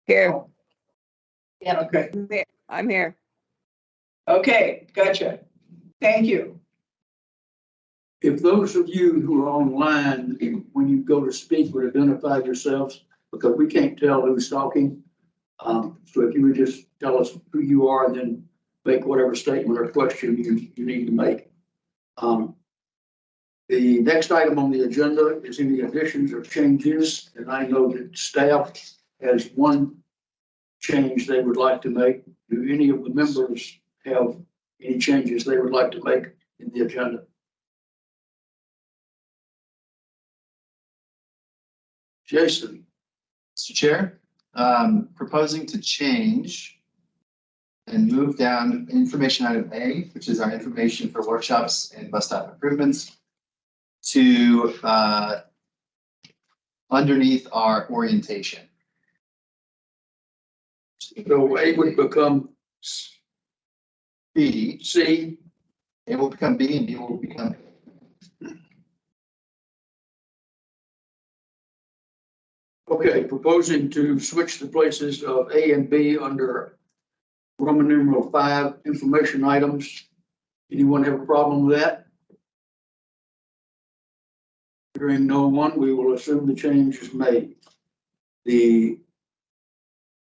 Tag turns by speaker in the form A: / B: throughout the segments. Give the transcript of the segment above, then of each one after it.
A: Here.
B: Yeah. Okay.
A: I'm here.
B: Okay. Gotcha. Thank you.
C: If those of you who are online, when you go to speak, would identify yourselves, because we can't tell who's talking. So if you would just tell us who you are and then make whatever statement or question you need to make. The next item on the agenda is any additions or changes, and I know that staff has one change they would like to make. Do any of the members have any changes they would like to make in the agenda? Jason.
D: Mr. Chair, proposing to change and move down information item A, which is our information for workshops and bus stop improvements, to underneath our orientation.
C: So A would become
D: B,
C: C.
D: A will become B and B will become A.
C: Okay, proposing to switch the places of A and B under Roman numeral 5 information items. Anyone have a problem with that? Hearing no one, we will assume the change is made. The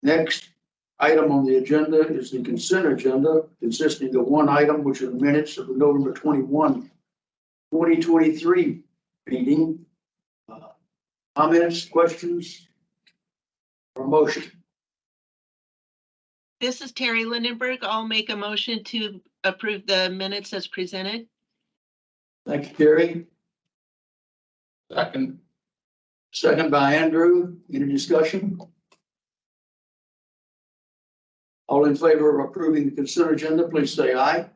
C: next item on the agenda is the consent agenda, consisting of one item, which are the minutes of the November 21, 2023 meeting. Comments, questions, or motion?
E: This is Terry Lindenberg. I'll make a motion to approve the minutes as presented.
C: Thank you, Terry. Second. Second by Andrew. Any discussion? All in favor of approving the consent agenda, please say aye.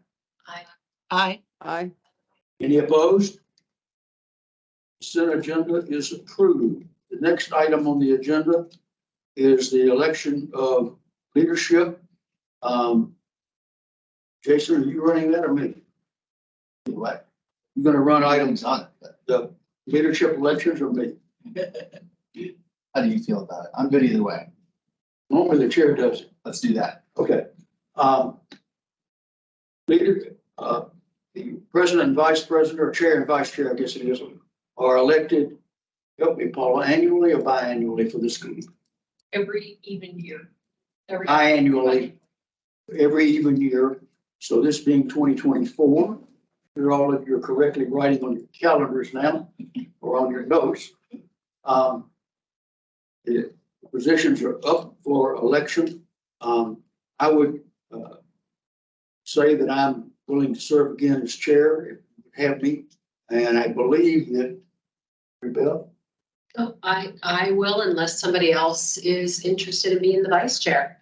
E: Aye. Aye.
A: Aye.
C: Any opposed? Consent agenda is approved. The next item on the agenda is the election of leadership. Jason, are you running that or me?
D: What?
C: You're gonna run
D: Items
C: items,
D: on it.
C: the leadership elections or me?
D: How do you feel about it? I'm good either way.
C: Normally the chair does it.
D: Let's do that.
C: Okay. Leader, the president and vice president, or chair and vice chair, I guess it is, are elected, help me, Paula, annually or biannually for this school?
F: Every even year.
C: Biannually, every even year. So this being 2024, you're all of you're correctly writing on your calendars now or on your notes. The positions are up for election. I would say that I'm willing to serve again as chair if you have me, and I believe that. Rebel?
F: Oh, I will unless somebody else is interested in being the vice chair.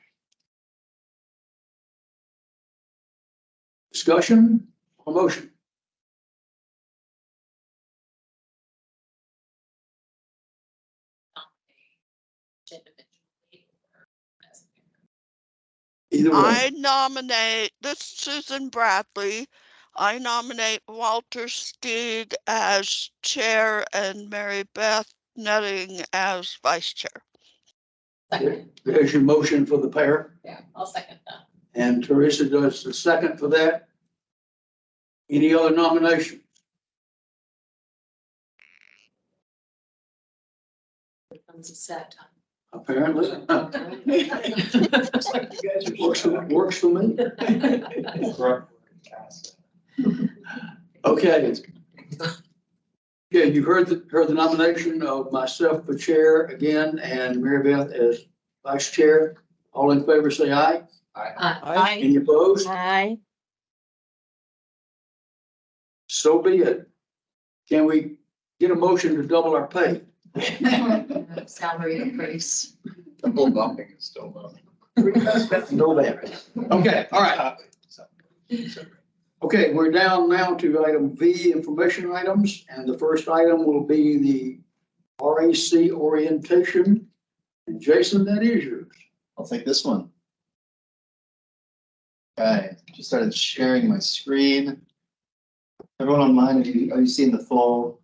C: Discussion or motion? Either way.
G: I nominate, this is Susan Bradley. I nominate Walter Steed as chair and Mary Beth Netting as vice chair.
F: Second.
C: There's your motion for the pair.
F: Yeah, I'll second that.
C: And Teresa does the second for that. Any other nominations?
F: It comes a sad time.
C: Apparently.
B: Looks like you guys are
C: Works for me. Okay. Okay, you heard the nomination of myself for chair again and Mary Beth as vice chair. All in favor, say aye.
E: Aye.
C: Any opposed?
A: Aye.
C: So be it. Can we get a motion to double our pay?
F: Salary increase.
D: The whole bumping is still low.
C: No matter. Okay, all right. Okay, we're down now to item V, information items, and the first item will be the RAC orientation. And Jason, that is yours.
D: I'll take this one. Okay, just started sharing my screen. Everyone online, are you seeing the full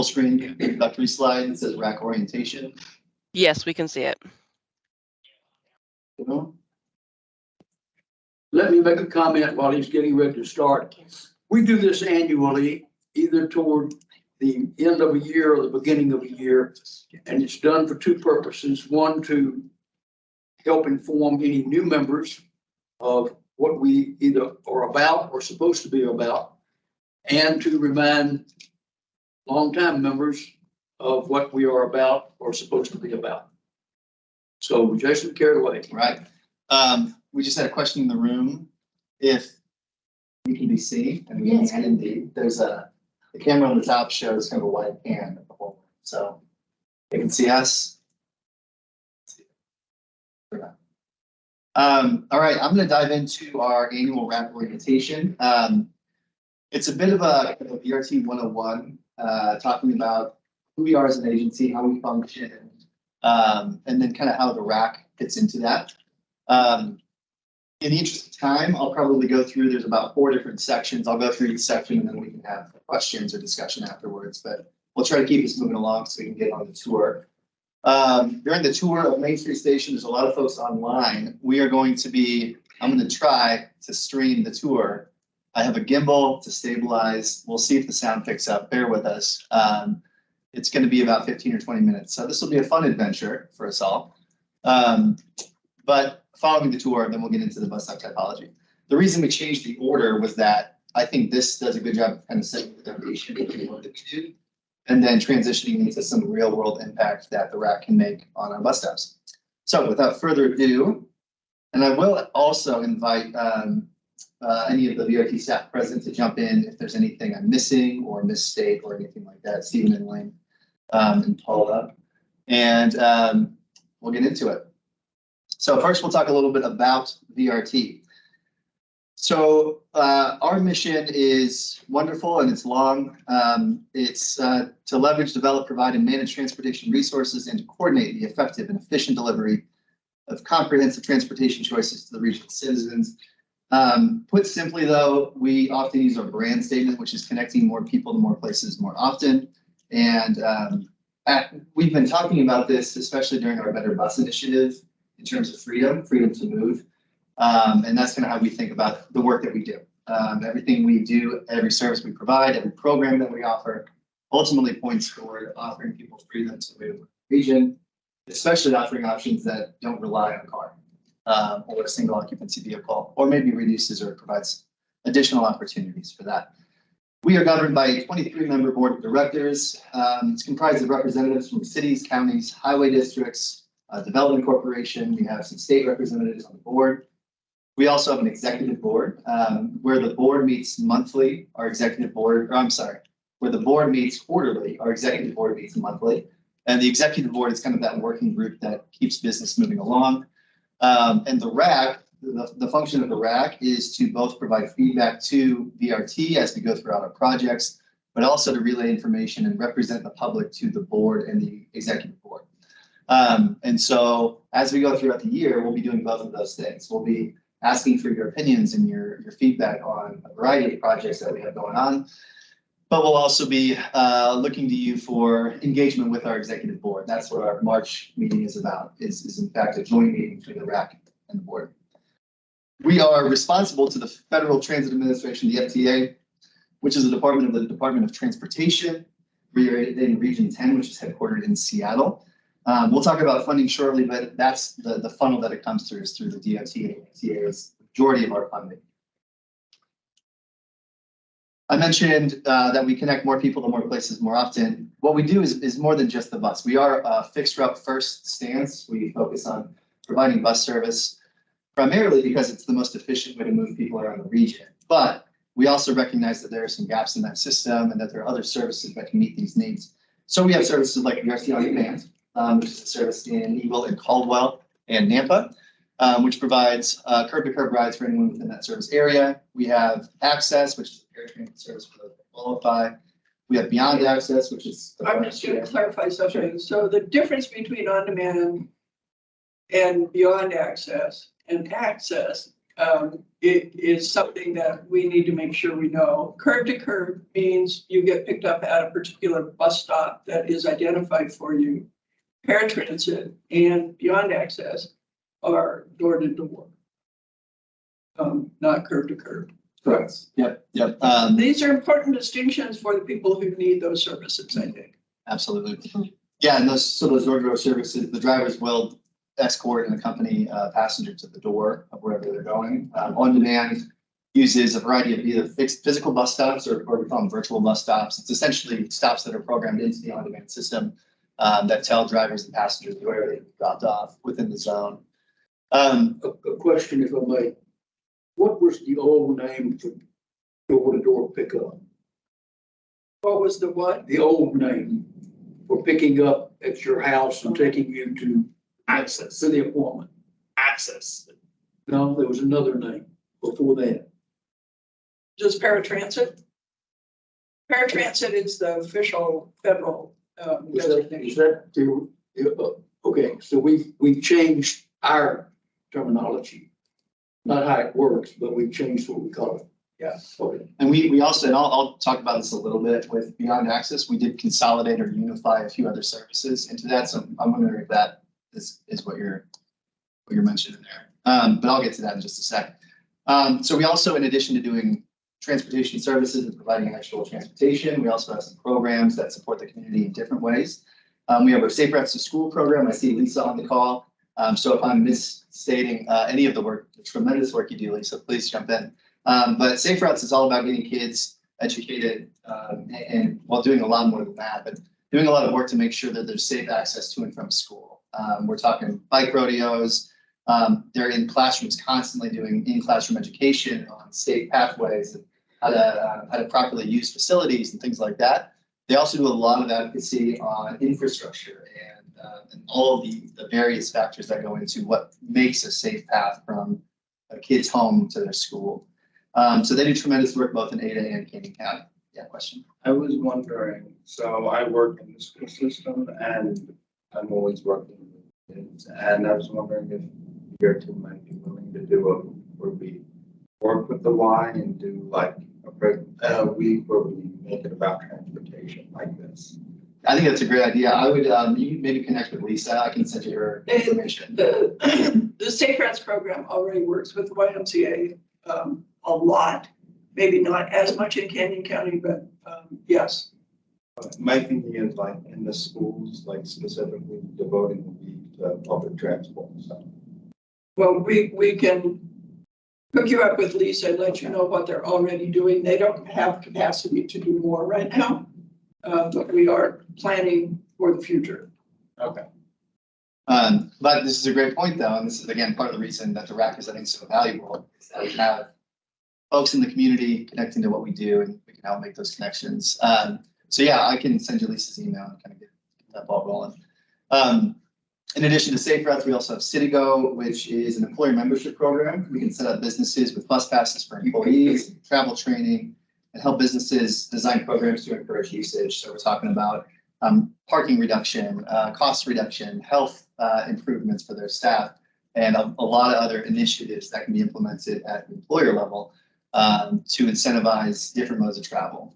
D: screen introductory slide that says RAC orientation?
A: Yes, we can see it.
D: You know?
C: Let me make a comment while he's getting ready to start. We do this annually, either toward the end of a year or the beginning of a year. And it's done for two purposes. One, to help inform any new members of what we either are about or supposed to be about, and to remind longtime members of what we are about or supposed to be about. So Jason, carry it away.
D: Right. We just had a question in the room. If we can be seen, and we can indeed, there's the camera on the top shows kind of a wide pan of the whole room. So they can see us. All right, I'm going to dive into our annual RAC orientation. It's a bit of a VRT 101, talking about who we are as an agency, how we function, and then kind of how the RAC fits into that. In the interest of time, I'll probably go through, there's about 4 different sections. I'll go through each section and then we can have questions or discussion afterwards, but we'll try to keep this moving along so we can get on the tour. During the tour of Main Street Station, there's a lot of folks online. We are going to be, I'm going to try to stream the tour. I have a gimbal to stabilize. We'll see if the sound picks up. Bear with us. It's going to be about 15 or 20 minutes. So this will be a fun adventure for us all. But following the tour, then we'll get into the bus stop typology. The reason we changed the order was that I think this does a good job of kind of setting the foundation of what we wanted to do, and then transitioning into some real world impact that the RAC can make on our bus stops. So without further ado, and I will also invite any of the VRT staff present to jump in if there's anything I'm missing or misstate or anything like that, Stephen and Lane and Paula, and we'll get into it. So first we'll talk a little bit about VRT. So our mission is wonderful and it's long. It's to leverage, develop, provide, and manage transportation resources and to coordinate the effective and efficient delivery of comprehensive transportation choices to the region's citizens. Put simply though, we often use our brand statement, which is connecting more people to more places more often. And we've been talking about this, especially during our Better Bus initiative, in terms of freedom to move. And that's kind of how we think about the work that we do. Everything we do, every service we provide, every program that we offer, ultimately points toward offering people freedom to move in the region, especially offering options that don't rely on a car or a single occupancy vehicle, or maybe reduces or provides additional opportunities for that. We are governed by a 23-member board of directors. It's comprised of representatives from cities, counties, highway districts, development corporation. We have some state representatives on the board. We also have an executive board where the board meets monthly. Our executive board, or I'm sorry, where the board meets quarterly. Our executive board meets monthly. And the executive board is kind of that working group that keeps business moving along. And the RAC, the function of the RAC is to both provide feedback to VRT as we go throughout our projects, but also to relay information and represent the public to the board and the executive board. And so as we go throughout the year, we'll be doing both of those things. We'll be asking for your opinions and your feedback on a variety of projects that we have going on, but we'll also be looking to you for engagement with our executive board. That's what our March meeting is about, is in fact a joint meeting between the RAC and the board. We are responsible to the Federal Transit Administration, the FTA, which is a department of the Department of Transportation. We are in Region 10, which is headquartered in Seattle. We'll talk about funding shortly, but that's the funnel that it comes through is through the DOT and FTA is the majority of our funding. I mentioned that we connect more people to more places more often. What we do is more than just the bus. We are a fixed route first stance. We focus on providing bus service primarily because it's the most efficient way to move people around the region. But we also recognize that there are some gaps in that system and that there are other services that can meet these needs. So we have services like VRT On Demand, which is a service in Eagle and Caldwell and Nampa, which provides curb-to-curb rides for anyone within that service area. We have Access, which is a paratransit service for those that qualify. We have Beyond Access, which is.
B: I'm just going to clarify something. So the difference between on-demand and Beyond Access and Access, it is something that we need to make sure we know. Curb to curb means you get picked up at a particular bus stop that is identified for you. paratransit and beyond access are door to door. Not curb to curb.
D: Correct. Yep.
B: These are important distinctions for the people who need those services, I think.
D: Absolutely. Yeah, and those door-to-door services, the drivers will escort and accompany passenger to the door of wherever they're going. On demand uses a variety of either fixed physical bus stops or we call them virtual bus stops. It's essentially stops that are programmed into the on-demand system that tell drivers and passengers where they've dropped off within the zone.
C: A question, if I may. What was the old name for door-to-door pickup?
B: What was the what?
C: The old name for picking up at your house and taking you to
A: Access,
C: the appointment?
A: access.
C: No, there was another name before that.
B: Just paratransit? Paratransit is the official federal
C: Is
B: designation.
C: that okay, so we've changed our terminology. Not how it works, but we've changed what we call it.
B: Yeah.
C: Okay.
D: And we also, and I'll talk about this a little bit with Beyond Access, we did consolidate or unify a few other services into that. So I'm wondering if that is what you're mentioning there. But I'll get to that in just a sec. So we also, in addition to doing transportation services and providing actual transportation, we also have some programs that support the community in different ways. We have our Safe Routes to School program. I see Lisa on the call. So if I'm misstating any of the work, the tremendous work you do, Lisa, please jump in. But Safe Routes is all about getting kids educated and while doing a lot more than that, but doing a lot of work to make sure that there's safe access to and from school. We're talking bike rodeos. They're in classrooms constantly doing in-classroom education on safe pathways and how to properly use facilities and things like that. They also do a lot of advocacy on infrastructure and all of the various factors that go into what makes a safe path from a kid's home to their school. So they do tremendous work both in Ada and Canyon County. Yeah, question.
A: I was wondering, so I work in the school system and I'm always working with kids. And I was wondering if your team might be willing to do where we work with the Y and do like a week where we make it about transportation like this.
D: I think that's a great idea. I would, you maybe connect with Lisa. I can send you her information.
B: The Safe Routes program already works with the YMCA a lot. Maybe not as much in Canyon County, but yes.
A: My thinking is like in the schools, like specifically devoting a week to public transport. So
B: Well, we can hook you up with Lisa and let you know what they're already doing. They don't have capacity to do more right now, but we are planning for the future.
A: okay.
D: But this is a great point though, and this is again part of the reason that the RAC is I think so valuable, is that we have folks in the community connecting to what we do and we can help make those connections. So yeah, I can send you Lisa's email and kind of get that ball rolling. In addition to Safe Routes, we also have CityGo, which is an employer membership program. We can set up businesses with bus passes for employees, travel training, and help businesses design programs to encourage usage. So we're talking about parking reduction, cost reduction, health improvements for their staff, and a lot of other initiatives that can be implemented at the employer level to incentivize different modes of travel.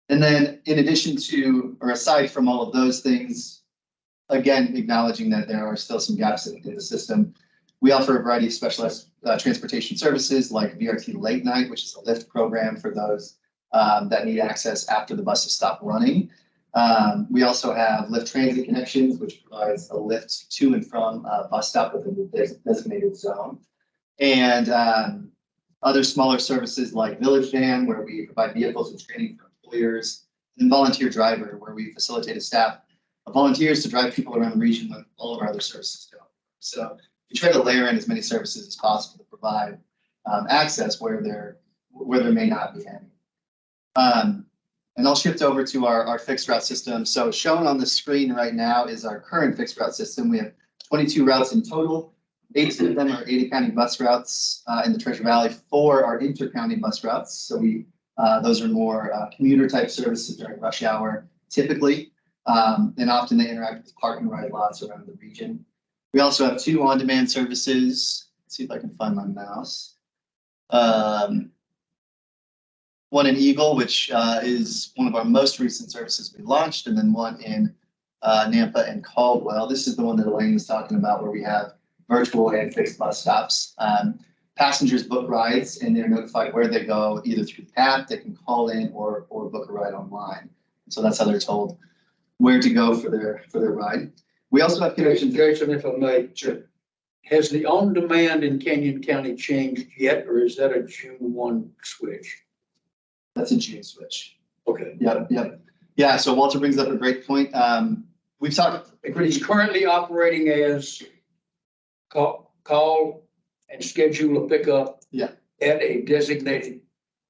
D: And then in addition to, or aside from all of those things, again, acknowledging that there are still some gaps in the system, we offer a variety of specialized transportation services like VRT Late Night, which is a Lyft program for those that need access after the buses stop running. We also have Lyft Transit Connections, which provides a lift to and from a bus stop within the designated zone. And other smaller services like Village Van, where we provide vehicles and training for employers, and Volunteer Driver, where we facilitate a staff of volunteers to drive people around the region when all of our other services go. So we try to layer in as many services as possible to provide access where there may not be any. And I'll shift over to our fixed route system. So shown on the screen right now is our current fixed route system. We have 22 routes in total. 18 of them are Ada County bus routes in the Treasure Valley. 4 are inter-county bus routes. So those are more commuter type services during rush hour, typically. And often they interact with park and ride lots around the region. We also have 2 on-demand services. Let's see if I can find my mouse. One in Eagle, which is one of our most recent services we launched, and then one in Nampa, and Caldwell. This is the one that Elaine was talking about where we have virtual and fixed bus stops. Passengers book rides and they're notified where they go, either through the app, they can call in or book a ride online. So that's how they're told where to go for their ride. We also have connections.
C: Jason, if I may, has the on-demand in Canyon County changed yet, or is that a June 1 switch?
D: That's a June switch.
C: Okay.
D: Yeah, so Walter brings up a great point. We've talked.
C: It's currently operating as call and schedule a pickup.
D: Yeah.
C: At a designated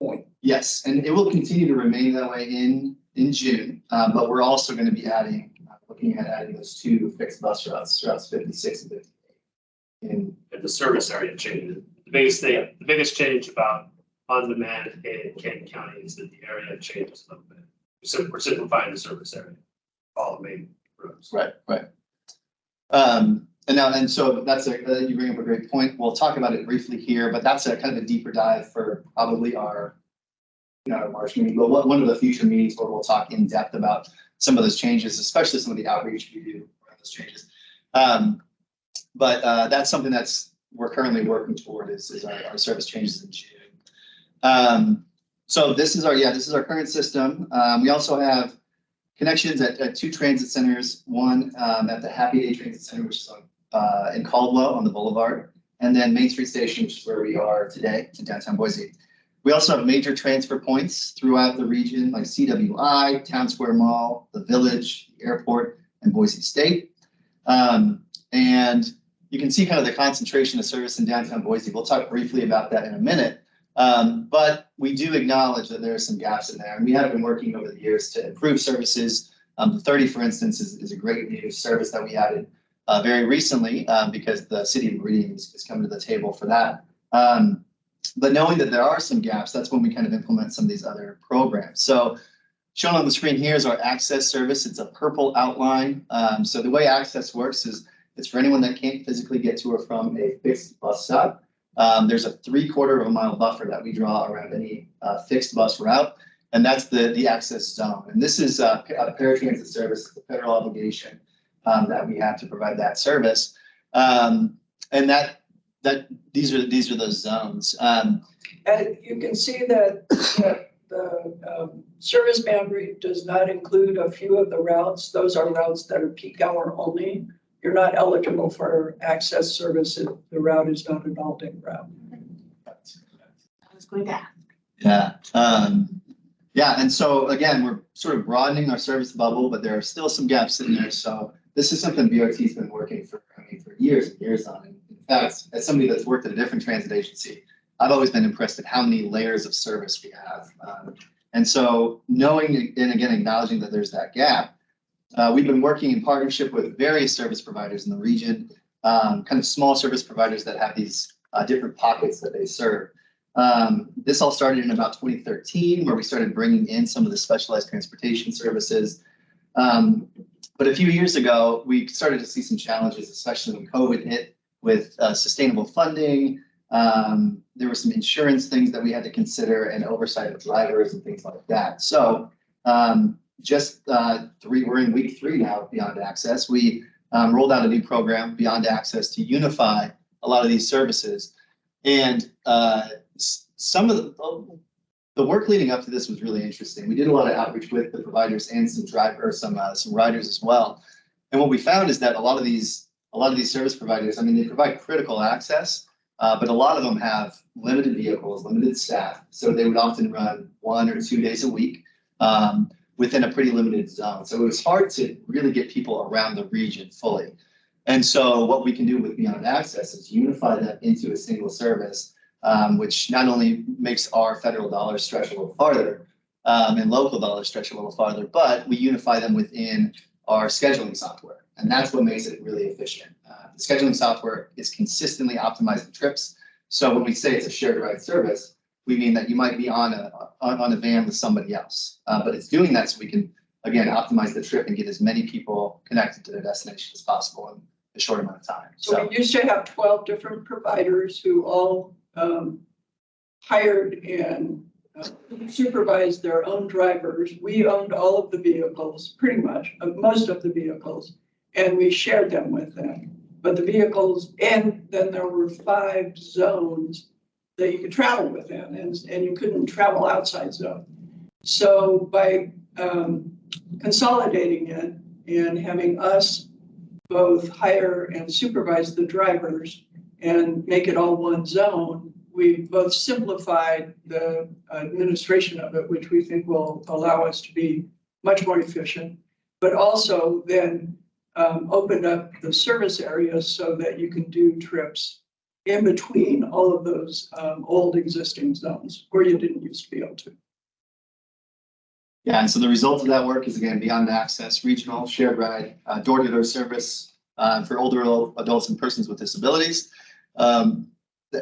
C: point.
D: Yes, and it will continue to remain that way in June, but we're also going to be looking at adding those 2 fixed bus routes 56 and 58.
H: And the service area changes. The biggest change about on-demand in Canyon County is that the area changes a little bit. So we're simplifying the service area, all the main roads.
D: Right. And so that's you bring up a great point. We'll talk about it briefly here, but that's a kind of a deeper dive for probably our March meeting, but one of the future meetings where we'll talk in depth about some of those changes, especially some of the outreach we do around those changes. But that's something we're currently working toward is our service changes in June. So this is our current system. We also have connections at 2 transit centers, one at the Happy Day Transit Center, which is in Caldwell on the Boulevard, and then Main Street Station, which is where we are today in downtown Boise. We also have major transfer points throughout the region, like CWI, Town Square Mall, the Village, the airport, and Boise State. And you can see kind of the concentration of service in downtown Boise. We'll talk briefly about that in a minute. But we do acknowledge that there are some gaps in there, and we have been working over the years to improve services. The 30, for instance, is a great new service that we added very recently because the city of Meridian is coming to the table for that. But knowing that there are some gaps, that's when we kind of implement some of these other programs. So shown on the screen here is our access service. It's a purple outline. So the way access works is it's for anyone that can't physically get to or from a fixed bus stop. There's a 3/4 of a mile buffer that we draw around any fixed bus route, and that's the access zone. And this is a paratransit service, it's a federal obligation that we have to provide that service. And these are those zones.
B: And you can see that the service boundary does not include a few of the routes. Those are routes that are peak hour only. You're not eligible for access service if the route is not an all-day route.
F: I was going to ask.
D: Yeah. And so again, we're sort of broadening our service bubble, but there are still some gaps in there. So this is something BRT's been working for years and years on. In fact, as somebody that's worked at a different transit agency, I've always been impressed at how many layers of service we have. And so knowing and again, acknowledging that there's that gap, we've been working in partnership with various service providers in the region, kind of small service providers that have these different pockets that they serve. This all started in about 2013, where we started bringing in some of the specialized transportation services. But a few years ago, we started to see some challenges, especially when COVID hit with sustainable funding. There were some insurance things that we had to consider and oversight of drivers and things like that. So we're in week 3 now of Beyond Access. We rolled out a new program, Beyond Access, to unify a lot of these services. And some of the work leading up to this was really interesting. We did a lot of outreach with the providers and some riders as well. And what we found is that a lot of these service providers, I mean, they provide critical access, but a lot of them have limited vehicles, limited staff. So they would often run 1 or 2 days a week within a pretty limited zone. So it was hard to really get people around the region fully. And so what we can do with Beyond Access is unify that into a single service, which not only makes our federal dollars stretch a little farther and local dollars stretch a little farther, but we unify them within our scheduling software. And that's what makes it really efficient. The scheduling software is consistently optimizing trips. So when we say it's a shared ride service, we mean that you might be on a van with somebody else, but it's doing that so we can, again, optimize the trip and get as many people connected to their destination as possible in a short amount of time.
B: So we used to have 12 different providers who all hired and supervised their own drivers. We owned all of the vehicles, pretty much, most of the vehicles, and we shared them with them. But the vehicles, and then there were 5 zones that you could travel within, and you couldn't travel outside zone. So by consolidating it and having us both hire and supervise the drivers and make it all one zone, we both simplified the administration of it, which we think will allow us to be much more efficient, but also then opened up the service areas so that you can do trips in between all of those old existing zones where you didn't used to be able to.
D: Yeah, and so the result of that work is, again, beyond access, regional, shared ride, door-to-door service for older adults and persons with disabilities,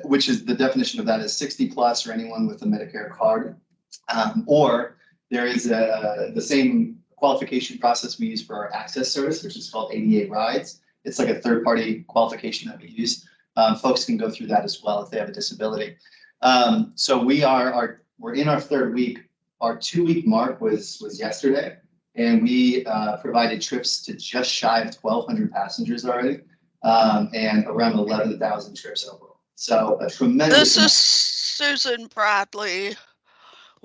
D: which is the definition of that is 60 plus or anyone with a Medicare card. Or there is the same qualification process we use for our access service, which is called 88 rides. It's like a third-party qualification that we use. Folks can go through that as well if they have a disability. So we're in our 3rd week. Our 2-week mark was yesterday, and we provided trips to just shy of 1,200 passengers already, and around 11,000 trips overall. So a tremendous.
G: This is Susan Bradley.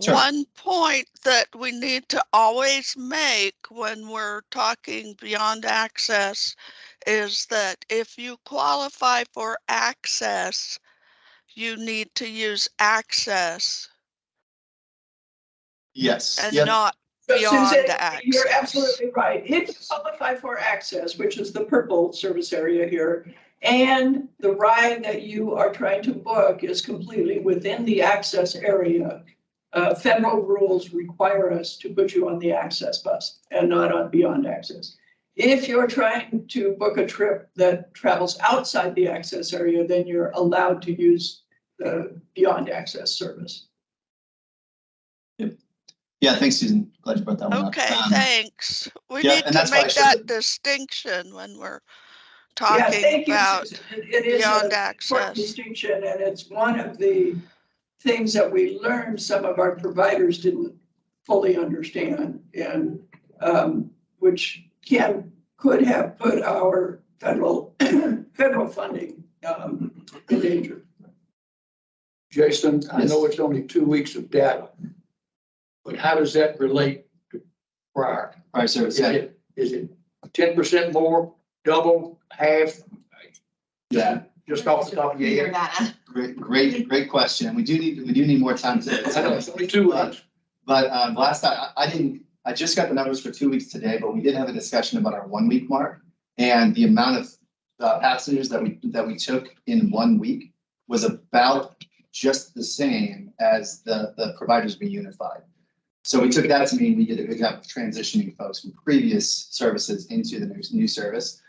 D: Sure.
G: One point that we need to always make when we're talking beyond access is that if you qualify for access, you need to use access
D: Yes.
G: and
D: Yep.
G: not
B: So
G: beyond
B: Suzanne,
G: access.
B: you're absolutely right. If you qualify for access, which is the purple service area here, and the ride that you are trying to book is completely within the access area, federal rules require us to put you on the access bus and not on beyond access. If you're trying to book a trip that travels outside the access area, then you're allowed to use the beyond access service.
D: Yeah, thanks, Susan. Glad you brought that one
G: Okay,
D: up.
G: thanks. We
D: yeah,
G: need
D: and
G: to
D: that's why I
G: make
D: should-
G: that distinction when we're
B: Yeah,
G: talking
B: thank you,
G: about
B: Susan. It is
G: beyond
B: an important
G: access.
B: distinction, and it's one of the things that we learned some of our providers didn't fully understand, and which could have put our federal funding in danger.
C: Jason, I
D: Yes.
C: know it's only 2 weeks of data, but how does that relate to prior?
D: Prior service.
C: Is it 10% more, double, half?
D: Yeah.
C: Just off the top of your head.
D: Great question. We do need more time
C: I know it's
D: to.
C: only 2 weeks.
D: But last time I just got the numbers for 2 weeks today, but we did have a discussion about our 1 week mark, and the amount of passengers that we took in 1 week was about just the same as the providers we unified. So we took that to mean we did a good job of transitioning folks from previous services into the new service,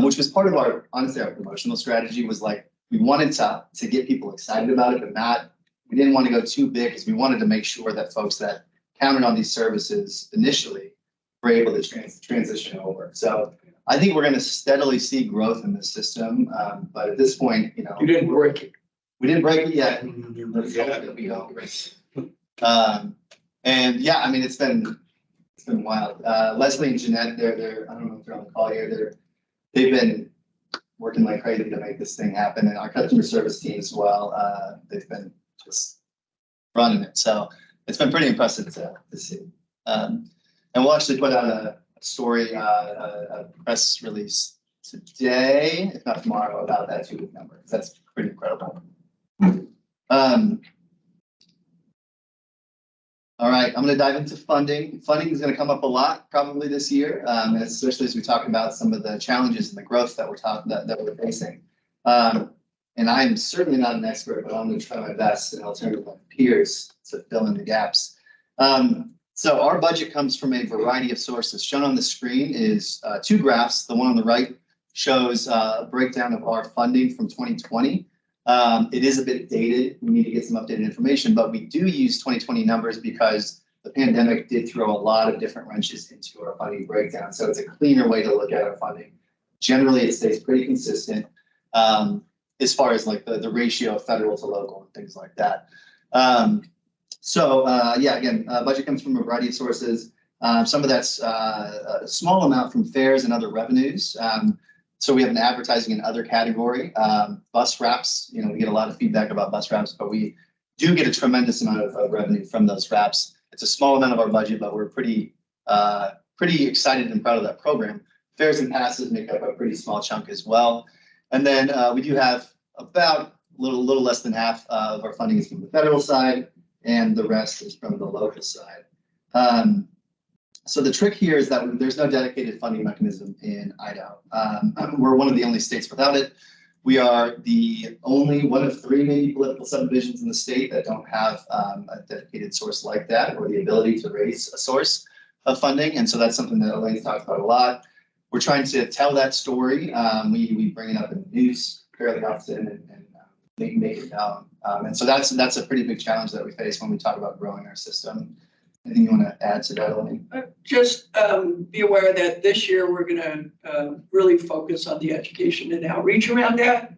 D: which was part of our promotional strategy. Was like we wanted to get people excited about it, but we didn't want to go too big because we wanted to make sure that folks that counted on these services initially were able to transition over. So I think we're going to steadily see growth in this system, but at this point,
C: You didn't break it.
D: we didn't break it yet. Let's hope that we don't. And yeah, I mean, it's been wild. Leslie and Jeanette, they're I don't know if they're on the call here. They've been working like crazy to make this thing happen, and our customer service team as well. They've been just running it. So it's been pretty impressive to see. And we'll actually put out a story, a press release today, if not tomorrow, about that 2 week number. That's pretty incredible. All right, I'm going to dive into funding. Funding is going to come up a lot probably this year, especially as we talk about some of the challenges and the growth that we're facing. And I am certainly not an expert, but I'm going to try my best and I'll turn to my peers to fill in the gaps. So our budget comes from a variety of sources. Shown on the screen is 2 graphs. The one on the right shows a breakdown of our funding from 2020. It is a bit dated. We need to get some updated information, but we do use 2020 numbers because the pandemic did throw a lot of different wrenches into our funding breakdown. So it's a cleaner way to look at our funding. Generally, it stays pretty consistent as far as like the ratio of federal to local and things like that. So, yeah, again, budget comes from a variety of sources. Some of that's a small amount from fares and other revenues. So we have an advertising and other category. Bus wraps, you know, we get a lot of feedback about bus wraps, but we do get a tremendous amount of revenue from those wraps. It's a small amount of our budget, but we're pretty excited and proud of that program. Fares and passes make up a pretty small chunk as well. And then we do have about a little less than half of our funding is from the federal side, and the rest is from the local side. So the trick here is that there's no dedicated funding mechanism in Idaho. We're one of the only states without it. We are the only one of 3 maybe political subdivisions in the state that don't have a dedicated source like that, or the ability to raise a source of funding. And so that's something that Elaine's talked about a lot. We're trying to tell that story. We bring it up in the news fairly often and make it known. And so that's a pretty big challenge that we face when we talk about growing our system. Anything you want to add to that, Elaine?
B: Just be aware that this year we're going to really focus on the education and outreach around that.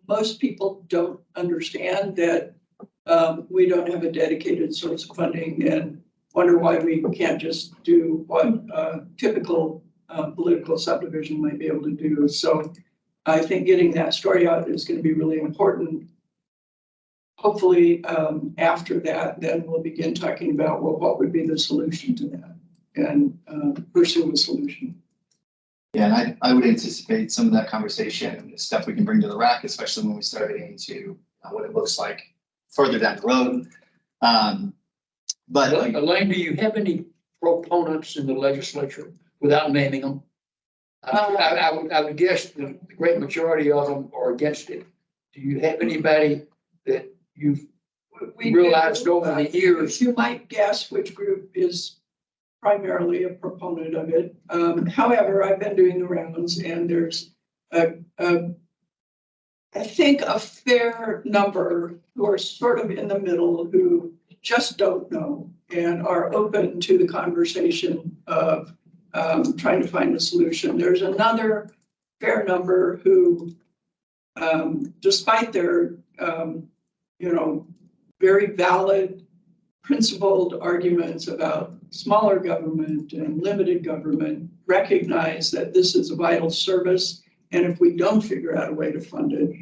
B: Most people don't understand that we don't have a dedicated source of funding and wonder why we can't just do what typical political subdivision might be able to do. So I think getting that story out is going to be really important. Hopefully, after that, then we'll begin talking about, well, what would be the solution to that and pursue a solution.
D: Yeah, and I would anticipate some of that conversation and stuff we can bring to the rack, especially when we start getting into what it looks like further down the road. But
C: Elaine, do you have any proponents in the legislature without naming them? I would guess the great majority of them are against it. Do you have anybody that you've realized over the years?
B: You might guess which group is primarily a proponent of it. However, I've been doing the rounds and there's I think a fair number who are sort of in the middle who just don't know and are open to the conversation of trying to find a solution. There's another fair number who, despite their very valid, principled arguments about smaller government and limited government, recognize that this is a vital service. And if we don't figure out a way to fund it,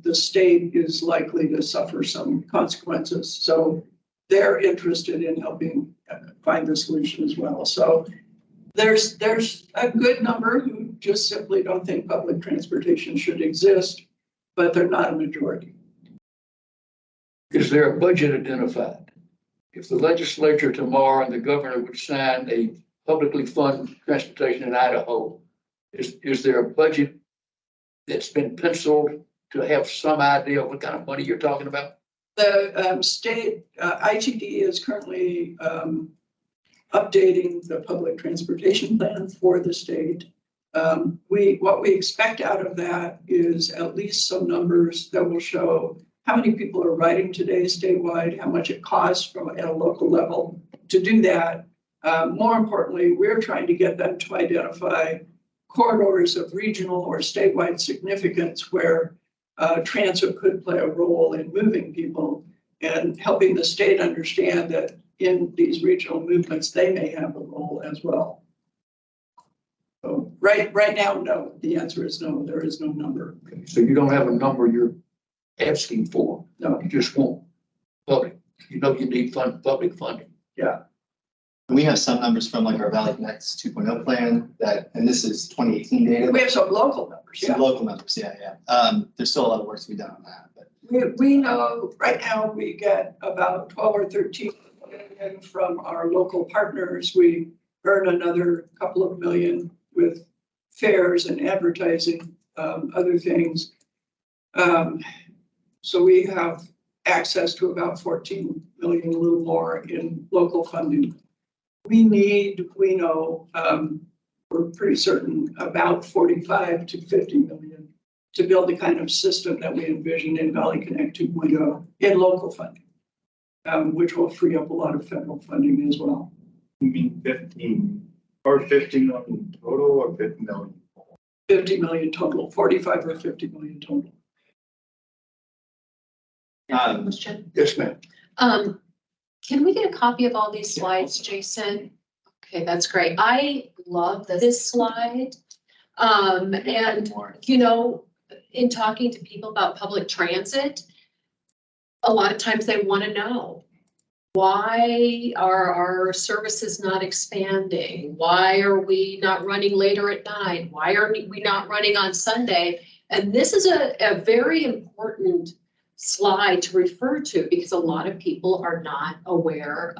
B: the state is likely to suffer some consequences. So they're interested in helping find the solution as well. So there's a good number who just simply don't think public transportation should exist, but they're not a majority.
C: Is there a budget identified? If the legislature tomorrow and the governor would sign a publicly funded transportation in Idaho, is there a budget that's been penciled to have some idea of what kind of money you're talking about?
B: The state ITD is currently updating the public transportation plan for the state. What we expect out of that is at least some numbers that will show how many people are riding today statewide, how much it costs at a local level to do that. More importantly, we're trying to get them to identify corridors of regional or statewide significance where transit could play a role in moving people and helping the state understand that in these regional movements, they may have a role as well. So right now, no, the answer is no, there is no number.
C: Okay, so you don't have a number you're asking for.
B: No.
C: You just want public. You know you need public funding.
B: Yeah.
D: we have some numbers from like our Valley Connects 2.0 plan and this is 2018 data.
B: We have some local numbers,
D: Some
B: yeah.
D: local numbers, yeah. There's still a lot of work to be done on that, but.
B: We know right now we get about 12 or 13 million from our local partners. We earn another couple of million with fares and advertising, other things. So we have access to about 14 million, a little more in local funding. We know, we're pretty certain about 45 to 50 million to build the kind of system that we envision in Valley Connect 2.0 in local funding, which will free up a lot of federal funding as well.
A: You mean 15 million total or 50 million?
B: 50 million total, 45 or 50 million total.
F: Question?
C: Yes, ma'am.
F: Can we get a copy of all these slides, Jason? Okay, that's great. I love this slide. And, you know, in talking to people about public transit, a lot of times they want to know, why are our services not expanding? Why are we not running later at night? Why are we not running on Sunday? And this is a very important slide to refer to because a lot of people are not aware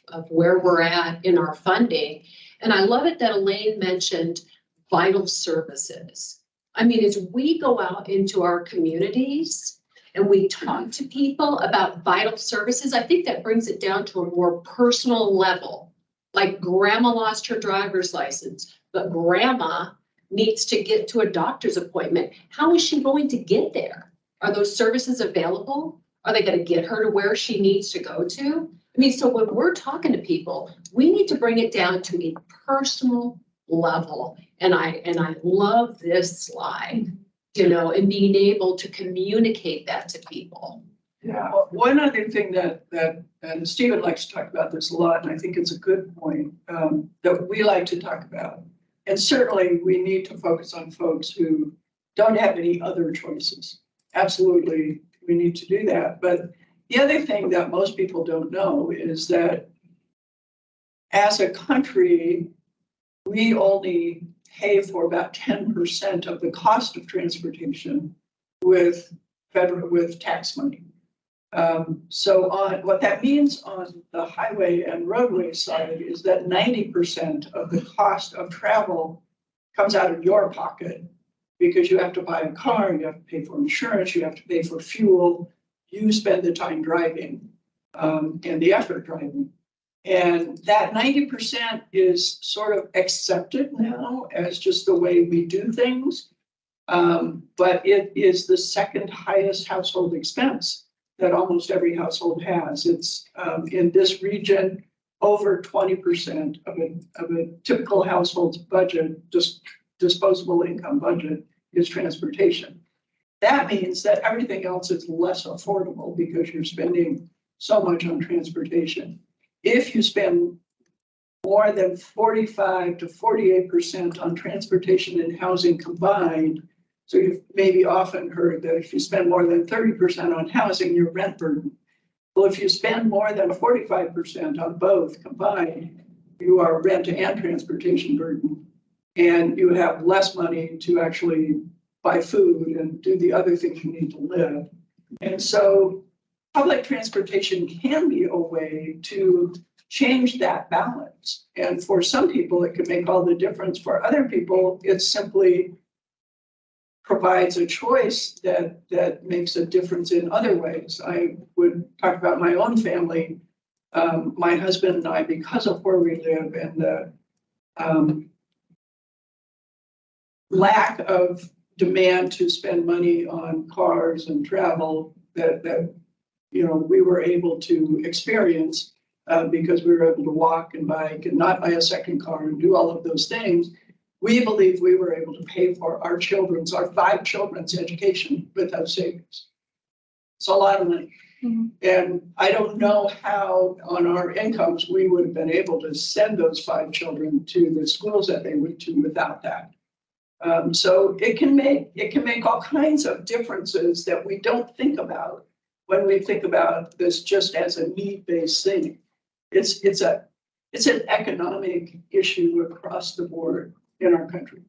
F: of where we're at in our funding. And I love it that Elaine mentioned vital services. I mean, as we go out into our communities and we talk to people about vital services, I think that brings it down to a more personal level. Like grandma lost her driver's license, but grandma needs to get to a doctor's appointment. How is she going to get there? Are those services available? Are they going to get her to where she needs to go to? I mean, so when we're talking to people, we need to bring it down to a personal level. And I love this slide, you know, and being able to communicate that to people.
B: Yeah, one other thing that and Stephen likes to talk about this a lot, and I think it's a good point, that we like to talk about. And certainly we need to focus on folks who don't have any other choices. Absolutely, we need to do that. But the other thing that most people don't know is that as a country, we only pay for about 10% of the cost of transportation with tax money. So what that means on the highway and roadway side is that 90% of the cost of travel comes out of your pocket because you have to buy a car, you have to pay for insurance, you have to pay for fuel, you spend the time driving and the effort driving. And that 90% is sort of accepted now as just the way we do things. But it is the second highest household expense that almost every household has. It's in this region, over 20% of a typical household's budget, just disposable income budget, is transportation. That means that everything else is less affordable because you're spending so much on transportation. If you spend more than 45 to 48% on transportation and housing combined, so you've maybe often heard that if you spend more than 30% on housing, you're rent burden. Well, if you spend more than 45% on both combined, you are rent and transportation burden. And you have less money to actually buy food and do the other things you need to live. And so public transportation can be a way to change that balance. And for some people, it can make all the difference. For other people, it simply provides a choice that makes a difference in other ways. I would talk about my own family. My husband and I, because of where we live and the lack of demand to spend money on cars and travel that you know we were able to experience because we were able to walk and bike and not buy a second car and do all of those things. We believe we were able to pay for our 5 children's education with those savings. It's a lot of money. Mm-hmm. And I don't know how on our incomes we would have been able to send those 5 children to the schools that they went to without that. So it can make all kinds of differences that we don't think about when we think about this just as a need-based thing. It's an economic issue across the board in our country.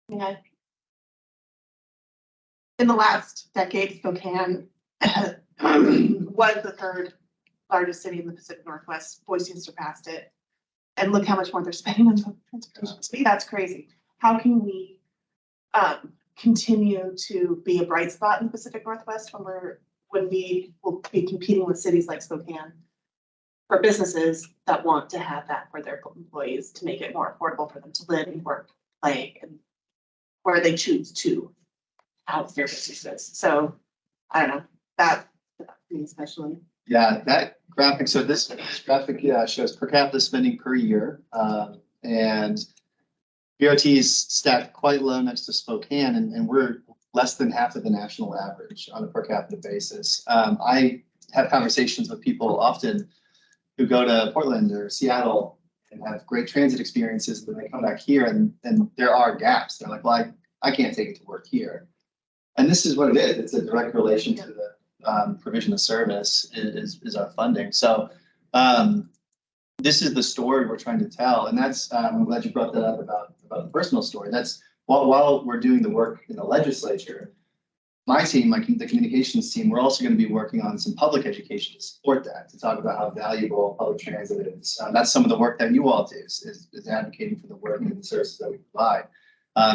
I: Yeah. In the last decade, Spokane was the 3rd largest city in the Pacific Northwest. Boise surpassed it. And look how much more they're spending on public transportation. That's crazy. How can we continue to be a bright spot in the Pacific Northwest when we will be competing with cities like Spokane for businesses that want to have that for their employees to make it more affordable for them to live and work, play, and where they choose to house their businesses. So I don't know, that me especially.
D: Yeah, that graphic, so this graphic shows per capita spending per year. And BRT's stacked quite low next to Spokane, and we're less than half of the national average on a per capita basis. I have conversations with people often who go to Portland or Seattle and have great transit experiences, but they come back here and there are gaps. They're like, well, I can't take it to work here. And this is what it is. It's a direct relation to the provision of service is our funding. So this is the story we're trying to tell. And that's, I'm glad you brought that up about the personal story. That's while we're doing the work in the legislature, my team, the communications team, we're also going to be working on some public education to support that, to talk about how valuable public transit is. That's some of the work that you all do, is advocating for the work and the services that we provide.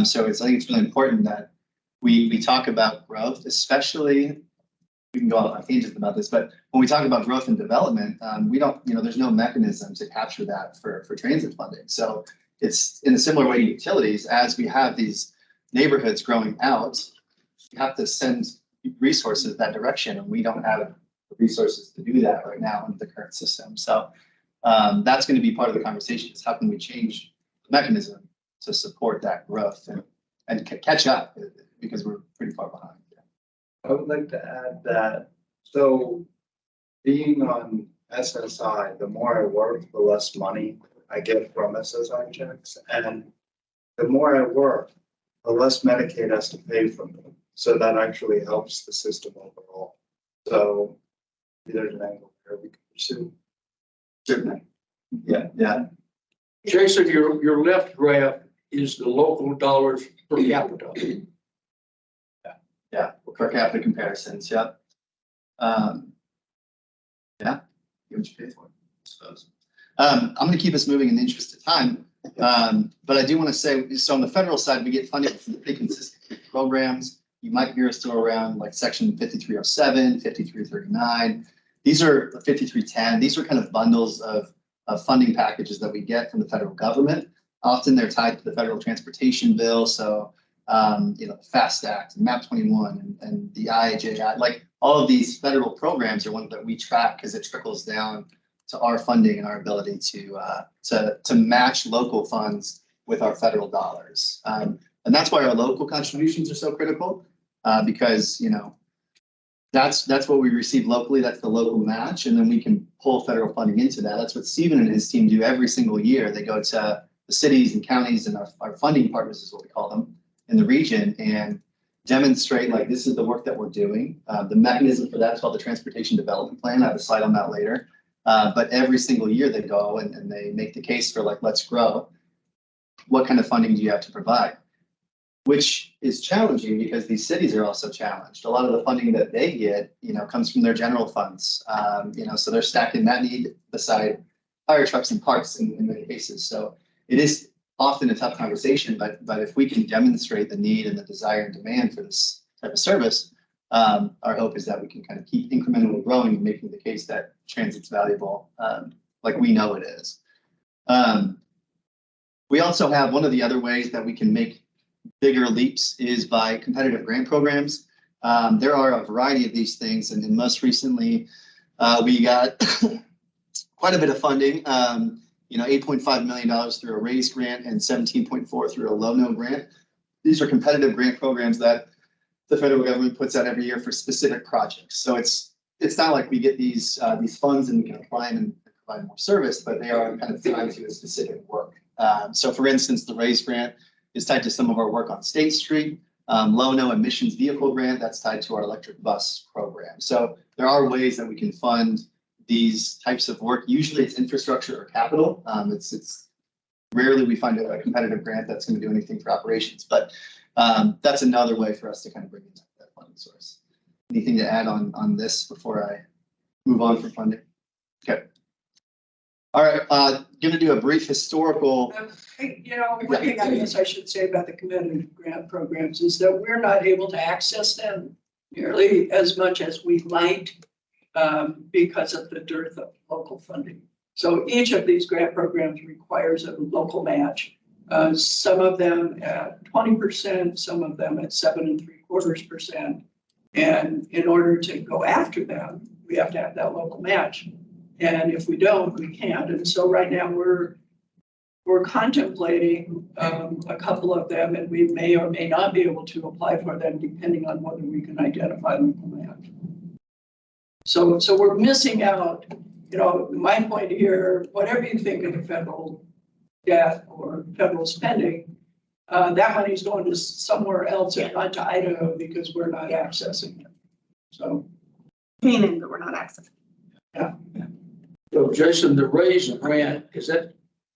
D: So I think it's really important that we talk about growth, especially, we can go on tangents about this, but when we talk about growth and development, we don't, there's no mechanism to capture that for transit funding. So it's in a similar way to utilities, as we have these neighborhoods growing out, you have to send resources that direction, and we don't have the resources to do that right now in the current system. So that's going to be part of the conversation, is how can we change the mechanism to support that growth and catch up, because we're pretty far behind.
A: I would like to add that, so being on SSI, the more I work, the less money I get from SSI checks. And the more I work, the less Medicaid has to pay for me. So that actually helps the system overall. So there's an angle there we can pursue.
D: Certainly. Yeah.
C: Jason, your left graph is the local dollars per capita.
D: Yeah, per capita comparisons, yeah. Yeah, you what you pay for it, I suppose. I'm going to keep us moving in the interest of time, but I do want to say, so on the federal side, we get funding from the pretty consistent programs. You might hear us throw around like section 5307, 5339. These are 5310. These are kind of bundles of funding packages that we get from the federal government. Often they're tied to the federal transportation bill. So, the FAST Act, MAP 21, and the IIJI, like all of these federal programs are ones that we track because it trickles down to our funding and our ability to match local funds with our federal dollars. And that's why our local contributions are so critical, because, that's what we receive locally. That's the local match. And then we can pull federal funding into that. That's what Stephen and his team do every single year. They go to the cities and counties and our funding partners is what we call them in the region, and demonstrate like this is the work that we're doing. The mechanism for that is called the Transportation Development Plan. I have a slide on that later. But every single year they go and they make the case for like, let's grow. What kind of funding do you have to provide? Which is challenging because these cities are also challenged. A lot of the funding that they get, comes from their general funds. So they're stacking that need beside fire trucks and parks in many cases. So it is often a tough conversation, but if we can demonstrate the need and the desire and demand for this type of service, our hope is that we can kind of keep incrementally growing and making the case that transit's valuable, like we know it is. We also have one of the other ways that we can make bigger leaps is by competitive grant programs. There are a variety of these things, and then most recently, we got quite a bit of funding. $8.5 million through a RAISE grant and 17.4 through a LONO grant. These are competitive grant programs that the federal government puts out every year for specific projects. So it's not like we get these funds and we can apply them and provide more service, but they are kind of tied to a specific work. So for instance, the RAISE grant is tied to some of our work on State Street. LONO emissions vehicle grant, that's tied to our electric bus program. So there are ways that we can fund these types of work. Usually it's infrastructure or capital. It's rarely we find a competitive grant that's going to do anything for operations, but that's another way for us to kind of bring in that funding source. Anything to add on this before I move on from funding? Okay. All right, going to do a brief historical.
B: One thing I guess I should say about the competitive grant programs is that we're not able to access them nearly as much as we might because of the dearth of local funding. So each of these grant programs requires a local match. Some of them at 20%, some of them at 7 3/4%. And in order to go after them, we have to have that local match. And if we don't, we can't. And so right now we're contemplating a couple of them, and we may or may not be able to apply for them depending on whether we can identify local match. So we're missing out, you know, my point here, whatever you think of the federal debt or federal spending, that money's going to somewhere else and not to Idaho because we're not accessing it. So,
I: Meaning that we're not accessing.
C: So Jason, the raise and grant, is that,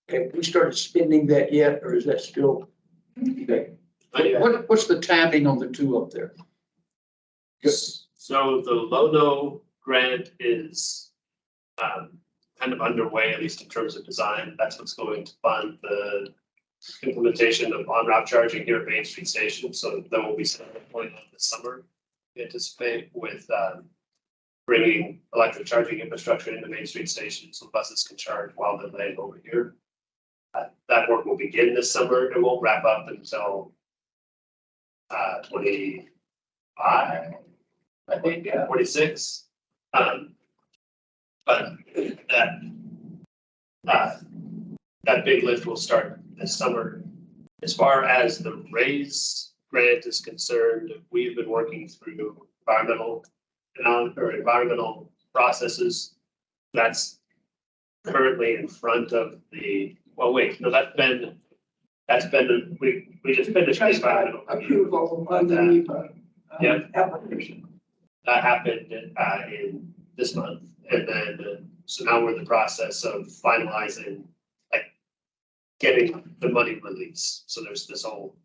C: have we started spending that yet, or is that still? Okay. What's the timing on the two up there?
H: So the Lono grant is kind of underway, at least in terms of design. That's what's going to fund the implementation of on-route charging here at Main Street Station. So there will be some point on this summer, we anticipate, with bringing electric charging infrastructure into Main Street Station so buses can charge while they're laying over here. That work will begin this summer. It won't wrap up until 25, I think, 46. But that big lift will start this summer. As far as the raise grant is concerned, we've been working through environmental processes. That's currently in front of the, well, wait, no, we just finished the environmental review.
B: approval on the NEPA
H: Yep.
B: application.
H: That happened in this month, and then so now we're in the process of finalizing, like, getting the money released. So there's this whole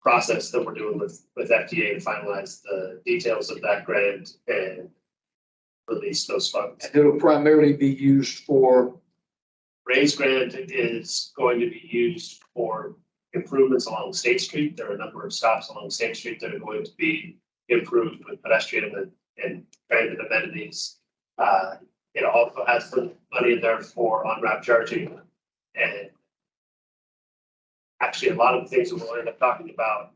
H: process that we're doing with FDA to finalize the details of that grant and release those funds.
C: And it'll primarily be used for,
H: Raise grant is going to be used for improvements along State Street. There are a number of stops along State Street that are going to be improved with pedestrian and transit amenities. It also has some money in there for on-route charging, and actually a lot of the things that we'll end up talking about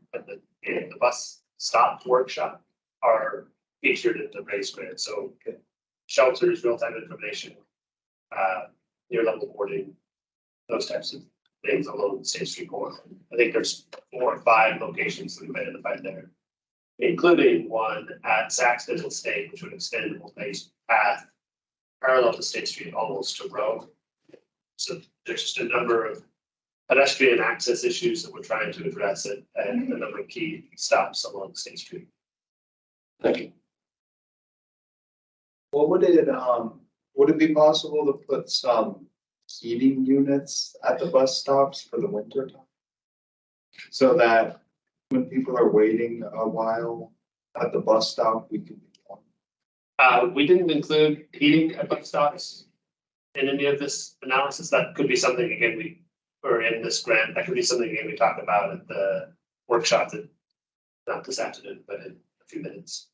H: in the bus stop workshop are featured in the raise grant. So shelters, real-time information, near-level boarding, those types of things along the State Street corridor. I think there's 4 or 5 locations that we've identified there, including one at Saxton State, which would extend the multi-phase path parallel to State Street almost to Rowe. So there's just a number of pedestrian access issues that we're trying to address at a number of key stops along State Street.
C: thank you.
A: What would it be possible to put some heating units at the bus stops for the winter time? So that when people are waiting a while at the bus stop, we can.
H: We didn't include heating at bus stops in any of this analysis. That could be something, again, or in this grant, that could be something, again, we talked about at the workshop that, not this afternoon, but in a few minutes.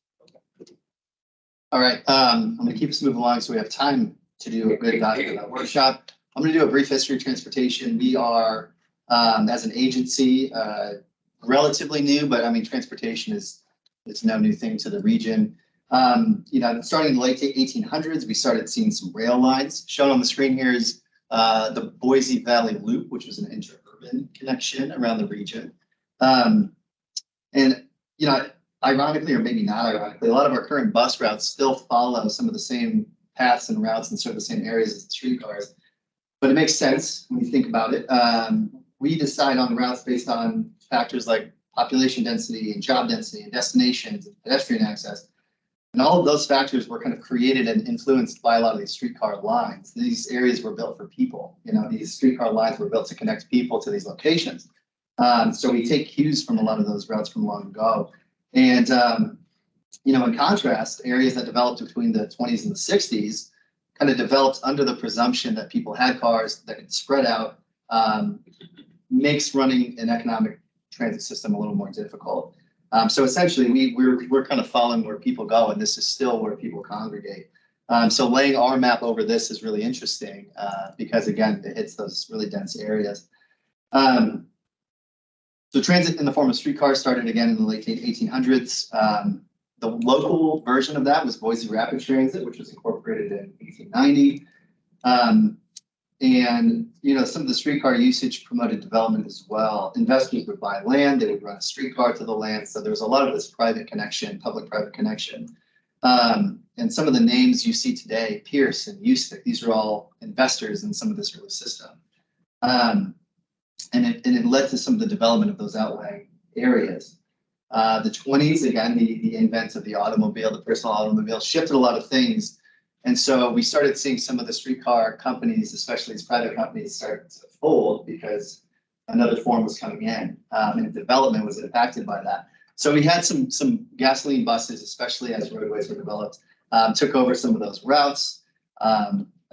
D: All right, I'm gonna keep us moving along so we have time to do a good dive into that workshop. I'm gonna do a brief history of transportation. We are, as an agency, relatively new, but I mean, transportation is no new thing to the region. Starting in the late 1800s, we started seeing some rail lines. Shown on the screen here is the Boise Valley Loop, which was an interurban connection around the region. Ironically, or maybe not ironically, a lot of our current bus routes still follow some of the same paths and routes and sort of the same areas as the streetcars. But it makes sense when you think about it. We decide on routes based on factors like population density and job density and destinations and pedestrian access. And all of those factors were kind of created and influenced by a lot of these streetcar lines. These areas were built for people. These streetcar lines were built to connect people to these locations. So we take cues from a lot of those routes from long ago. And, in contrast, areas that developed between the 20s and the 60s kind of developed under the presumption that people had cars that could spread out, makes running an economic transit system a little more difficult. So essentially, we're kind of following where people go, and this is still where people congregate. So laying our map over this is really interesting because, again, it hits those really dense areas. So transit in the form of streetcars started again in the late 1800s. The local version of that was Boise Rapid Transit, which was incorporated in 1890. Some of the streetcar usage promoted development as well. Investors would buy land, they would run a streetcar to the land. So there was a lot of this private connection, public-private connection. And some of the names you see today, Pierce and Ustic, these are all investors in some of this early system. And it led to some of the development of those outlying areas. The 20s, again, the invent of the automobile, the personal automobile, shifted a lot of things. And so we started seeing some of the streetcar companies, especially these private companies, start to fold because another form was coming in, and development was impacted by that. So we had some gasoline buses, especially as roadways were developed, took over some of those routes.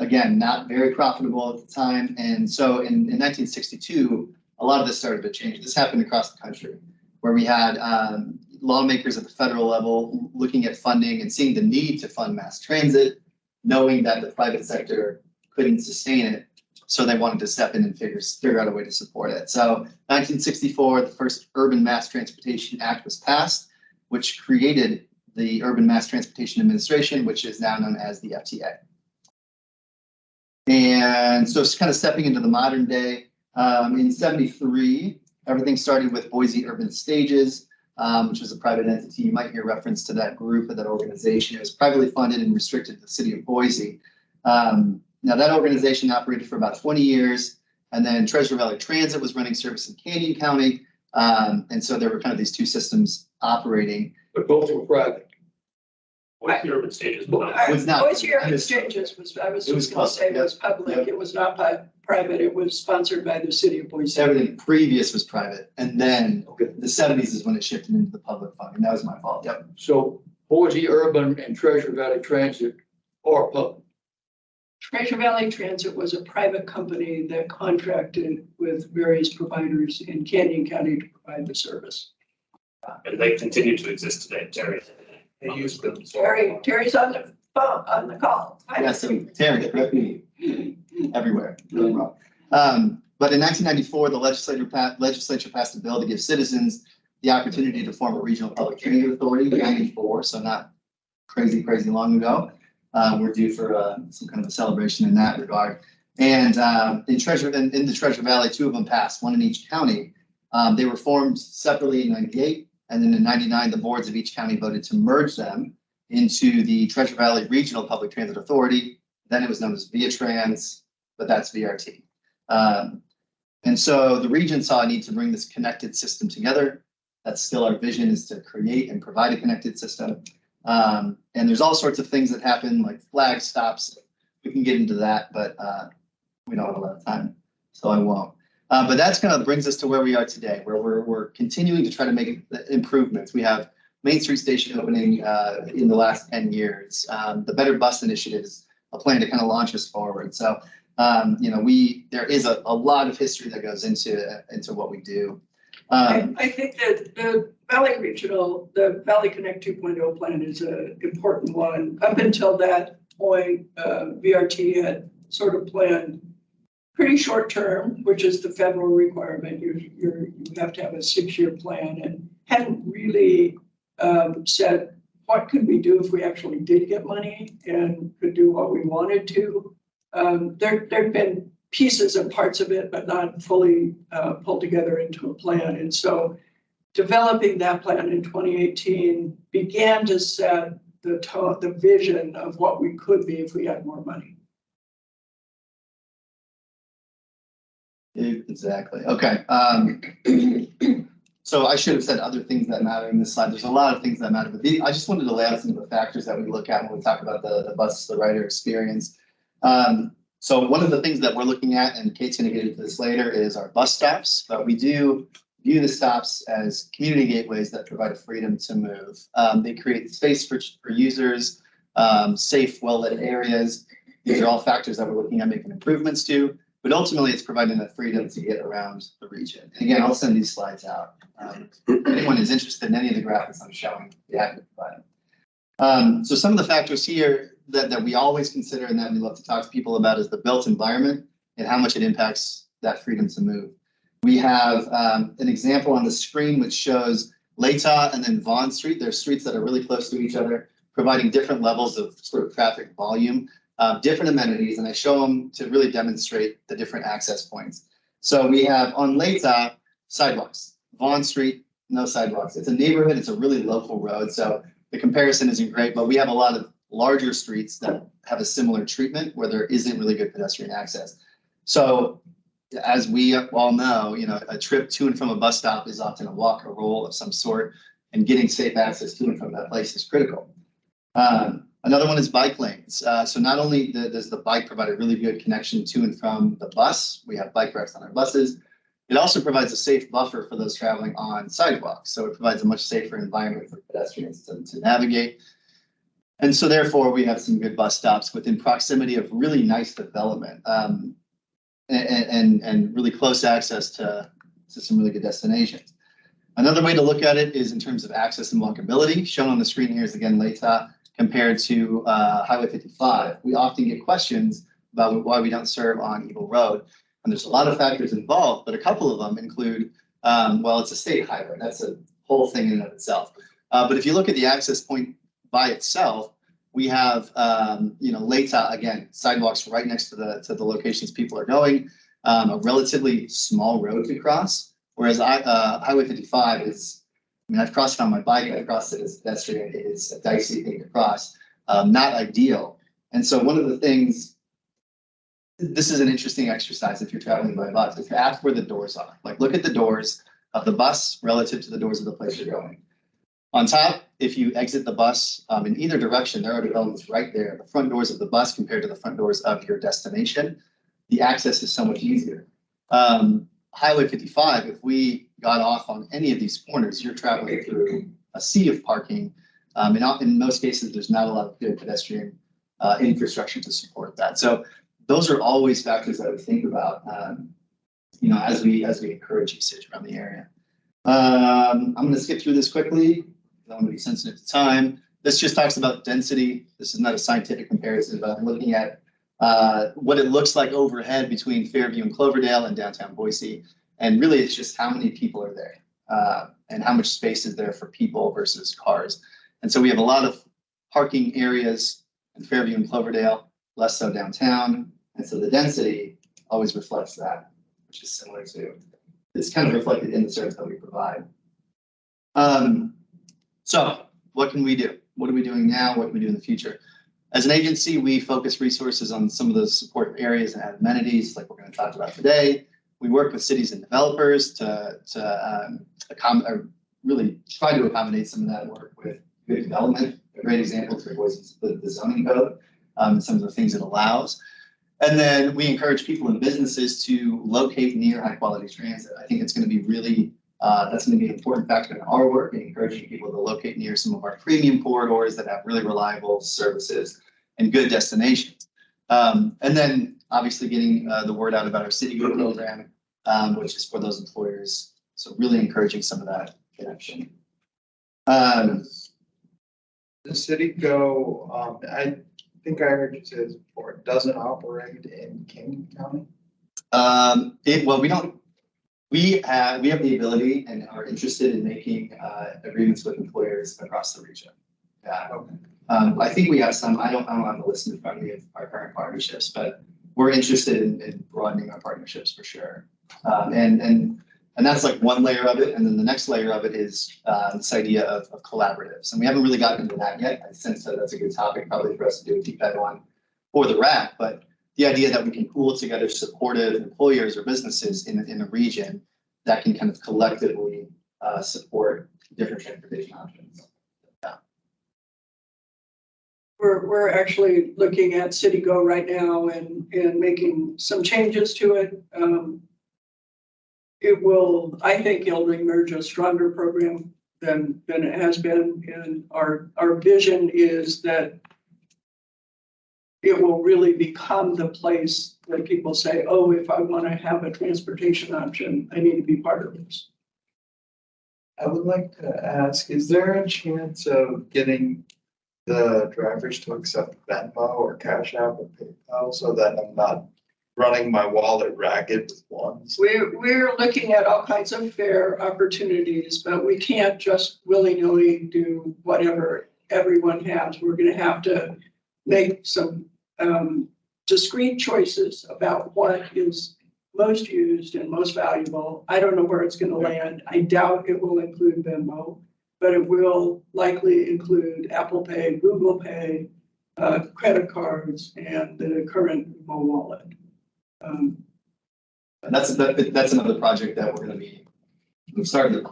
D: Again, not very profitable at the time. And so in 1962, a lot of this started to change. This happened across the country, where we had lawmakers at the federal level looking at funding and seeing the need to fund mass transit, knowing that the private sector couldn't sustain it. So they wanted to step in and figure out a way to support it. So 1964, the first Urban Mass Transportation Act was passed, which created the Urban Mass Transportation Administration, which is now known as the FTA. And so it's kind of stepping into the modern day. In 73, everything started with Boise Urban Stages, which was a private entity. You might hear reference to that group or that organization. It was privately funded and restricted to the city of Boise. Now that organization operated for about 20 years, and then Treasure Valley Transit was running service in Canyon County. And so there were kind of these two systems operating.
C: But both were private.
H: What the urban stages?
D: Was not-
B: Boise Urban Stages was, I was
D: It was
B: just gonna say,
D: public,
B: was public.
D: yep.
B: It was not private. It was sponsored by the city of Boise.
D: Everything previous was private. And then
C: Okay.
D: the 70s is when it shifted into the public funding. That was my fault. Yep.
C: So Boise Urban and Treasure Valley Transit are public.
B: Treasure Valley Transit was a private company that contracted with various providers in Canyon County to provide the service.
H: And they continue to exist today, Terry.
A: They use them.
B: Terry's on the phone, on the call. Hi,
D: Yes,
B: Terry.
D: so Terry, correct me. Everywhere. Really wrong. But in 1994, the legislature passed a bill to give citizens the opportunity to form a regional public transit authority. 94, so not crazy long ago. We're due for some kind of a celebration in that regard. And in the Treasure Valley, two of them passed, one in each county. They were formed separately in 98, and then in 99, the boards of each county voted to merge them into the Treasure Valley Regional Public Transit Authority. Then it was known as ViaTrans, but that's VRT. And so the region saw a need to bring this connected system together. That's still our vision, is to create and provide a connected system. And there's all sorts of things that happen, like flag stops. We can get into that, but we don't have a lot of time, so I won't. But that's kind of brings us to where we are today, where we're continuing to try to make improvements. We have Main Street Station opening in the last 10 years. The Better Bus Initiative is a plan to kind of launch us forward. So, there is a lot of history that goes into what we do.
B: I think that the Valley Connect 2.0 plan is an important one. Up until that point, VRT had sort of planned pretty short term, which is the federal requirement. You have to have a 6-year plan, and hadn't really said what could we do if we actually did get money and could do what we wanted to. There've been pieces and parts of it, but not fully pulled together into a plan. And so developing that plan in 2018 began to set the vision of what we could be if we had more money.
D: Exactly. Okay. So I should have said other things that matter in this slide. There's a lot of things that matter, but I just wanted to lay out some of the factors that we look at when we talk about the bus, the rider experience. So one of the things that we're looking at, and Kate's going to get into this later, is our bus stops. But we do view the stops as community gateways that provide a freedom to move. They create space for users, safe, well-lit areas. These are all factors that we're looking at making improvements to. But ultimately, it's providing that freedom to get around the region. And again, I'll send these slides out. If anyone is interested in any of the graphics I'm showing, be happy to provide them. So some of the factors here that we always consider and that we love to talk to people about is the built environment and how much it impacts that freedom to move. We have an example on the screen which shows Latah and then Vaughn Street. They're streets that are really close to each other, providing different levels of sort of traffic volume. Different amenities, and I show them to really demonstrate the different access points. So we have on Latah, sidewalks. Vaughn Street, no sidewalks. It's a neighborhood, it's a really local road, so the comparison isn't great, but we have a lot of larger streets that have a similar treatment where there isn't really good pedestrian access. So as we all know, a trip to and from a bus stop is often a walk, a roll of some sort, and getting safe access to and from that place is critical. Another one is bike lanes. So not only does the bike provide a really good connection to and from the bus, we have bike racks on our buses, it also provides a safe buffer for those traveling on sidewalks. So it provides a much safer environment for pedestrians to navigate. And so therefore, we have some good bus stops within proximity of really nice development and really close access to some really good destinations. Another way to look at it is in terms of access and walkability. Shown on the screen here is again Leta compared to Highway 55. We often get questions about why we don't serve on Eagle Road. And there's a lot of factors involved, but a couple of them include, well, it's a state highway. That's a whole thing in and of itself. But if you look at the access point by itself, we have, Leta, again, sidewalks right next to the locations people are going, a relatively small road to cross, whereas Highway 55 is, I've crossed it on my bike, I've crossed it as a pedestrian, it is a dicey thing to cross, not ideal. And so one of the things, this is an interesting exercise if you're traveling by bus, is to ask where the doors are. Like look at the doors of the bus relative to the doors of the place you're going. On top, if you exit the bus in either direction, there are developments right there. The front doors of the bus compared to the front doors of your destination, the access is so much easier. Highway 55, if we got off on any of these corners, you're traveling through a sea of parking. In most cases, there's not a lot of good pedestrian infrastructure to support that. So those are always factors that we think about, as we encourage usage around the area. I'm going to skip through this quickly. I want to be sensitive to time. This just talks about density. This is not a scientific comparison, but I'm looking at what it looks like overhead between Fairview and Cloverdale and downtown Boise. And really, it's just how many people are there and how much space is there for people versus cars. And so we have a lot of parking areas in Fairview and Cloverdale, less so downtown. And so the density always reflects that, which is similar to, it's kind of reflected in the service that we provide. So what can we do? What are we doing now? What can we do in the future? As an agency, we focus resources on some of those support areas and amenities like we're going to talk about today. We work with cities and developers to really try to accommodate some of that work with good development. A great example for Boise is the zoning code, some of the things it allows. And then we encourage people and businesses to locate near high quality transit. I think it's going to be really, that's going to be an important factor in our work, in encouraging people to locate near some of our premium corridors that have really reliable services and good destinations. And then obviously getting the word out about our City Go program, which is for those employers. So really encouraging some of that connection.
A: The City Go, I think I heard you say this before, it doesn't operate in King County?
D: We have the ability and are interested in making agreements with employers across the region. Yeah.
A: Okay.
D: I think we have some, I don't have a list in front of me of our current partnerships, but we're interested in broadening our partnerships for sure. And that's like one layer of it. And then the next layer of it is this idea of collaboratives. And we haven't really gotten into that yet. I sense that that's a good topic probably for us to do a deep dive on for the RAC. But the idea that we can pool together supportive employers or businesses in a region that can kind of collectively support different transportation options. Yeah.
B: We're actually looking at City Go right now and making some changes to it. It will, I think it'll emerge a stronger program than it has been. And our vision is that it will really become the place where people say, oh, if I want to have a transportation option, I need to be part of this.
A: I would like to ask, is there a chance of getting the drivers to accept Venmo or Cash App or PayPal so that I'm not running my wallet ragged with ones?
B: We're looking at all kinds of fare opportunities, but we can't just willy-nilly do whatever everyone has. We're going to have to make some discrete choices about what is most used and most valuable. I don't know where it's going to land. I doubt it will include Venmo, but it will likely include Apple Pay, Google Pay, credit cards and the current Mo wallet.
D: And that's another project that we've started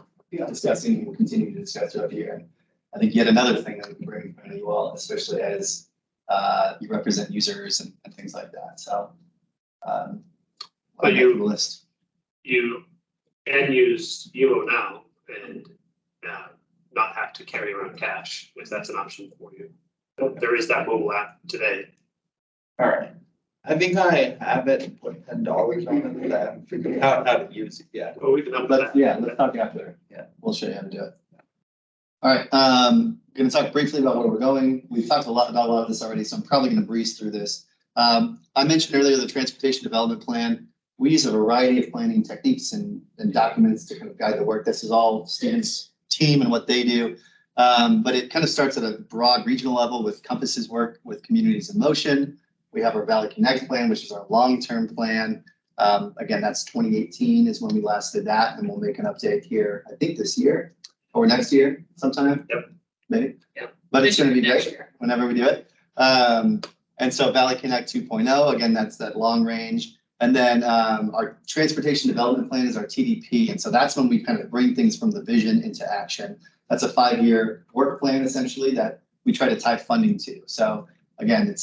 D: discussing, and we'll continue to discuss throughout the year. I think yet another thing that we can bring in front of you all, especially as you represent users and things like that. So,
H: But you-
D: the list.
H: You can use UO now and not have to carry around cash, if that's an option for you. There is that mobile app today.
A: All right. I think I have it, put $10 on it, but I haven't figured out how to use it yet.
H: Oh, we can help with that.
D: Let's talk after.
A: Yeah.
D: We'll show you how to do it. All right, gonna talk briefly about where we're going. We've talked about a lot of this already, so I'm probably gonna breeze through this. I mentioned earlier the transportation development plan. We use a variety of planning techniques and documents to kind of guide the work. This is all Stephen's team and what they do. But it kind of starts at a broad regional level with Compass's work with communities in motion. We have our Valley Connect plan, which is our long-term plan. Again, that's 2018 is when we last did that, and we'll make an update here, I think this year or next year sometime.
H: Yep.
D: Maybe.
F: Yep.
D: But it's going to be
F: Next
D: great
F: year.
D: whenever we do it. And so Valley Connect 2.0, again, that's that long range. And then our transportation development plan is our TDP. And so that's when we kind of bring things from the vision into action. That's a 5-year work plan essentially that we try to tie funding to. So again,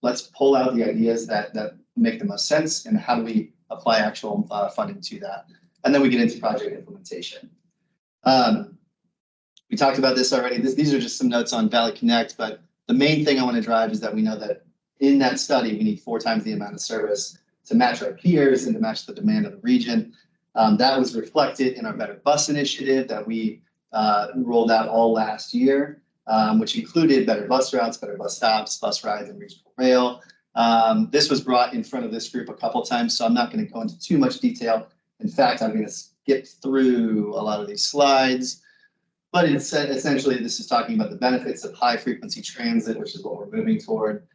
D: let's pull out the ideas that make the most sense and how do we apply actual funding to that. And then we get into project implementation. We talked about this already. These are just some notes on Valley Connect, but the main thing I want to drive is that we know that in that study, we need 4 times the amount of service to match our peers and to match the demand of the region. That was reflected in our Better Bus initiative that we rolled out all last year, which included better bus routes, better bus stops, bus rides, and regional rail. This was brought in front of this group a couple times, so I'm not going to go into too much detail. In fact, I'm going to skip through a lot of these slides. But it's essentially, this is talking about the benefits of high frequency transit, which is what we're moving toward,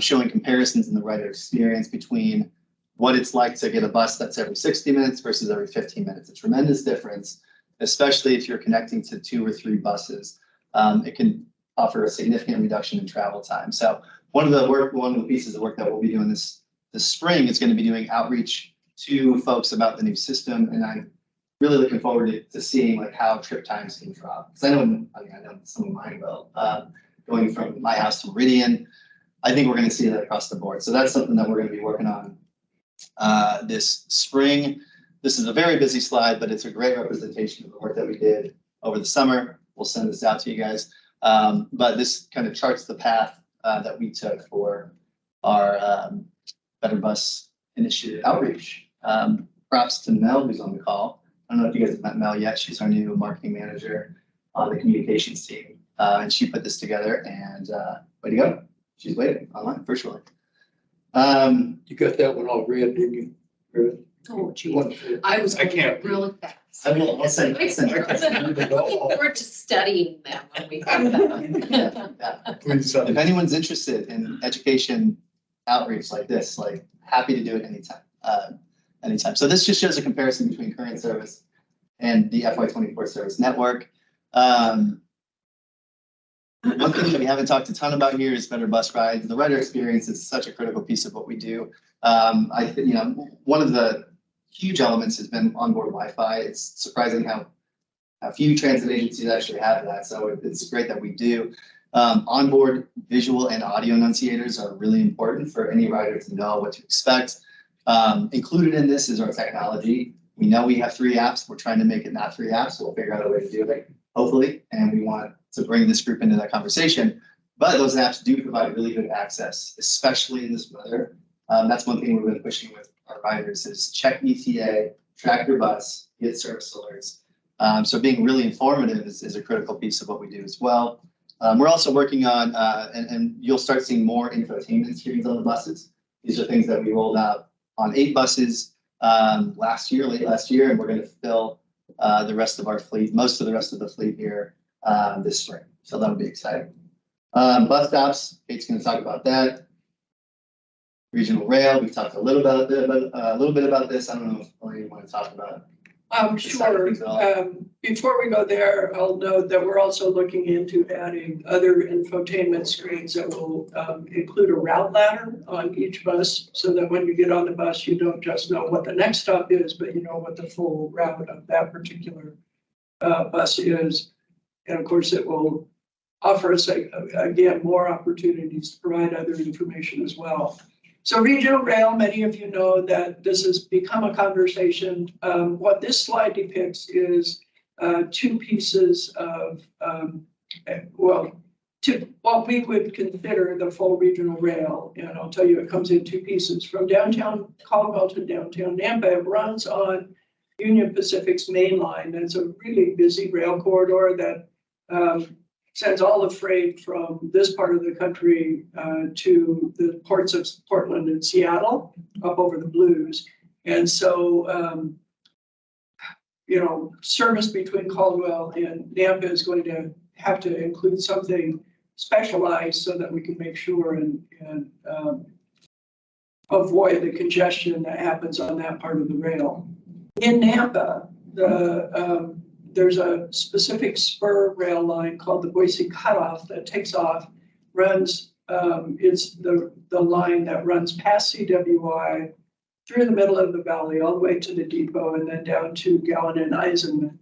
D: showing comparisons in the rider experience between what it's like to get a bus that's every 60 minutes versus every 15 minutes. A tremendous difference, especially if you're connecting to 2 or 3 buses. It can offer a significant reduction in travel time. So one of the pieces of work that we'll be doing this spring is going to be doing outreach to folks about the new system. And I'm really looking forward to seeing like how trip times can drop. Because I know some of mine will. Going from my house to Meridian, I think we're going to see that across the board. So that's something that we're going to be working on this spring. This is a very busy slide, but it's a great representation of the work that we did over the summer. We'll send this out to you guys. But this kind of charts the path that we took for our Better Bus initiative outreach. Props to Mel, who's on the call. I don't know if you guys have met Mel yet. She's our new marketing manager on the communications team. And she put this together, and way to go. She's waiting online virtually.
C: You got that one all read, didn't you? Read?
F: Oh, geez.
C: What-
F: I was
A: I can't read.
F: really fast.
D: I'll send
F: I'm looking forward to studying them when we come back.
A: Please,
D: If anyone's interested in education outreach like this, like happy to do it anytime. Anytime. So this just shows a comparison between current service and the FY24 service network. One thing that we haven't talked a ton about here is better bus rides. The rider experience is such a critical piece of what we do. One of the huge elements has been onboard Wi-Fi. It's surprising how few transit agencies actually have that. So it's great that we do. Onboard visual and audio enunciators are really important for any rider to know what to expect. Included in this is our technology. We know we have 3 apps. We're trying to make it not 3 apps. So we'll figure out a way to do it, hopefully. And we want to bring this group into that conversation. But those apps do provide really good access, especially in this weather. That's one thing we've been pushing with our riders is check ETA, track your bus, get service alerts. So being really informative is a critical piece of what we do as well. We're also working on, and you'll start seeing more infotainment screens on the buses. These are things that we rolled out on 8 buses late last year, and we're going to fill the rest of our fleet, most of the rest of the fleet here this spring. So that'll be exciting. Bus stops, Kate's going to talk about that. Regional rail, we've talked a little bit about this. I don't know if you want to talk about
B: Sure. Before we go there, I'll note that we're also looking into adding other infotainment screens that will include a route ladder on each bus, so that when you get on the bus, you don't just know what the next stop is, but you know what the full route of that particular bus is. And of course, it will offer us, again, more opportunities to provide other information as well. So regional rail, many of you know that this has become a conversation. What this slide depicts is two pieces of, to what we would consider the full regional rail. And I'll tell you, it comes in two pieces. From downtown Caldwell to downtown Nampa, it runs on Union Pacific's main line. That's a really busy rail corridor that sends all the freight from this part of the country to the ports of Portland and Seattle up over the Blues. And so, service between Caldwell and Nampa is going to have to include something specialized so that we can make sure and avoid the congestion that happens on that part of the rail. In Nampa, there's a specific spur rail line called the Boise Cutoff that takes off, runs, it's the line that runs past CWI through the middle of the valley, all the way to the depot, and then down to Gowan and Eisenman.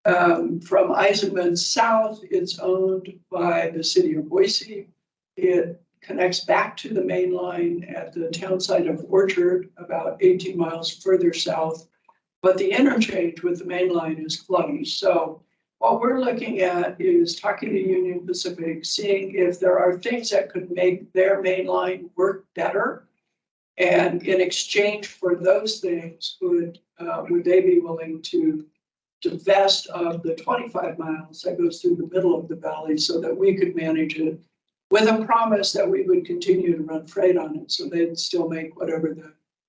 B: From Eisenman south, it's owned by the city of Boise. It connects back to the main line at the town site of Orchard, about 18 miles further south. But the interchange with the main line is closed. So what we're looking at is talking to Union Pacific, seeing if there are things that could make their main line work better. And in exchange for those things, would they be willing to divest of the 25 miles that goes through the middle of the valley so that we could manage it, with a promise that we would continue to run freight on it, so they'd still make whatever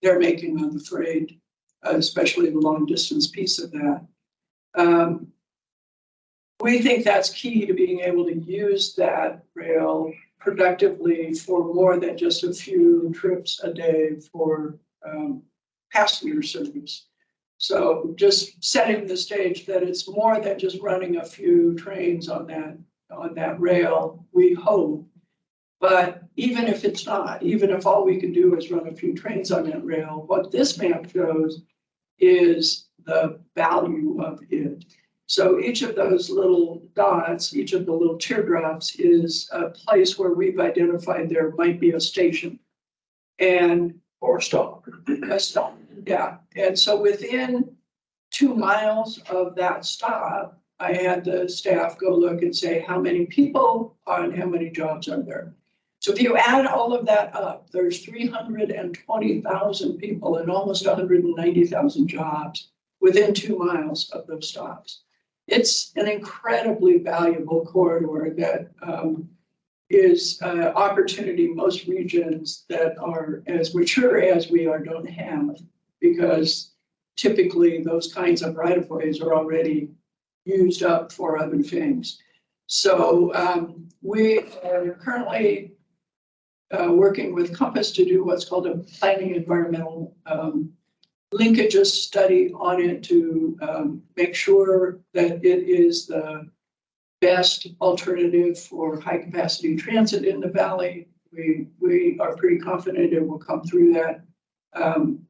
B: they're making on the freight, especially the long distance piece of that. We think that's key to being able to use that rail productively for more than just a few trips a day for passenger service. So just setting the stage that it's more than just running a few trains on that rail, we hope. But even if it's not, even if all we can do is run a few trains on that rail, what this map shows is the value of it. So each of those little dots, each of the little teardrops is a place where we've identified there might be a station. Or stop. A stop, yeah. And so within 2 miles of that stop, I had the staff go look and say, how many people and how many jobs are there? So if you add all of that up, there's 320,000 people and almost 190,000 jobs within 2 miles of those stops. It's an incredibly valuable corridor that is an opportunity most regions that are as mature as we are don't have, because typically those kinds of right-of-ways are already used up for other things. So we are currently working with Compass to do what's called a planning environmental linkages study on it to make sure that it is the best alternative for high capacity transit in the valley. We are pretty confident it will come through that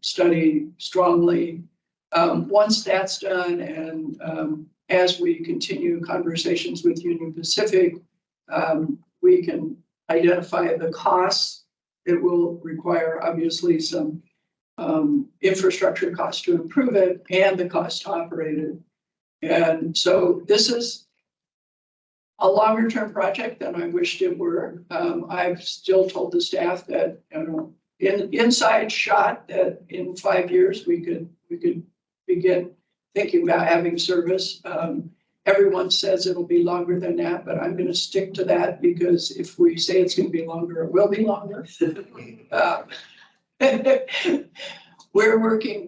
B: study strongly. Once that's done, and as we continue conversations with Union Pacific, we can identify the costs. It will require obviously some infrastructure costs to improve it and the cost to operate it. And so this is a longer term project than I wished it were. I've still told the staff that, inside shot that in 5 years we could begin thinking about having service. Everyone says it'll be longer than that, but I'm going to stick to that, because if we say it's going to be longer, it will be longer. We're working,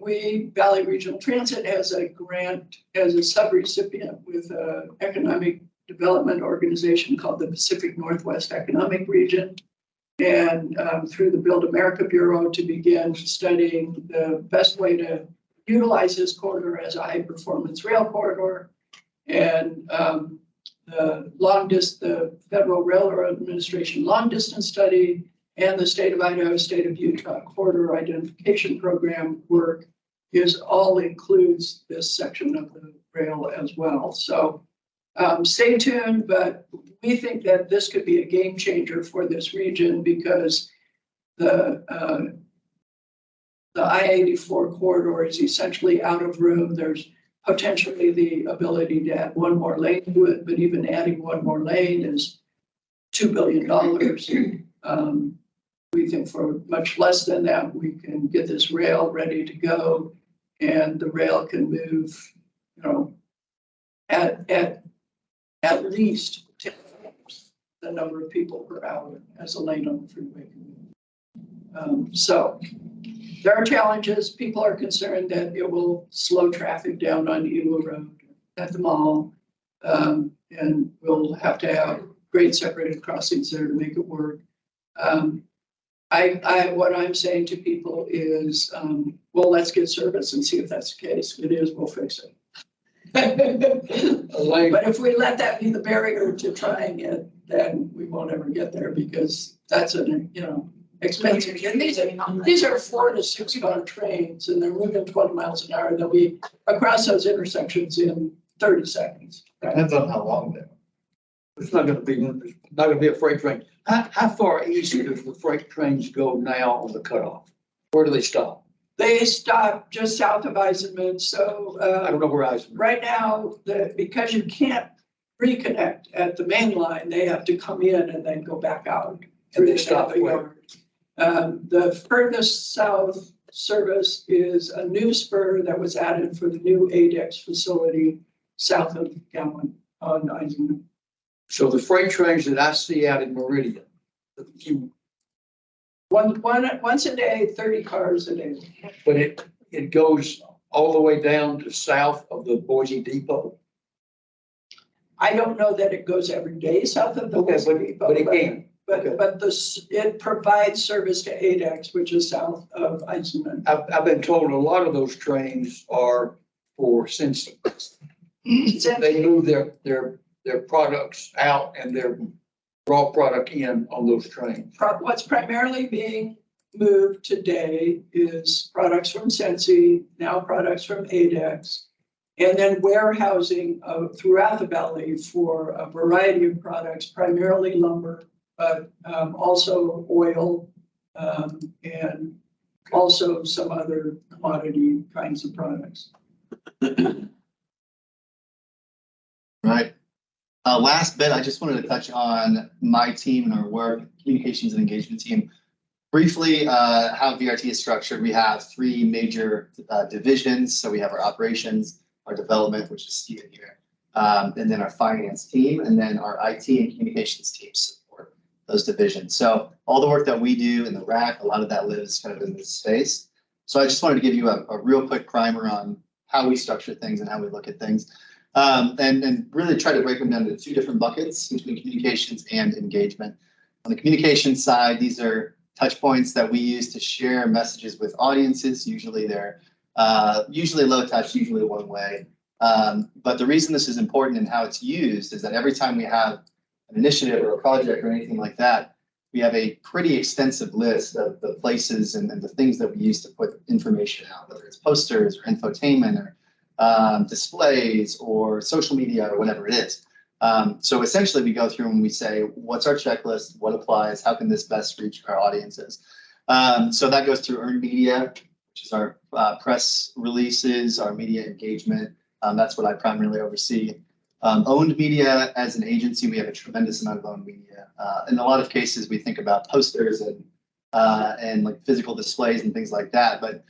B: Valley Regional Transit has a grant as a subrecipient with an economic development organization called the Pacific Northwest Economic Region, and through the Build America Bureau to begin studying the best way to utilize this corridor as a high-performance rail corridor. And the Federal Railroad Administration long distance study and the state of Idaho, state of Utah corridor identification program work all includes this section of the rail as well. So stay tuned, but we think that this could be a game changer for this region because the I-84 corridor is essentially out of room. There's potentially the ability to add one more lane to it, but even adding one more lane is $2 billion. We think for much less than that, we can get this rail ready to go, and the rail can move, you know, at least 10 times the number of people per hour as a lane on the freeway can move. So there are challenges. People are concerned that it will slow traffic down on Eagle Road at the mall. And we'll have to have grade separated crossings there to make it work. What I'm saying to people is, well, let's get service and see if that's the case. If it is, we'll fix it. But if we let that be the barrier to trying it, then we won't ever get there because that's expensive. And these are 4 to 6 car trains and they're moving 20 miles an hour. They'll be across those intersections in 30 seconds.
C: Depends on how long they're. It's not gonna be a freight train. How far east does the freight trains go now on the cutoff? Where do they stop?
B: They stop just south of Eisenman. So
C: I don't know where Eisenman.
B: right now, because you can't reconnect at the main line, they have to come in and then go back out.
C: And they stop where?
B: The furthest south service is a new spur that was added for the new ADEX facility south of Gowan on Eisenman.
C: So the freight trains that I see out in Meridian,
B: Once a day, 30 cars a day.
C: but it goes all the way down to south of the Boise Depot.
B: I don't know that it goes every day south of the
C: Okay,
B: Boise Depot,
C: but it can. Okay.
B: But it provides service to ADEX, which is south of Eisenman.
C: I've been told a lot of those trains are for Simpson. They move their products out and their raw product in on those trains.
B: What's primarily being moved today is products from Sensi, now products from ADEX, and then warehousing throughout the valley for a variety of products, primarily lumber, but also oil, and also some other commodity kinds of products.
D: Right. Last bit, I just wanted to touch on my team and our work, communications and engagement team. Briefly, how VRT is structured, we have 3 major divisions. So we have our operations, our development, which is Steven here, and then our finance team, and then our IT and communications team support those divisions. So all the work that we do in the rack, a lot of that lives kind of in this space. So I just wanted to give you a real quick primer on how we structure things and how we look at things. And really try to break them down into 2 different buckets between communications and engagement. On the communication side, these are touch points that we use to share messages with audiences. Usually they're usually low touch, usually one way. But the reason this is important and how it's used is that every time we have an initiative or a project or anything like that, we have a pretty extensive list of the places and the things that we use to put information out, whether it's posters or infotainment or displays or social media or whatever it is. So essentially we go through and we say, what's our checklist? What applies? How can this best reach our audiences? So that goes through earned media, which is our press releases, our media engagement. That's what I primarily oversee. Owned media, as an agency, we have a tremendous amount of owned media. In a lot of cases, we think about posters and like physical displays and things like that. But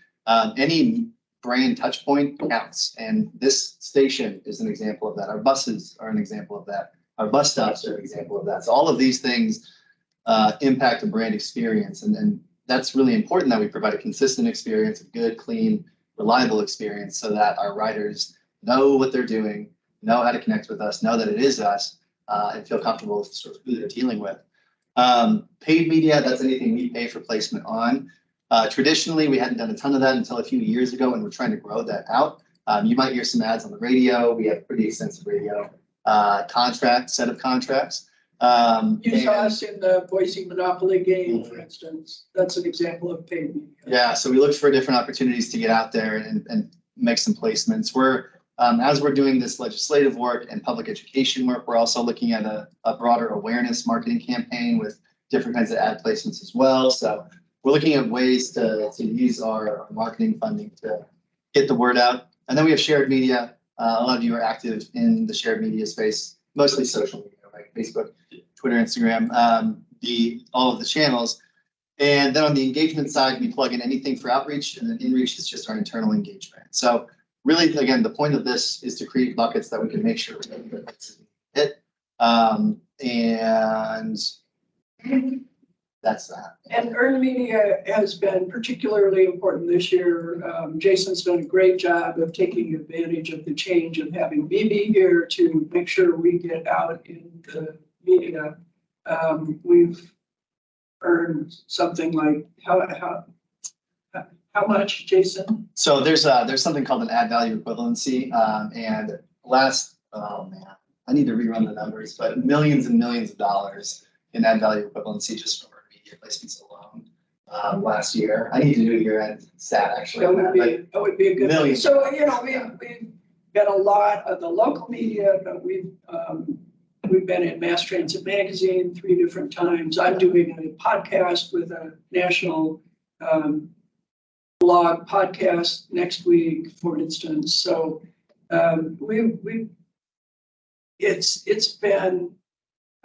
D: any brand touch point counts. And this station is an example of that. Our buses are an example of that. Our bus stops are an example of that. So all of these things impact a brand experience. And that's really important that we provide a consistent experience, a good, clean, reliable experience so that our riders know what they're doing, know how to connect with us, know that it is us, and feel comfortable with sort of who they're dealing with. Paid media, that's anything we pay for placement on. Traditionally, we hadn't done a ton of that until a few years ago, and we're trying to grow that out. You might hear some ads on the radio. We have pretty extensive radio set of contracts.
B: You saw us in the Boise Monopoly game, for instance. That's an example of paid media.
D: Yeah, so we looked for different opportunities to get out there and make some placements. As we're doing this legislative work and public education work, we're also looking at a broader awareness marketing campaign with different kinds of ad placements as well. So we're looking at ways to use our marketing funding to get the word out. And then we have shared media. A lot of you are active in the shared media space, mostly social media, right? Facebook, Twitter, Instagram, all of the channels. And then on the engagement side, we plug in anything for outreach, and then inreach is just our internal engagement. So really, again, the point of this is to create buckets that we can make sure we hit. And that's that.
B: And earned media has been particularly important this year. Jason's done a great job of taking advantage of the change and having me be here to make sure we get out in the media. We've earned something like how much, Jason?
D: So there's something called an ad value equivalency, and oh man, I need to rerun the numbers, but millions and millions of dollars in ad value equivalency just for media placements alone last year. I need to do a year-end stat actually.
B: That would be a good thing.
D: Millions.
B: So, we've got a lot of the local media, but we've been in Mass Transit Magazine 3 different times. I'm doing a podcast with a national blog podcast next week, for instance. So I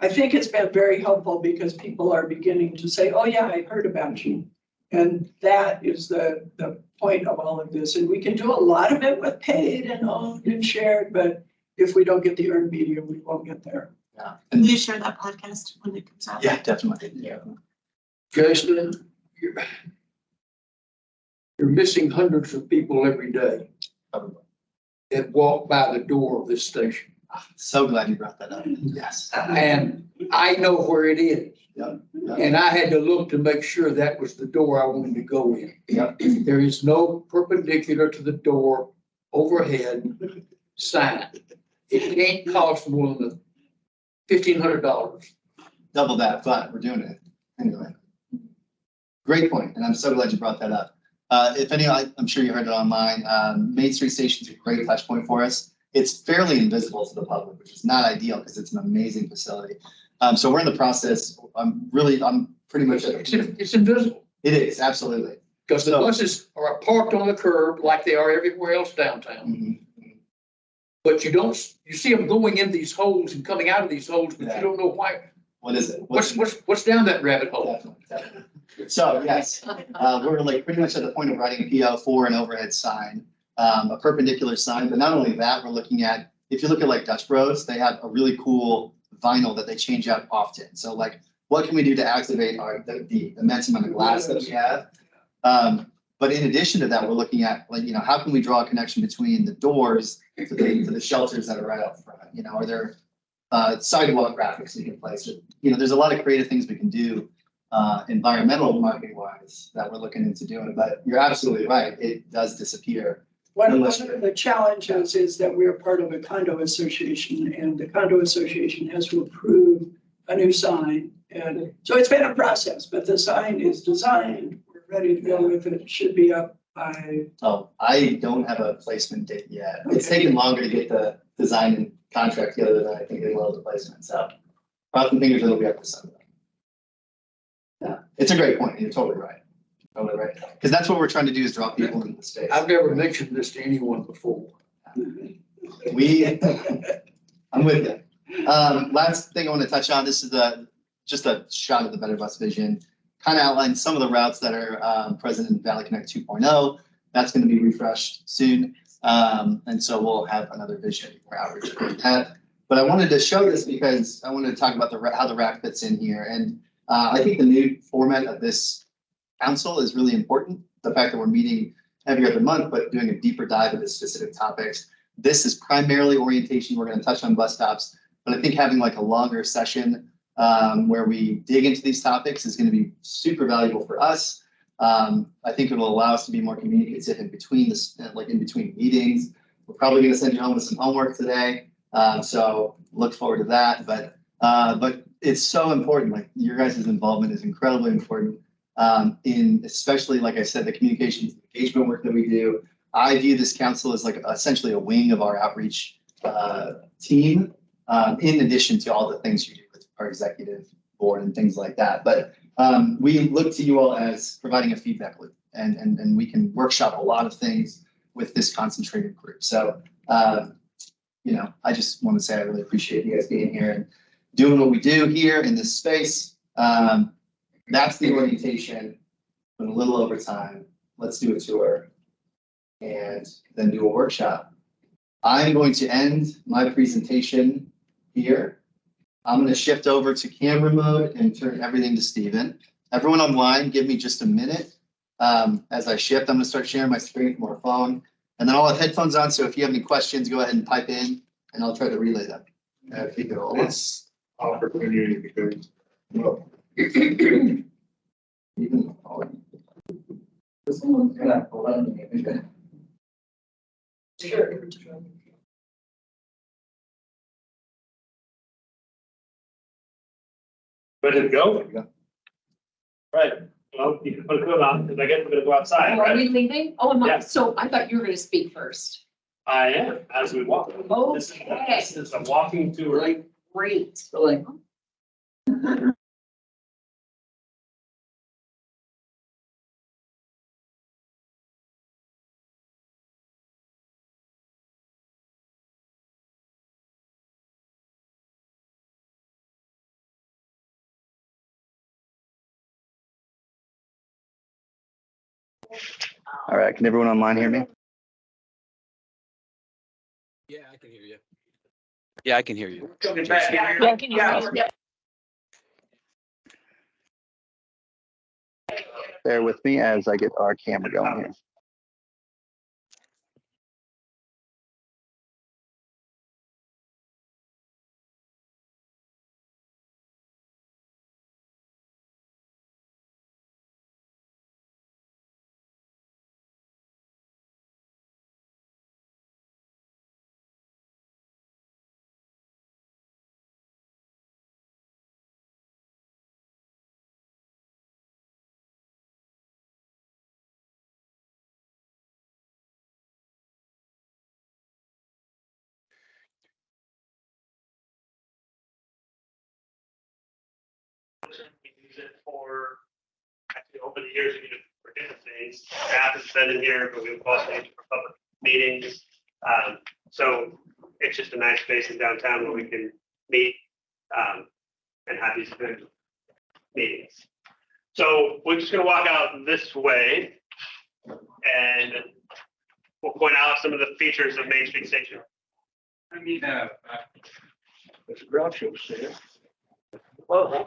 B: think it's been very helpful because people are beginning to say, oh yeah, I heard about you. And that is the point of all of this. And we can do a lot of it with paid and owned and shared, but if we don't get the earned media, we won't get there.
D: Yeah.
I: Will you share that podcast when it comes out?
D: Yeah, definitely. Yeah.
C: Jason, you're missing hundreds of people every day that walk by the door of this station.
D: So glad you brought that up. Yes.
C: And I know where it is.
D: Yep.
C: And I had to look to make sure that was the door I wanted to go in.
D: Yep.
C: There is no perpendicular to the door overhead sign. It can't cost more than $1,500.
D: Double that, but we're doing it anyway. Great point, and I'm so glad you brought that up. I'm sure you heard it online. Main Street Station is a great touch point for us. It's fairly invisible to the public, which is not ideal because it's an amazing facility. So we're in the process. I'm pretty much.
C: It's invisible.
D: It is, absolutely.
C: Because the buses are parked on the curb like they are everywhere else downtown.
D: Mm-hmm.
C: But you see them going in these holes and coming out of these holes, but you don't know why.
D: What is it?
C: What's down that rabbit hole?
D: Definitely. So yes, we're like pretty much at the point of writing a PO for an overhead sign, a perpendicular sign. But not only that, we're looking at, if you look at like Dutch Bros, they have a really cool vinyl that they change out often. So like, what can we do to activate the immense amount of glass that we have? But in addition to that, we're looking at like, how can we draw a connection between the doors to the shelters that are right up front? Are there sidewalk graphics we can place? There's a lot of creative things we can do environmental marketing wise that we're looking into doing. But you're absolutely right. It does disappear.
B: One of the challenges is that we're part of a condo association, and the condo association has to approve a new sign. And so it's been a process, but the sign is designed. We're ready to go with it. It should be up by.
D: Oh, I don't have a placement date yet. It's taken longer to get the design and contract together than I think it will the placement. So crossing fingers it'll be up to Sunday. Yeah, it's a great point. You're totally right. Totally right. Because that's what we're trying to do is draw people into the space.
C: I've never mentioned this to anyone before.
D: I'm with you. Last thing I want to touch on, this is just a shot of the Better Bus vision. Kind of outlines some of the routes that are present in Valley Connect 2.0. That's going to be refreshed soon. And so we'll have another vision for outreach for that. But I wanted to show this because I wanted to talk about how the rack fits in here. And I think the new format of this council is really important. The fact that we're meeting every other month, but doing a deeper dive into specific topics. This is primarily orientation. We're going to touch on bus stops, but I think having like a longer session where we dig into these topics is going to be super valuable for us. I think it will allow us to be more communicative in between this, like in between meetings. We're probably going to send you home with some homework today. So look forward to that. But it's so important. Like your guys' involvement is incredibly important in especially, like I said, the communications and engagement work that we do. I view this council as like essentially a wing of our outreach team, in addition to all the things you do with our executive board and things like that. But we look to you all as providing a feedback loop, and we can workshop a lot of things with this concentrated group. So, you know, I just want to say I really appreciate you guys being here and doing what we do here in this space. That's the orientation. In a little over time, let's do a tour and then do a workshop. I'm going to end my presentation here. I'm going to shift over to camera mode and turn everything to Steven. Everyone online, give me just a minute. As I shift, I'm going to start sharing my screen from our phone. And then I'll have headphones on, so if you have any questions, go ahead and pipe in, and I'll try to relay them. I think it'll
A: This opportunity because, well,
D: even.
A: this one's gonna allow me to.
B: Sure.
H: Ready to go?
D: Yeah.
H: Right, well, you can put a coat on, because I guess we're gonna go outside,
F: Are
H: right?
F: we leaving? Oh,
H: Yeah.
F: so I thought you were gonna speak first.
H: I am, as we walk.
F: Okay.
H: This is a walking tour.
F: Great.
D: All right, can everyone online hear me?
J: Yeah, I can hear you. Yeah, I can hear you.
H: Coming back here.
F: Yeah, can you hear me?
D: Bear with me as I get our camera going here.
H: We use it for, actually, over the years, we use it for different things. Staff has been in here, but we've also used it for public meetings. So it's just a nice space in downtown where we can meet and have these good meetings. So we're just gonna walk out this way and we'll point out some of the features of Main Street Station.
C: I mean, there's Groucho's there.
F: Whoa.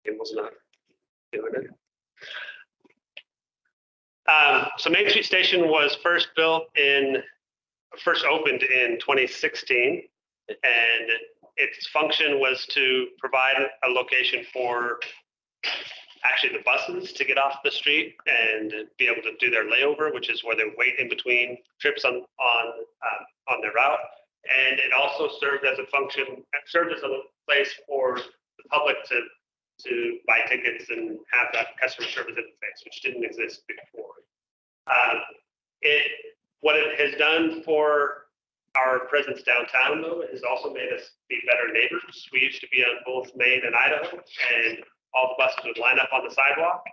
H: It was not doing it. So Main Street Station was first opened in 2016, and its function was to provide a location for actually the buses to get off the street and be able to do their layover, which is where they wait in between trips on their route. And it also served as a place for the public to buy tickets and have that customer service interface, which didn't exist before. What it has done for our presence downtown, though, has also made us be better neighbors. We used to be on both Main and Idaho, and all the buses would line up on the sidewalk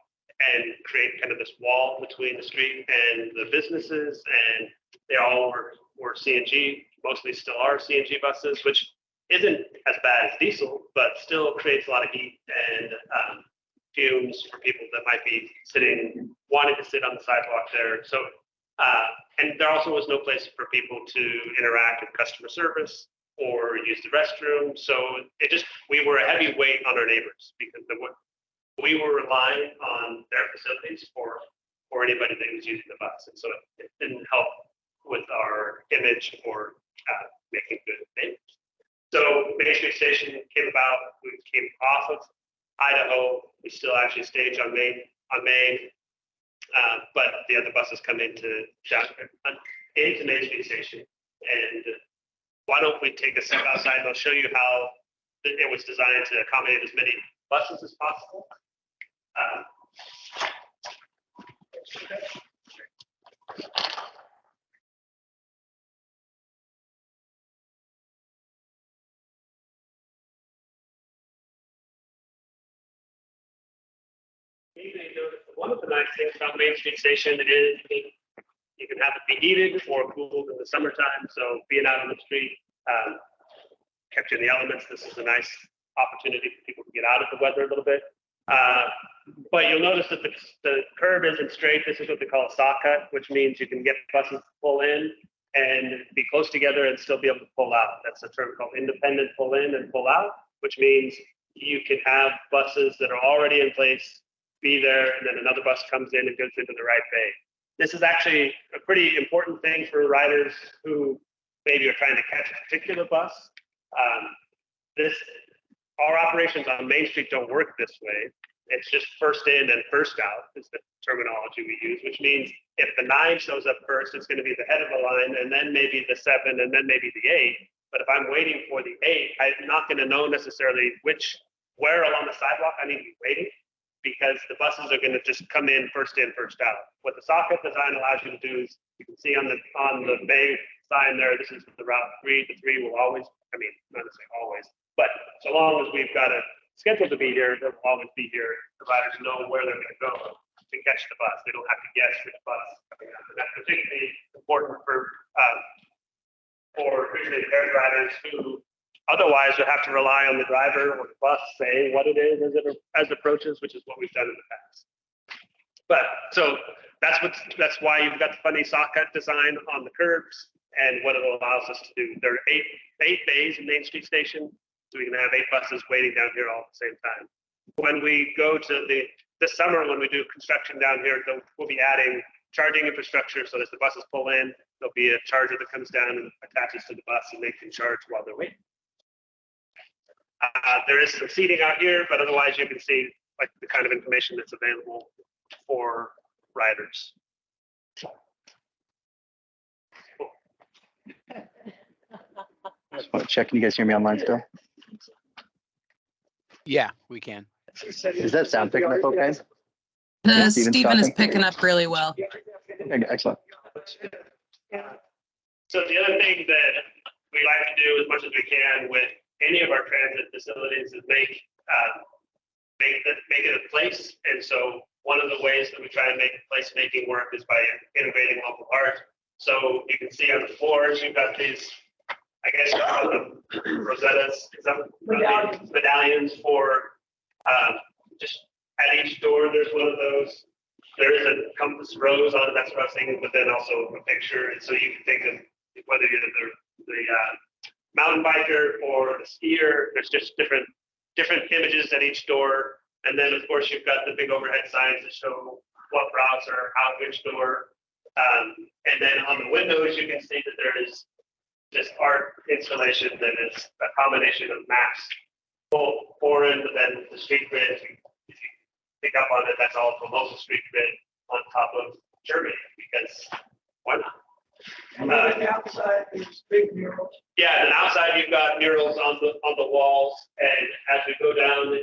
H: and create kind of this wall between the street and the businesses, and they all were CNG, mostly still are CNG buses, which isn't as bad as diesel, but still creates a lot of heat and fumes for people that might be wanting to sit on the sidewalk there. So, and there also was no place for people to interact with customer service or use the restroom. So we were a heavy weight on our neighbors because we were relying on their facilities for anybody that was using the bus. And so it didn't help with our image or making good names. So Main Street Station came about, we came off of Idaho. We still actually stage on Main, but the other buses come into Main Street Station. And why don't we take a step outside and I'll show you how it was designed to accommodate as many buses as possible. One of the nice things about Main Street Station is you can have it be heated or cooled in the summertime. So being out on the street kept you in the elements. This is a nice opportunity for people to get out of the weather a little bit. But you'll notice that the curb isn't straight. This is what they call a saw cut, which means you can get buses to pull in and be close together and still be able to pull out. That's a term called independent pull in and pull out, which means you can have buses that are already in place be there, and then another bus comes in and goes into the right bay. This is actually a pretty important thing for riders who maybe are trying to catch a particular bus. Our operations on Main Street don't work this way. It's just first in and first out is the terminology we use, which means if the 9 shows up first, it's going to be the head of the line, and then maybe the 7, and then maybe the 8. But if I'm waiting for the 8, I'm not going to know necessarily where along the sidewalk I need to be waiting, because the buses are going to just come in, first out. What the socket design allows you to do is, you can see on the bay sign there, this is the route 3. The 3 will always, not necessarily always, but so long as we've got a schedule to be here, they'll always be here. The riders know where they're going to go to catch the bus. They don't have to guess which bus is coming out. And that's particularly important for visually impaired riders who otherwise would have to rely on the driver or the bus saying what it is as it approaches, which is what we've done in the past. But so that's why you've got the funny saw cut design on the curbs and what it allows us to do. There are eight bays in Main Street Station, so we can have 8 buses waiting down here all at the same time. When we go to this summer, when we do construction down here, we'll be adding charging infrastructure. So as the buses pull in, there'll be a charger that comes down and attaches to the bus, and they can charge while they're waiting. There is some seating out here, but otherwise you can see like the kind of information that's available for riders.
J: Just want to check. Can you guys hear me online still?
K: Yeah, we can.
J: Is that sound picking up okay? Steven's
L: Steven is
J: talking?
L: picking up really well.
J: Okay, excellent.
H: So the other thing that we like to do as much as we can with any of our transit facilities is make it a place. And so one of the ways that we try and make placemaking work is by innovating local art. So you can see on the floors, you've got these, I guess you call them rosettas, medallions for just at each door. There's one of those. There is a compass rose on it. That's what I was thinking, but then also a picture. And so you can think of whether you're the mountain biker or the skier. There's just different images at each door. And then of course you've got the big overhead signs that show what routes are out which door. And then on the windows, you can see that there is this art installation that is a combination of maps, both foreign, but then the street grid. If you pick up on it, that's all the local street grid on top of Germany, because why not?
B: And then outside, there's big murals.
H: Yeah, and then outside you've got murals on the walls, and as we go down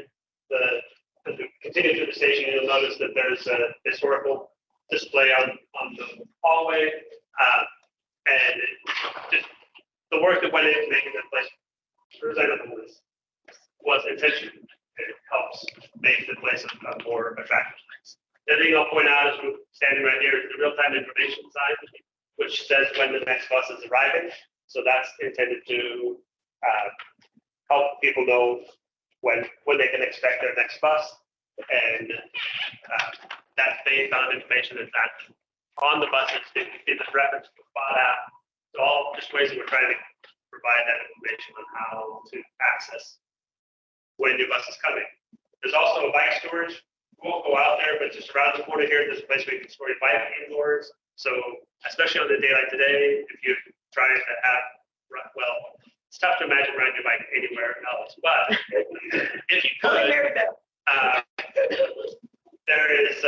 H: as we continue through the station, you'll notice that there's a historical display on the hallway, and just the work that went into making this place presentable was intentional. It helps make the place a more attractive place. The other thing I'll point out is we're standing right here is the real-time information sign, which says when the next bus is arriving. So that's intended to help people know when they can expect their next bus. And that's based on information that's on the buses. You can see the reference to the spot app. So all just ways that we're trying to provide that information on how to access when your bus is coming. There's also a bike storage. We won't go out there, but just around the corner here, there's a place where you can store your bike indoors. So especially on a day like today, if you're trying to have, well, it's tough to imagine riding your bike anywhere else, but if you could, there is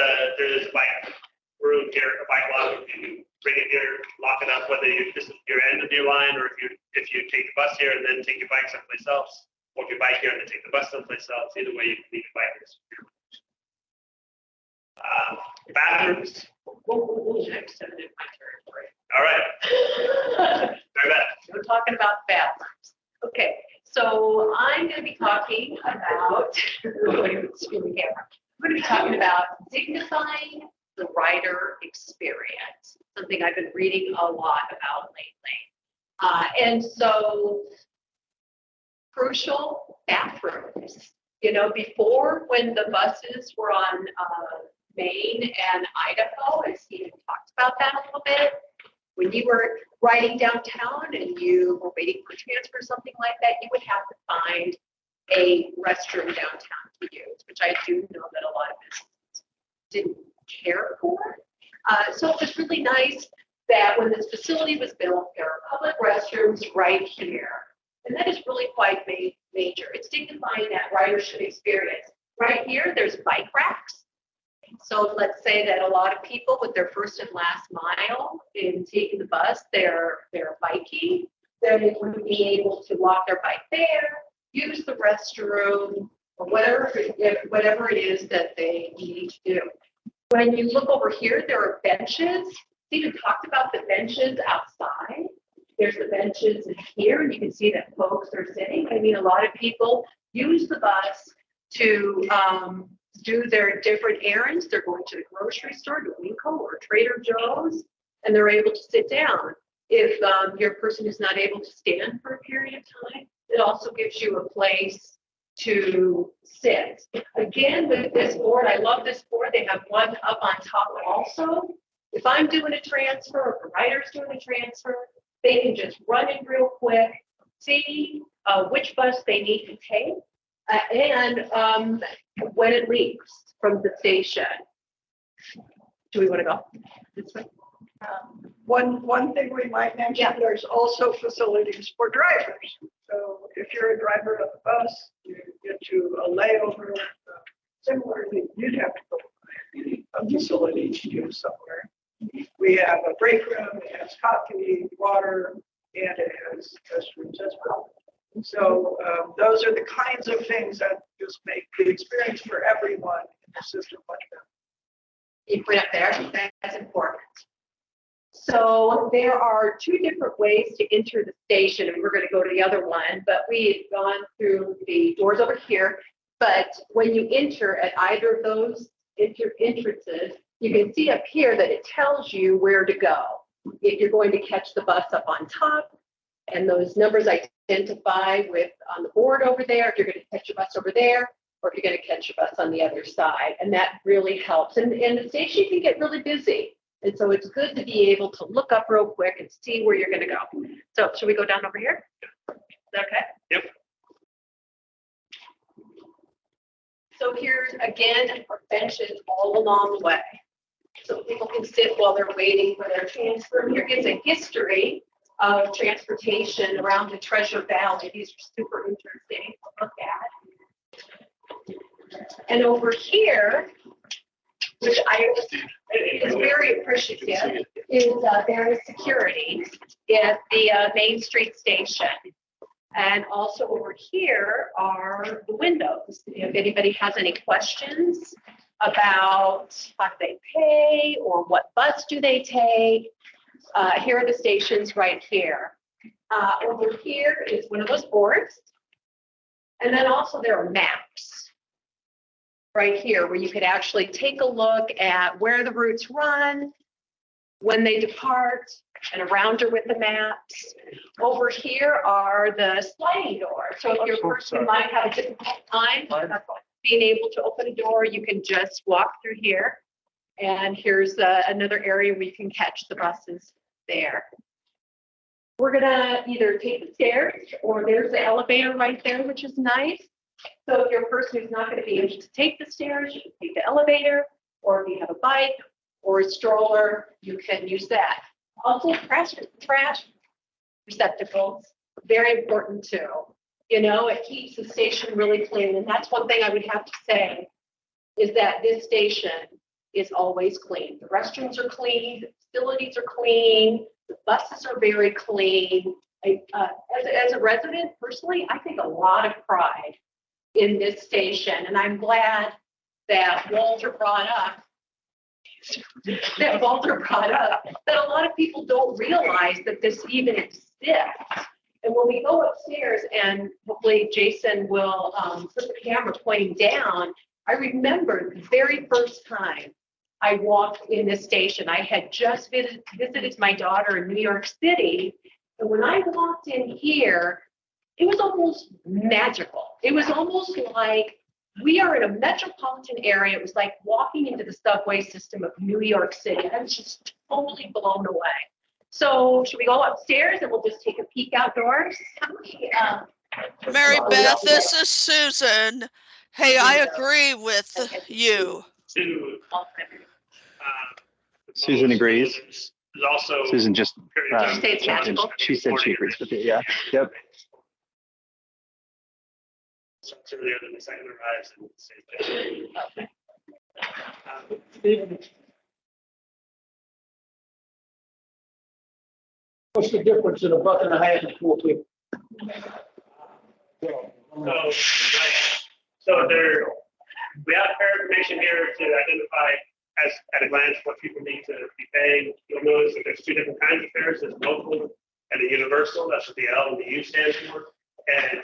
H: bike room here, a bike lock. You can bring it here, lock it up, whether this is your end of your line, or if you take the bus here and then take your bike someplace else, or if you bike here and then take the bus someplace else. Either way, you can leave your bike here. Bathrooms.
F: We'll extend it my territory.
H: All right. Very bad.
F: We're talking about bathrooms. Okay, so I'm going to be talking about, I'm going to be talking about dignifying the rider experience, something I've been reading a lot about lately. And so crucial bathrooms, you know, before when the buses were on Maine and Idaho, and Stephen talked about that a little bit, when you were riding downtown and you were waiting for transfer or something like that, you would have to find a restroom downtown to use, which I do know that a lot of businesses didn't care for. So it was really nice that when this facility was built, there are public restrooms right here. And that is really quite major. It's dignifying that ridership experience. Right here, there's bike racks. So let's say that a lot of people with their first and last mile in taking the bus, they're biking, they would be able to walk their bike there, use the restroom, or whatever it is that they need to do. When you look over here, there are benches. Stephen talked about the benches outside. There's the benches in here, and you can see that folks are sitting. I mean, a lot of people use the bus to do their different errands. They're going to the grocery store, to Winco or Trader Joe's, and they're able to sit down. If your person is not able to stand for a period of time, it also gives you a place to sit. Again, with this board, I love this board. They have one up on top also. If I'm doing a transfer, or if a rider's doing a transfer, they can just run in real quick, see which bus they need to take, and when it leaves from the station. Do we want to go this way?
B: One thing we might mention, there's also facilities for drivers. So if you're a driver of the bus, you get to a layover. Similarly, you'd have to go to a facility to use somewhere. We have a break room, it has coffee, water, and it has restrooms as well. So those are the kinds of things that just make the experience for everyone in the system much better.
F: You put up there, that's important. So there are two different ways to enter the station, and we're going to go to the other one, but we've gone through the doors over here. But when you enter at either of those entrances, you can see up here that it tells you where to go. If you're going to catch the bus up on top, and those numbers identify with on the board over there, if you're going to catch a bus over there, or if you're going to catch a bus on the other side. And that really helps. And the station can get really busy. And so it's good to be able to look up real quick and see where you're going to go. So should we go down over here? Is that okay?
H: Yep.
F: So here's, again, our benches all along the way. So people can sit while they're waiting for their transfer. Here is a history of transportation around the Treasure Valley. These are super interesting to look at. And over here, which is very appreciative, is there is security at the Main Street station. And also over here are the windows. If anybody has any questions about how they pay or what bus do they take, here are the stations right here. Over here is one of those boards. And then also there are maps right here where you could actually take a look at where the routes run, when they depart, and a rounder with the maps. Over here are the sliding doors. So if your person might have a difficult time being able to open a door, you can just walk through here. And here's another area where you can catch the buses there. We're gonna either take the stairs, or there's the elevator right there, which is nice. So if you're a person who's not gonna be able to take the stairs, you can take the elevator, or if you have a bike or a stroller, you can use that. Also, trash receptacles, very important too. You know, it keeps the station really clean, and that's one thing I would have to say, is that this station is always clean. The restrooms are clean, the facilities are clean, the buses are very clean. As a resident, personally, I take a lot of pride in this station, and I'm glad that Walter brought up that a lot of people don't realize that this even exists. And when we go upstairs, and hopefully Jason will put the camera pointing down, I remember the very first time I walked in this station. I had just visited my daughter in New York City, and when I walked in here, it was almost magical. It was almost like we are in a metropolitan area. It was like walking into the subway system of New York City. I was just totally blown away. So should we go upstairs and we'll just take a peek outdoors?
G: Mary Beth, this is Susan. Hey, I agree with you.
K: Susan agrees.
H: There's also.
K: Susan just,
F: Did you say it's magical?
K: she said she agrees with it, yeah. Yep.
H: Starts earlier than the second arrives and stays there.
C: Stephen. What's the difference in a buck and a half and 4 people?
H: So there, we have fair information here to identify as at a glance what people need to be paying. You'll notice that there's two different kinds of fares. There's local and a universal. That's what the L and the U stands for. And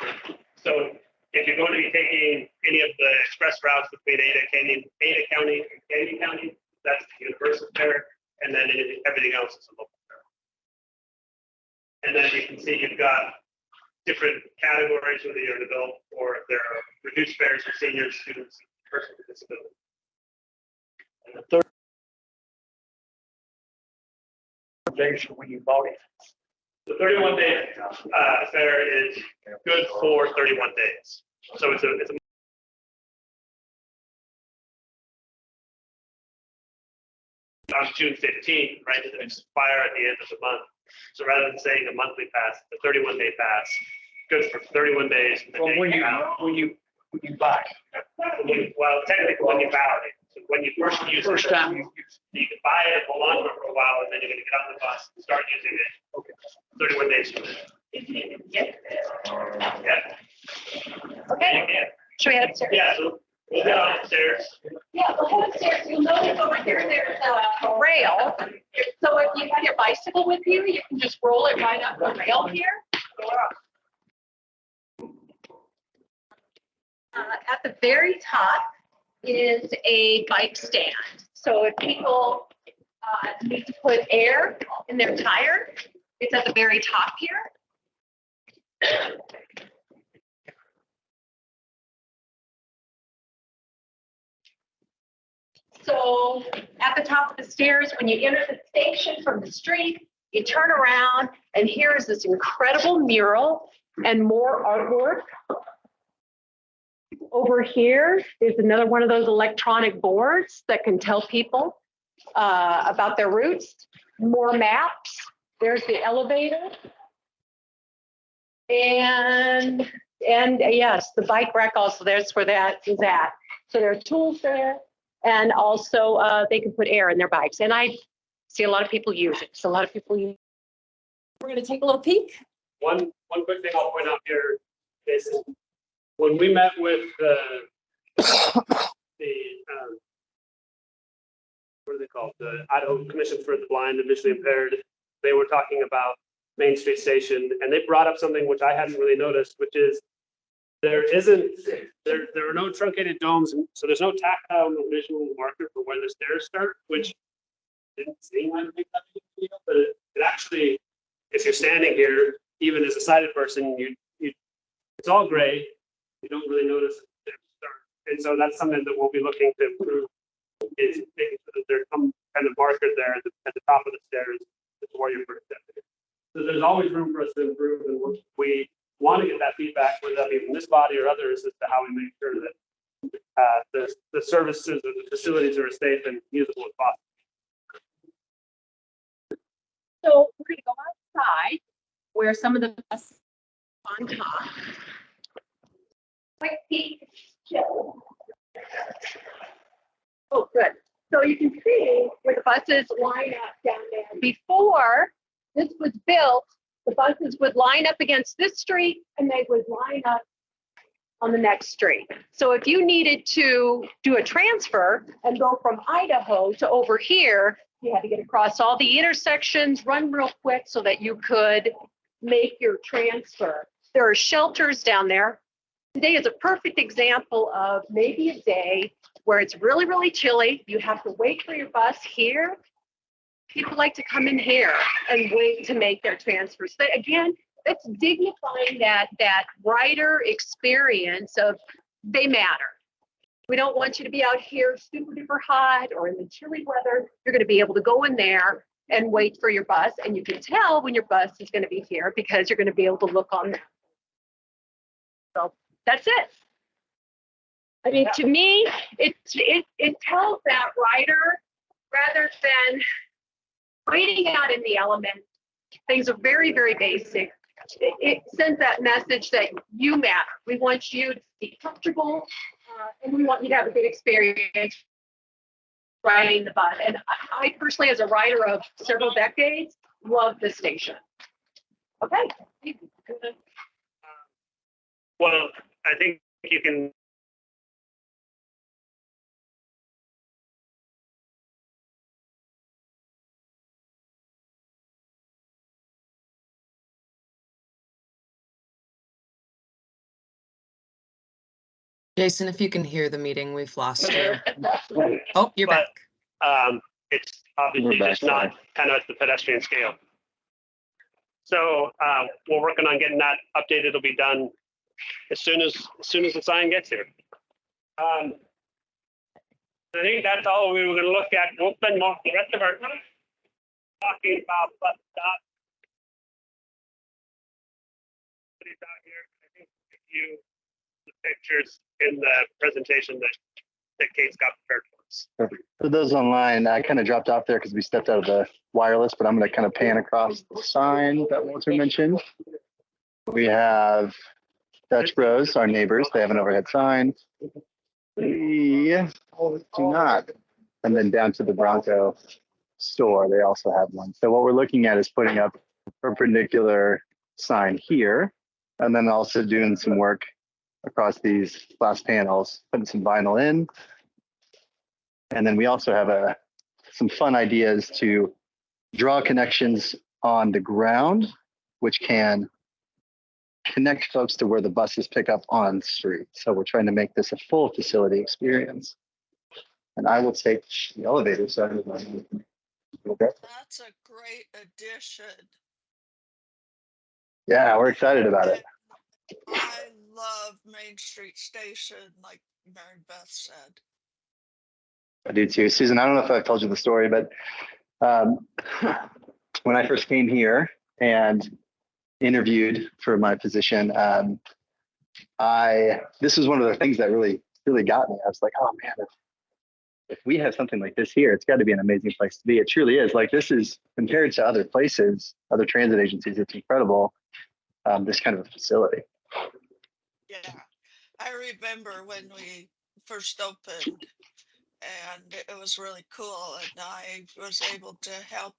H: so if you're going to be taking any of the express routes between Ada County and Canyon County, that's the universal fare. And then everything else is a local fare. And then you can see you've got different categories, whether you're an adult or if there are reduced fares for seniors, students, persons with disabilities. And the third
C: When you bought it.
H: the 31-day fare is good for 31 days. So it's a on June 15th, right? It expire at the end of the month. So rather than saying a monthly pass, the 31-day pass, good for 31 days.
C: Well, when you buy
H: Well, technically when you buy it, so when you first use it,
C: first time you
H: you can buy it, hold on to it for a while, and then you're gonna get on the bus and start using it. Okay. 31 days from then. Yeah.
F: Okay, should we head upstairs?
H: Yeah, so we'll get on upstairs.
F: Yeah, we'll head upstairs. You'll notice over here, there's a rail. So if you have your bicycle with you, you can just roll it right up the rail here. At the very top is a bike stand. So if people need to put air in their tire, it's at the very top here. So at the top of the stairs, when you enter the station from the street, you turn around and here is this incredible mural and more artwork. Over here is another one of those electronic boards that can tell people about their routes. More maps. There's the elevator. And yes, the bike rack also, there's where that is at. So there are tools there. And also they can put air in their bikes. And I see a lot of people use it. So a lot of people use it. We're going to take a little peek.
H: One quick thing I'll point out here is when we met with the what are they called? The Idaho Commission for the Blind and Visually Impaired. They were talking about Main Street Station, and they brought up something which I hadn't really noticed, which is there are no truncated domes, so there's no tactile visual marker for where the stairs start, which didn't seem like a big deal, but it actually, if you're standing here, even as a sighted person, it's all gray. You don't really notice the stairs start, and so that's something that we'll be looking to improve. Is making sure that there's some kind of marker there at the top of the stairs before you first step in. So there's always room for us to improve, and we want to get that feedback, whether that be from this body or others, as to how we make sure that the services or the facilities are as safe and usable as possible.
F: So we're gonna go outside where some of the bus on top. Quick peek. Oh, good. So you can see where the buses line up down there. Before this was built, the buses would line up against this street and they would line up on the next street. So if you needed to do a transfer and go from Idaho to over here, you had to get across all the intersections, run real quick so that you could make your transfer. There are shelters down there. Today is a perfect example of maybe a day where it's really, really chilly. You have to wait for your bus here. People like to come in here and wait to make their transfers. But again, it's dignifying that rider experience of they matter. We don't want you to be out here super duper hot or in the chilly weather. You're going to be able to go in there and wait for your bus. And you can tell when your bus is going to be here because you're going to be able to look on that. So that's it. I mean, to me, it tells that rider rather than waiting out in the elements. Things are very, very basic. It sends that message that you matter. We want you to be comfortable, and we want you to have a good experience riding the bus. And I personally, as a rider of several decades, love this station. Okay.
H: Well, I think you can.
L: Jason, if you can hear the meeting, we've lost you. Oh, you're back.
H: It's obviously just not kind of at the pedestrian scale. So we're working on getting that updated. It'll be done as soon as the sign gets here. I think that's all we were going to look at. We'll spend most the rest of our time talking about bus stop. Out here, I think you the pictures in the presentation that Kate's got prepared for us.
K: For those online, I kind of dropped off there because we stepped out of the wireless, but I'm going to kind of pan across the sign that Walter mentioned. We have Dutch Bros, our neighbors. They have an overhead sign. We do not. And then down to the Bronco store, they also have one. So what we're looking at is putting up a perpendicular sign here, and then also doing some work across these glass panels, putting some vinyl in. And then we also have some fun ideas to draw connections on the ground, which can connect folks to where the buses pick up on street. So we're trying to make this a full facility experience. And I will take the elevator side of my. Okay.
G: That's a great addition.
K: Yeah, we're excited about it.
G: I love Main Street Station, like Mary Beth said.
K: I do too. Susan, I don't know if I've told you the story, but when I first came here and interviewed for my position, this was one of the things that really got me. I was like, oh man, if we have something like this here, it's got to be an amazing place to be. It truly is. Like, this is, compared to other places, other transit agencies, it's incredible. This kind of a facility.
G: Yeah, I remember when we first opened, and it was really cool, and I was able to help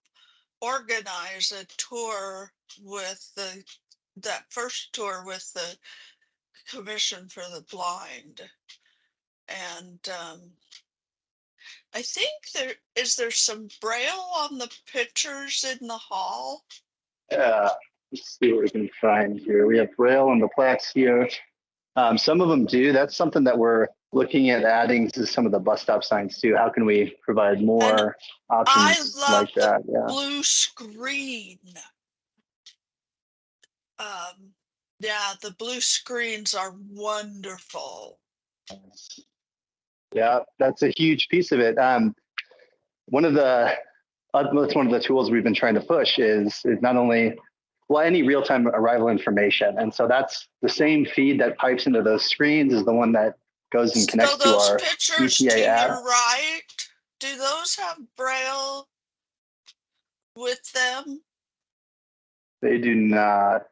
G: organize a tour with that first tour with the Commission for the Blind. And I think there some braille on the pictures in the hall.
K: Yeah, let's see what we can find here. We have braille on the plaques here. Some of them do. That's something that we're looking at adding to some of the bus stop signs too. How can we provide more options like that? Yeah.
G: Blue screen. Yeah, the blue screens are wonderful.
K: Yeah, that's a huge piece of it. That's one of the tools we've been trying to push is not only well, any real-time arrival information. And so that's the same feed that pipes into those screens is the one that goes and connects
G: So
K: to
G: those
K: our
G: pictures to
K: ETA app.
G: your right, do those have Braille with them?
K: They do not.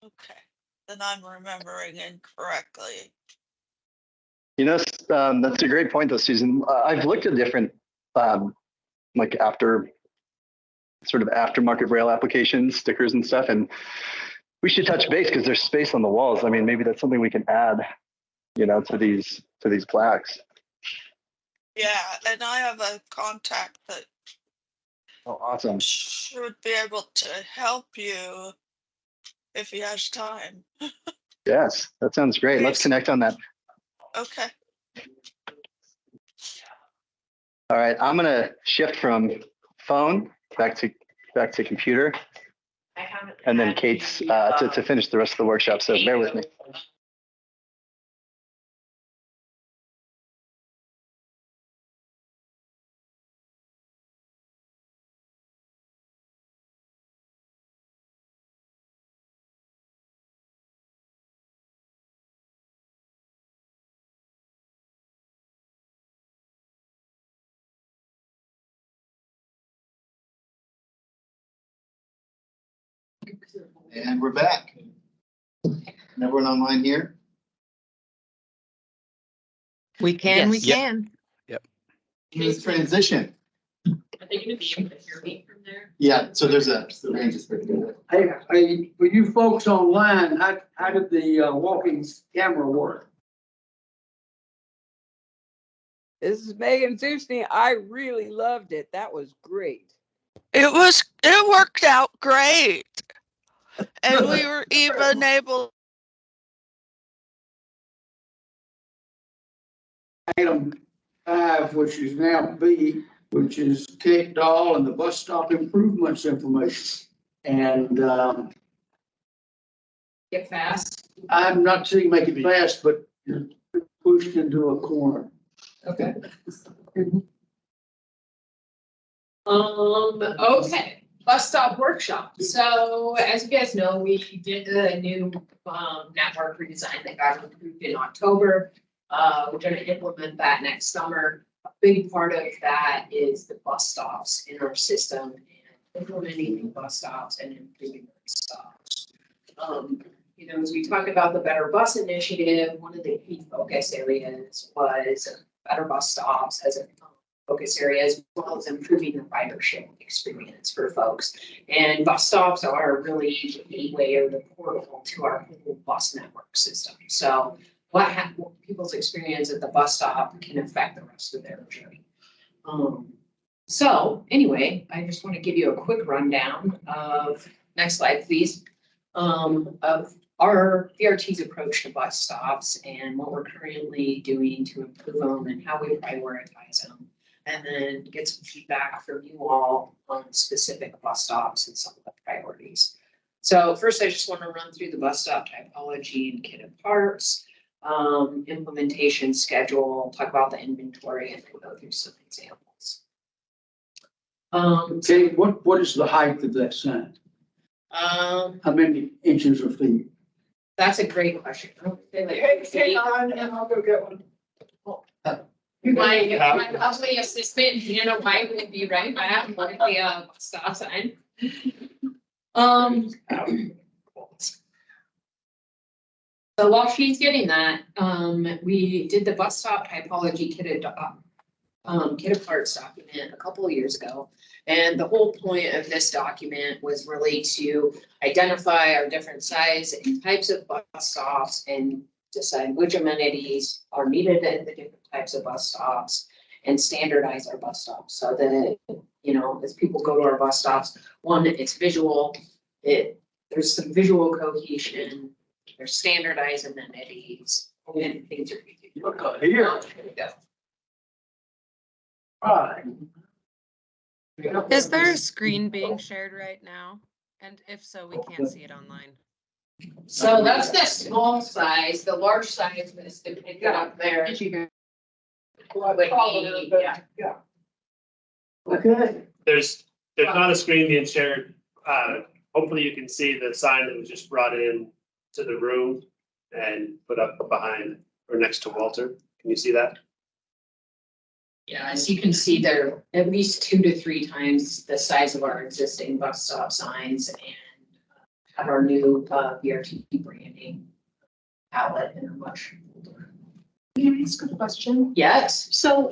G: Okay, then I'm remembering incorrectly.
K: You know, that's a great point though, Susan. I've looked at different, like aftermarket Braille applications, stickers and stuff, and we should touch base because there's space on the walls. I mean, maybe that's something we can add, to these plaques.
G: Yeah, and I have a contact that
K: Oh, awesome.
G: should be able to help you if he has time.
K: Yes, that sounds great. Let's connect on that.
G: Okay.
K: All right, I'm gonna shift from phone back to computer, and then Kate's to finish the rest of the workshop. So bear with me.
D: And we're back. Everyone online here?
L: We can, we
E: Yes.
L: can.
D: Smooth transition.
F: Are they gonna be able to hear me from there?
D: Yeah, so the range is pretty good.
C: Hey, for you folks online, how did the walking camera work?
M: This is Megan Zuchny. I really loved it. That was great.
G: It worked out great. And we were even able.
C: Item 5, which is now B, which is kicked all and the bus stop improvements information. And
F: Get fast.
C: I'm not saying you make it fast, but you're pushed into a corner.
F: Okay. Okay, bus stop workshop. So as you guys know, we did a new network redesign that got approved in October. We're gonna implement that next summer. A big part of that is the bus stops in our system and implementing new bus stops and improving bus stops. As we talk about the Better Bus Initiative, one of the key focus areas was better bus stops as a focus area, as well as improving the ridership experience for folks. And bus stops are really the gateway or the portal to our whole bus network system. So what people's experience at the bus stop can affect the rest of their journey. So anyway, I just want to give you a quick rundown of, next slide, please, of our VRT's approach to bus stops and what we're currently doing to improve them and how we prioritize them. And then get some feedback from you all on specific bus stops and some of the priorities. So first, I just want to run through the bus stop typology and kit of parts, implementation schedule, talk about the inventory, and then go through some examples.
C: Okay, what is the height of that sign? How many inches or feet?
F: That's a great question.
B: Hang on, and I'll go get one.
F: My lovely assistant, Mike would be right back with the stop sign. So while she's getting that, we did the bus stop typology kit of parts document a couple of years ago. And the whole point of this document was really to identify our different size and types of bus stops and decide which amenities are needed at the different types of bus stops and standardize our bus stops so that, as people go to our bus stops, one, it's visual, there's some visual cohesion, there's standardized amenities, and things are.
C: Look here. Right.
L: Is there a screen being shared right now? And if so, we can't see it online.
F: So that's the small size, the large size is depicted up there. Yeah.
C: Okay.
H: There's not a screen being shared hopefully you can see the sign that was just brought in to the room and put up behind or next to Walter. Can you see that?
F: Yeah, as you can see, they're at least 2 to 3 times the size of our existing bus stop signs and have our new BRT branding palette in a much older.
N: Can I ask a question?
F: Yes.
N: So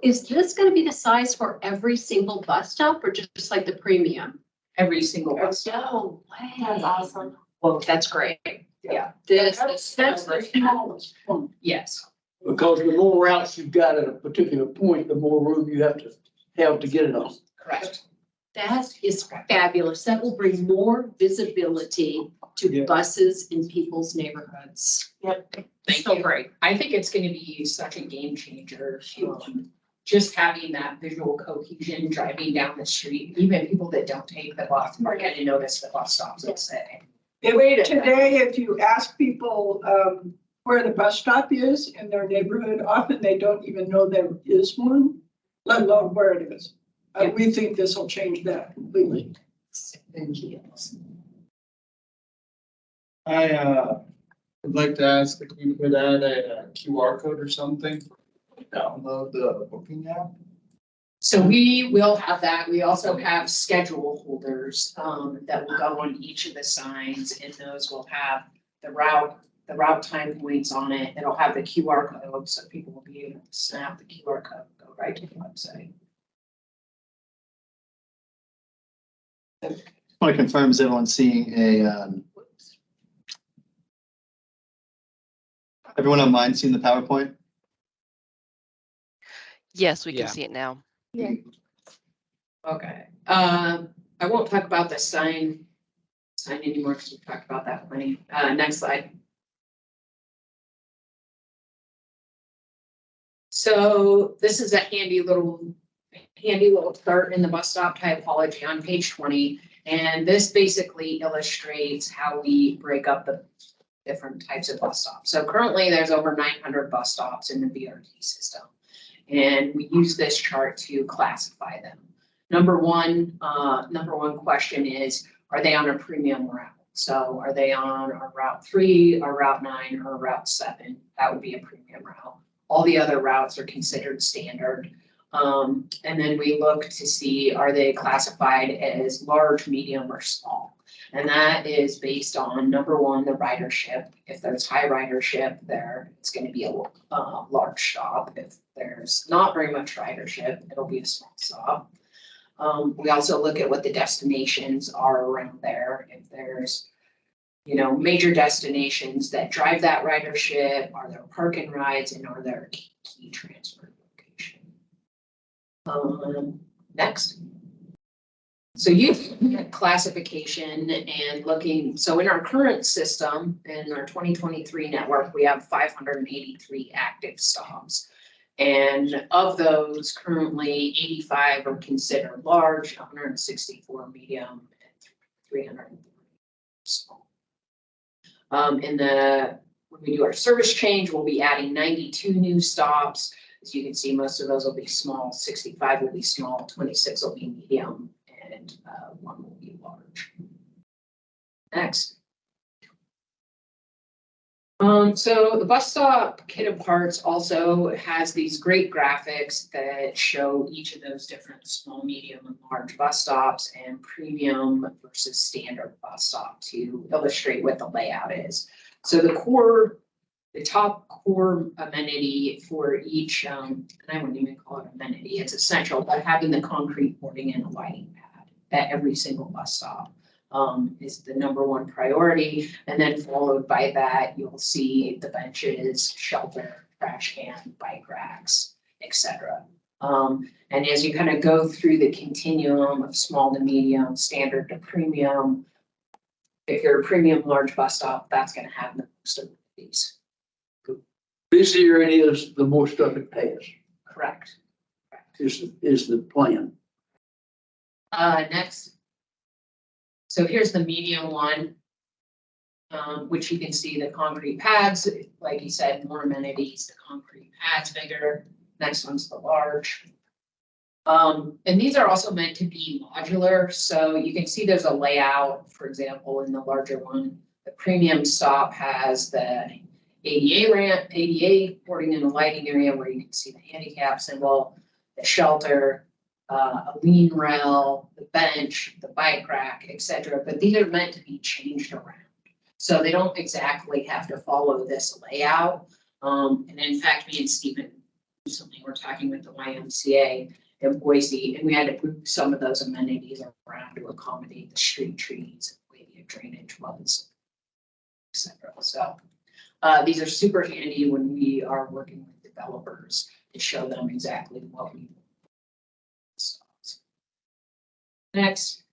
N: is this gonna be the size for every single bus stop or just like the premium?
F: Every single bus stop.
N: No way.
I: That's awesome.
F: Well, that's great. Yeah.
N: That's the smallest one.
F: Yes.
C: Because the more routes you've got at a particular point, the more room you have to get it on.
F: Correct.
N: That is fabulous. That will bring more visibility
C: Yeah.
N: to buses in people's neighborhoods.
I: Yep.
F: So great. I think it's gonna be such a game changer. Just having that visual cohesion driving down the street, even people that don't take the bus are gonna notice the bus stops that say.
B: Today, if you ask people where the bus stop is in their neighborhood, often they don't even know there is one, let alone where it is. We think this will change that completely.
F: Thank you.
A: I would like to ask if we could add a QR code or something, download the booking app.
F: So we will have that. We also have schedule holders that will go on each of the signs, and those will have the route time points on it. It'll have the QR code, so people will be able to snap the QR code, go right to the website.
D: I want to confirm, is everyone seeing everyone online seeing the PowerPoint?
E: Yes, we can
J: Yeah.
E: see it now.
F: Okay, I won't talk about the sign anymore because we've talked about that plenty. Next slide. So this is a handy little chart in the bus stop typology on page 20. And this basically illustrates how we break up the different types of bus stops. So currently there's over 900 bus stops in the BRT system. And we use this chart to classify them. Number one question is, are they on a premium route? So are they on a Route 3, or Route 9, or Route 7? That would be a premium route. All the other routes are considered standard. And then we look to see, are they classified as large, medium, or small? And that is based on, number one, the ridership. If there's high ridership there, it's going to be a large stop. If there's not very much ridership, it'll be a small stop. We also look at what the destinations are around there. If there's, major destinations that drive that ridership, are there park and rides, and are there key transfer locations? Next. So you classification and looking, so in our current system, in our 2023 network, we have 583 active stops. And of those, currently 85 are considered large, 164 medium, and 330 small. When we do our service change, we'll be adding 92 new stops. As you can see, most of those will be small, 65 will be small, 26 will be medium, and 1 will be large. Next. So the bus stop kit of parts also has these great graphics that show each of those different small, medium, and large bus stops and premium versus standard bus stop to illustrate what the layout is. So the top core amenity for each, and I wouldn't even call it amenity, it's essential, but having the concrete boarding and a lighting pad at every single bus stop is the number one priority. And then followed by that, you'll see the benches, shelter, trash can, bike racks, etc. And as you kind of go through the continuum of small to medium, standard to premium, if you're a premium large bus stop, that's going to have most of these.
C: The busier it is, the more stuff it has.
F: Correct.
C: Is the plan.
F: Next. So here's the medium one, which you can see the concrete pads, like you said, more amenities, the concrete pads bigger. Next one's the large.
O: And these are also meant to be modular, so you can see there's a layout, for example, in the larger one. The premium stop has the ADA ramp, ADA boarding and a lighting area where you can see the handicap symbol, the shelter, a lean rail, the bench, the bike rack, etc. But these are meant to be changed around. So they don't exactly have to follow this layout. And in fact, me and Stephen recently were talking with the YMCA in Boise, and we had to move some of those amenities around to accommodate the street trees, the way the drainage was, etc. So these are super handy when we are working with developers to show them exactly what we want. Next.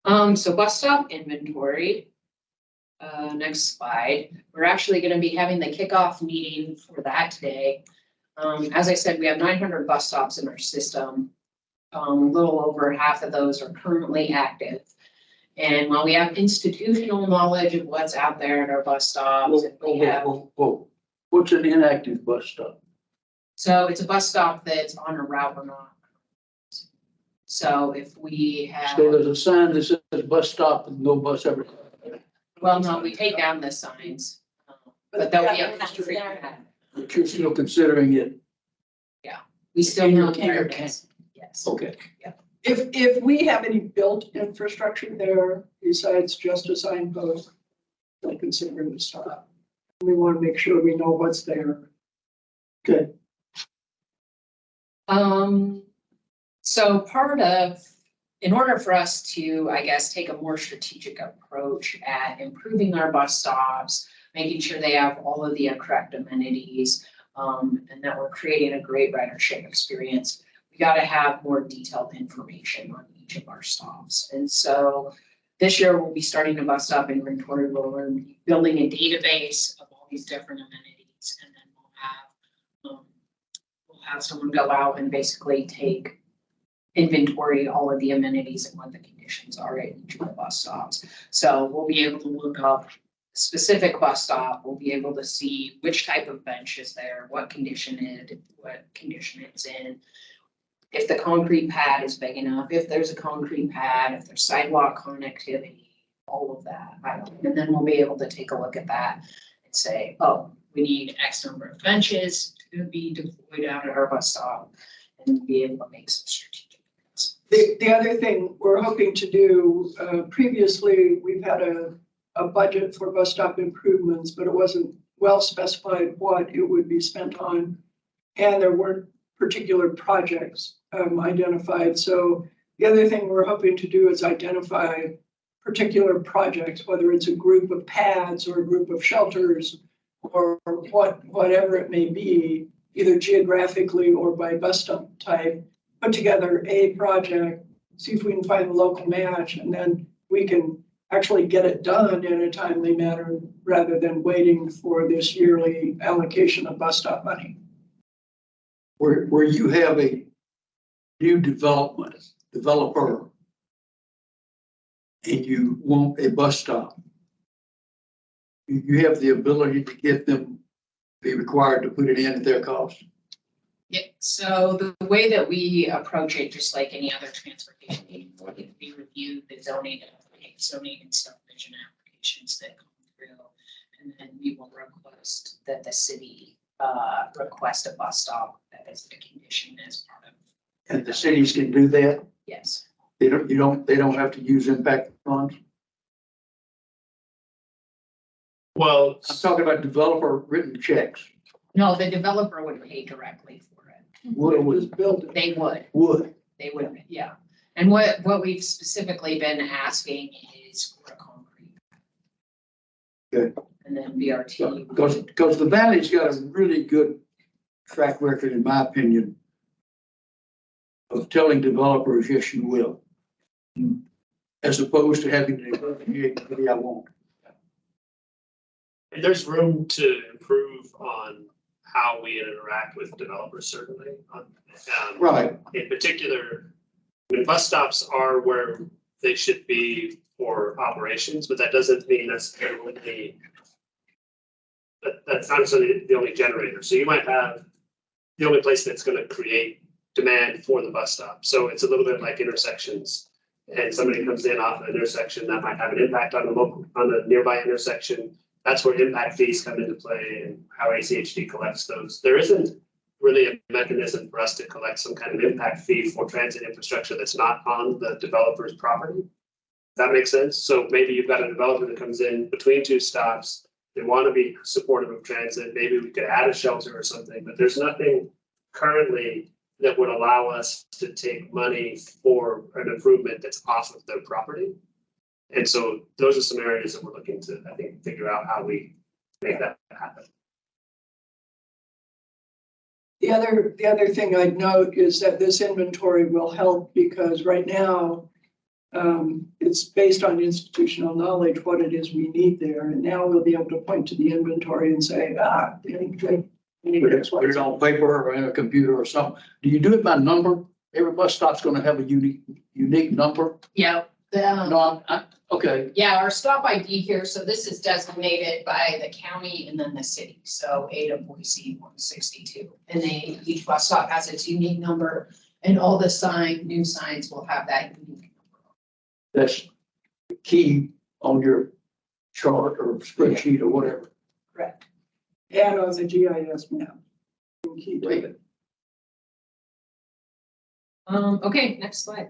O: So bus stop inventory. Next slide. We're actually going to be having the kickoff meeting for that today. As I said, we have 900 bus stops in our system. A little over half of those are currently active. And while we have institutional knowledge of what's out there at our bus stops,
C: What's an inactive bus stop?
O: So it's a bus stop that's on a route or not. So if we have.
C: So there's a sign that says bus stop and no bus ever.
O: Well, no, we take down the signs, but they'll be up to street.
C: But you're still considering it.
O: Yeah, we still
B: In your
O: know where it
B: campus.
O: is. Yes.
C: Okay.
B: If we have any built infrastructure there besides just a signpost, don't consider it a stop. We want to make sure we know what's there.
C: Okay.
O: So in order for us to, I guess, take a more strategic approach at improving our bus stops, making sure they have all of the correct amenities, and that we're creating a great ridership experience, we got to have more detailed information on each of our stops. And so this year we'll be starting a bus stop inventory where we're building a database of all these different amenities, and then we'll have someone go out and basically take inventory all of the amenities and what the conditions are at each of the bus stops. So we'll be able to look up specific bus stop. We'll be able to see which type of bench is there, what condition it's in, if the concrete pad is big enough, if there's a concrete pad, if there's sidewalk connectivity, all of that. And then we'll be able to take a look at that and say, oh, we need X number of benches to be deployed out at our bus stop, and be able to make some strategic.
B: The other thing we're hoping to do, previously, we've had a budget for bus stop improvements, but it wasn't well specified what it would be spent on. And there weren't particular projects identified. So the other thing we're hoping to do is identify particular projects, whether it's a group of pads or a group of shelters or whatever it may be, either geographically or by bus stop type, put together a project, see if we can find a local match, and then we can actually get it done in a timely manner rather than waiting for this yearly allocation of bus stop money.
C: Where you have a new developer, and you want a bus stop, you have the ability to get them, be required to put it in at their cost.
O: Yeah, so the way that we approach it, just like any other transportation agency, we review the zoning and subdivision applications that come through, and then we will request that the city request a bus stop that is the condition as part of.
C: And the cities can do that?
O: Yes.
C: They don't have to use impact funds?
H: Well,
C: I'm talking about developer written checks.
O: No, the developer would pay directly for it. They would. They would, yeah. And what we've specifically been asking is for a concrete.
C: Okay.
O: And then BRT.
C: Because the Valley's got a really good track record, in my opinion, of telling developers, yes, you will. As opposed to having to negotiate, maybe I won't.
H: And there's room to improve on how we interact with developers, certainly.
C: Right.
H: In particular, bus stops are where they should be for operations, but that doesn't mean necessarily that's not necessarily the only generator. So you might have the only place that's going to create demand for the bus stop. So it's a little bit like intersections. And somebody comes in off an intersection that might have an impact on the nearby intersection. That's where impact fees come into play and how ACHD collects those. There isn't really a mechanism for us to collect some kind of impact fee for transit infrastructure that's not on the developer's property. That makes sense. So maybe you've got a developer that comes in between two stops. They want to be supportive of transit. Maybe we could add a shelter or something, but there's nothing currently that would allow us to take money for an improvement that's off of their property. And so those are some areas that we're looking to, I think, figure out how we make that happen.
B: The other thing I'd note is that this inventory will help because right now it's based on institutional knowledge, what it is we need there. And now we'll be able to point to the inventory and say,
C: Put it on paper or in a computer or something. Do you do it by number? Every bus stop's gonna have a unique number?
O: Yeah,
C: No, okay,
O: yeah, our stop ID here, so this is designated by the county and then the city. So Ada, Boise, 162. And each bus stop has its unique number and all the new signs will have that unique number.
C: that's the key on your chart or spreadsheet or whatever.
B: Correct. And on the GIS map. Keep it.
O: Okay, next slide.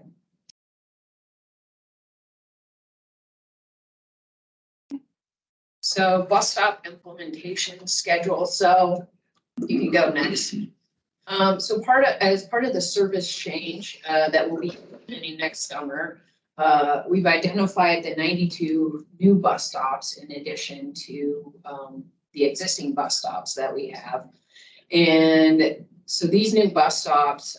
O: So bus stop implementation schedule, so you can go next. So as part of the service change that will be happening next summer, we've identified the 92 new bus stops in addition to the existing bus stops that we have. And so these new bus stops,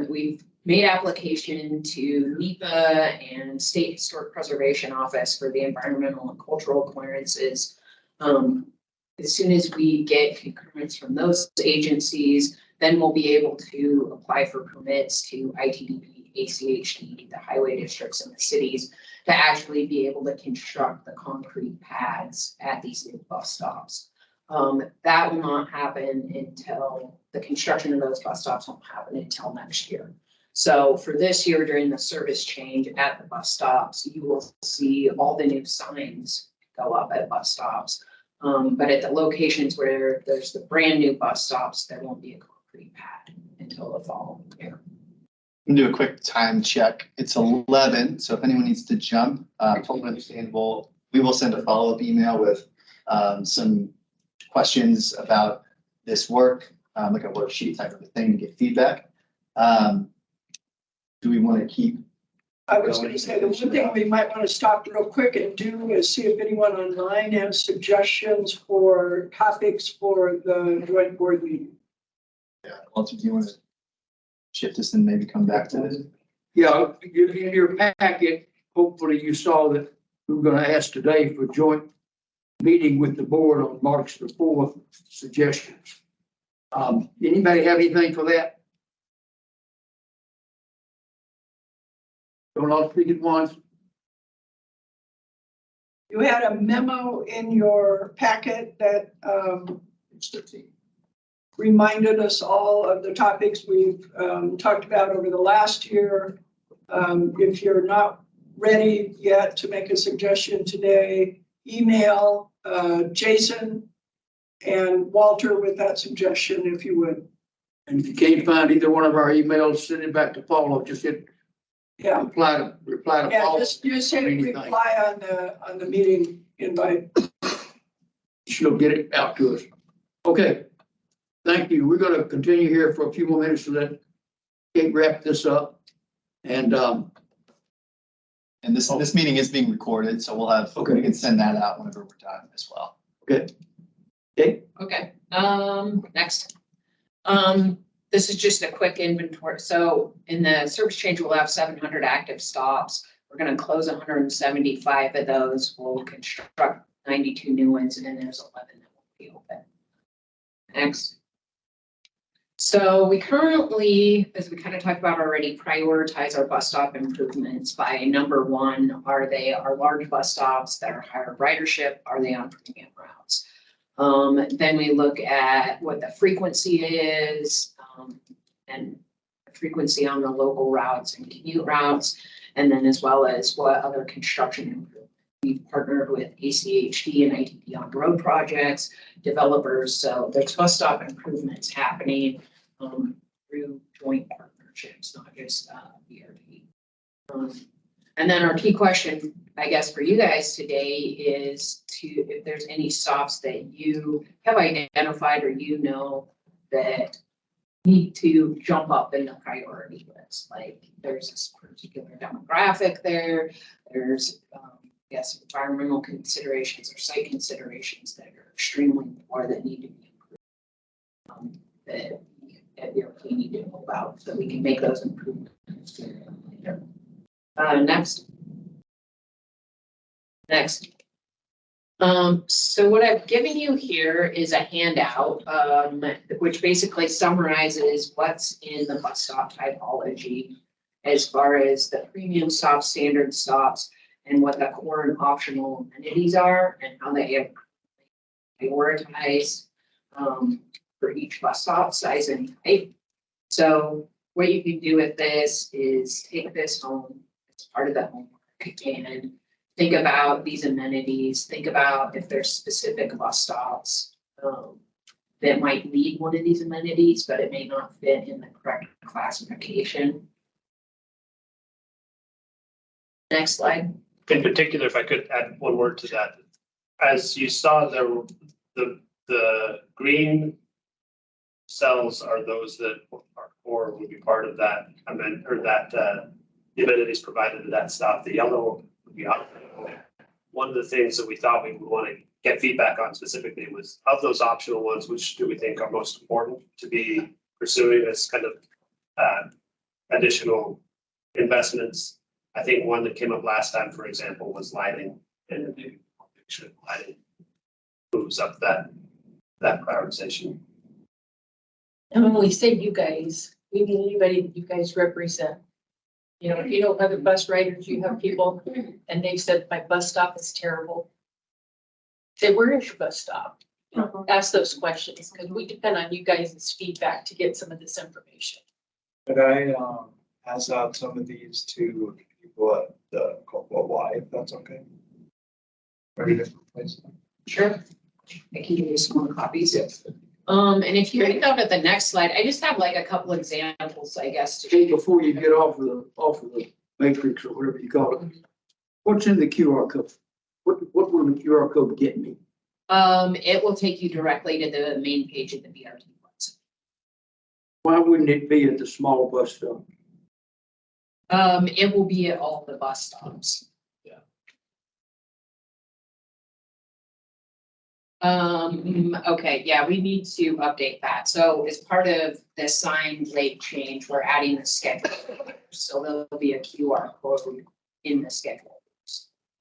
O: we've made application to NEPA and State Historic Preservation Office for the environmental and cultural clearances. As soon as we get concurrence from those agencies, then we'll be able to apply for permits to ITDP, ACHD, the highway districts and the cities to actually be able to construct the concrete pads at these new bus stops. That will not happen until the construction of those bus stops won't happen until next year. So for this year, during the service change at the bus stops, you will see all the new signs go up at bus stops. But at the locations where there's the brand new bus stops, there won't be a concrete pad until the following year.
D: I'm gonna do a quick time check. It's 11, so if anyone needs to jump, totally understandable. We will send a follow-up email with some questions about this work, like a worksheet type of a thing to get feedback. Do we want to keep?
B: I was going to say, the one thing we might want to stop real quick and do is see if anyone online has suggestions for topics for the joint board meeting.
D: Yeah, Walter, do you want to shift this and maybe come back to this?
C: Yeah, in your packet, hopefully you saw that we were gonna ask today for joint meeting with the board on March the 4th suggestions. Anybody have anything for that? Don't all speak at once.
B: You had a memo in your packet that
C: It's 13.
B: reminded us all of the topics we've talked about over the last year. If you're not ready yet to make a suggestion today, email Jason and Walter with that suggestion if you would.
C: And if you can't find either one of our emails, send it back to Paula. Just hit reply to
B: Yeah,
C: Paula.
B: just say reply on the meeting invite.
C: She'll get it out to us. Okay. Thank you. We're going to continue here for a few more minutes to let Kate wrap this up. And
D: this meeting is being recorded, so we'll have, we can send that out whenever we're done as well.
C: Okay. Okay.
O: Okay, next. This is just a quick inventory. So in the service change, we'll have 700 active stops. We're going to close 175 of those. We'll construct 92 new ones, and then there's 11 that will be open. Next. So we currently, as we kind of talked about already, prioritize our bus stop improvements by number one. Are they our large bus stops that are higher ridership? Are they on premium routes? Then we look at what the frequency is, and frequency on the local routes and commute routes, and then as well as what other construction improvements. We've partnered with ACHD and ITD on road projects, developers, so there's bus stop improvements happening through joint partnerships, not just BRT. And then our key question, I guess, for you guys today is if there's any stops that you have identified or that need to jump up in the priority list. Like there's this particular demographic there, there's environmental considerations or site considerations that are extremely poor that need to be improved. That we need to know about so we can make those improvements later. Next. So what I've given you here is a handout, which basically summarizes what's in the bus stop typology as far as the premium stops, standard stops, and what the core and optional amenities are and how they have prioritized for each bus stop size and type. So what you can do with this is take this home as part of the homework and think about these amenities, think about if there's specific bus stops that might need one of these amenities, but it may not fit in the correct classification. Next slide.
H: In particular, if I could add one word to that, as you saw, the green cells are those that are core would be part of that amendment or that the amenities provided to that stop. The yellow would be optional. One of the things that we thought we would want to get feedback on specifically was of those optional ones, which do we think are most important to be pursuing as kind of additional investments. I think one that came up last time, for example, was lighting, and maybe lighting moves up that prioritization.
P: And when we say you guys, we mean anybody that you guys represent. You know, if you don't have other bus riders, you have people, and they've said, my bus stop is terrible. Say, where is your bus stop? You know, ask those questions, because we depend on you guys' feedback to get some of this information.
Q: Could I pass out some of these to people at the Coldwell Y, if that's okay? Ready to replace them?
O: Sure. I can give you some more copies. Yes. And if you go to the next slide, I just have like a couple examples, I guess.
C: Hey, before you get off of the matrix or whatever you call it, what's in the QR code? What will the QR code get me?
O: It will take you directly to the main page of the BRT website.
C: Why wouldn't it be at the small bus stop?
O: It will be at all the bus stops. Okay, yeah, we need to update that. So as part of the sign late change, we're adding the schedule. So there'll be a QR code in the schedule.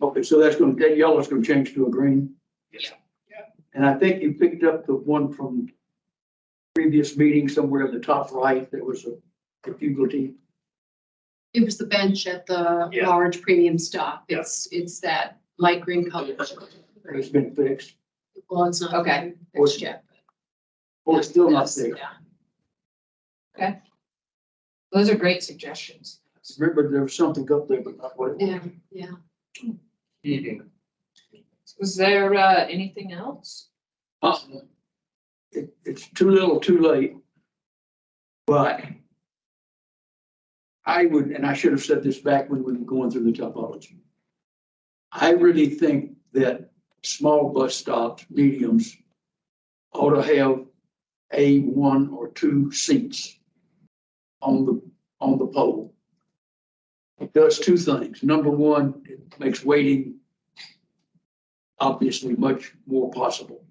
C: Okay, so that yellow is going to change to a green.
O: Yeah.
C: And I think you picked up the one from previous meeting somewhere at the top right. There was a futility.
N: It was the bench at the large premium stop. It's that light green color.
C: It's been fixed.
N: Well, it's not
O: okay.
N: Fixed yet.
C: Well, it's still not there.
N: Yeah.
O: Okay. Those are great suggestions.
C: Remember, there was something up there, but not what it was.
N: Yeah.
C: Eating.
O: Was there anything else?
C: It's too little, too late. But I would, and I should have said this back when we were going through the topology. I really think that small bus stops, mediums, ought to have a 1 or 2 seats on the pole. It does 2 things. Number one, it makes waiting obviously much more possible.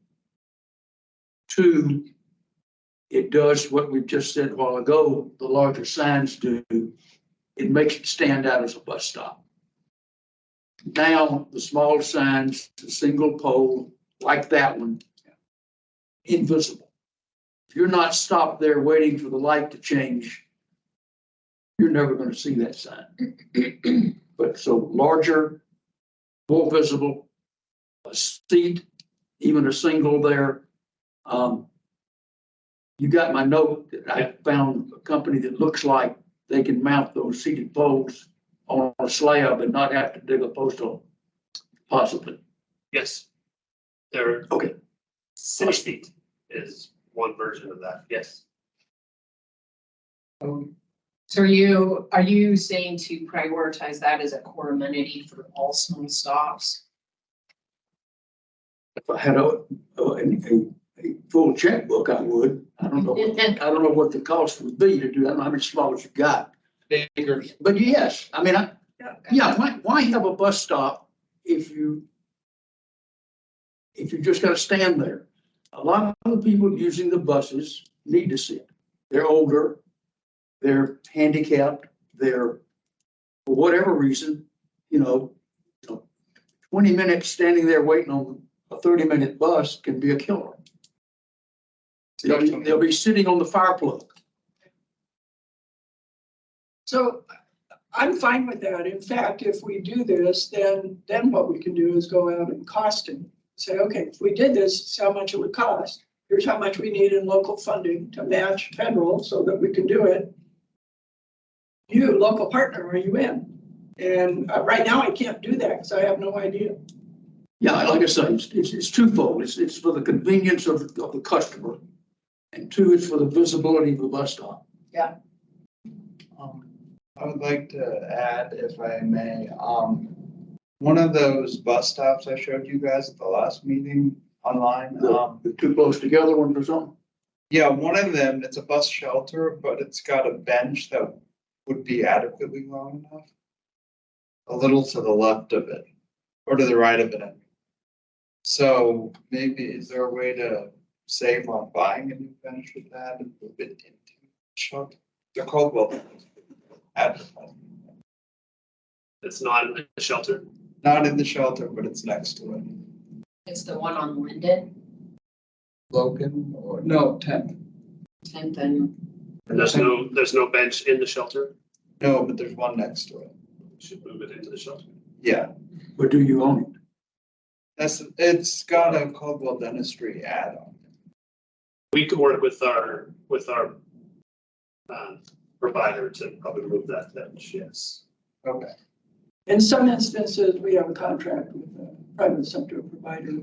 C: 2, it does what we've just said a while ago, the larger signs do. It makes it stand out as a bus stop. Now, the small signs, the single pole, like that one, invisible. If you're not stopped there waiting for the light to change, you're never going to see that sign. But so larger, more visible, a seat, even a single there. you got my note that I found a company that looks like they can mount those seated poles on a slab and not have to dig a post hole, possibly.
H: Yes. There,
C: Okay.
H: 6 feet is one version of that, yes.
O: So are you saying to prioritize that as a core amenity for all small stops?
C: If I had a full checkbook, I would. I don't know what the cost would be to do that. I don't know how many slots you got.
Q: Bigger.
C: But yes, I mean, why have a bus stop if you just gotta stand there? A lot of the people using the buses need to sit. They're older, they're handicapped, they're, for whatever reason, 20 minutes standing there waiting on a 30-minute bus can be a killer. They'll be sitting on the fire plug.
B: So I'm fine with that. In fact, if we do this, then what we can do is go out and costing. Say, okay, if we did this, this is how much it would cost. Here's how much we need in local funding to match federal so that we can do it. You, local partner, are you in? And right now I can't do that because I have no idea.
C: Yeah, like I say, it's twofold. It's for the convenience of the customer. And two, it's for the visibility of the bus stop.
B: Yeah.
Q: I would like to add, if I may, one of those bus stops I showed you guys at the last meeting online.
C: The two close together ones or something?
Q: Yeah, one of them, it's a bus shelter, but it's got a bench that would be adequately long enough. A little to the left of it, or to the right of it. So maybe, is there a way to save on buying a new bench with that and move it into the shelter? They're called, well, advertising.
H: It's not in the shelter.
Q: Not in the shelter, but it's next to it.
O: It's the one on Linden,
Q: Logan, or no, 10th.
O: 10th and.
H: And there's no bench in the shelter.
Q: No, but there's one next to it.
H: We should move it into the shelter.
Q: Yeah.
C: But do you own it?
Q: It's got a Caldwell Dentistry ad on it.
H: We could work with our provider to probably move that bench, yes.
Q: Okay.
B: In some instances, we have a contract with a private sector provider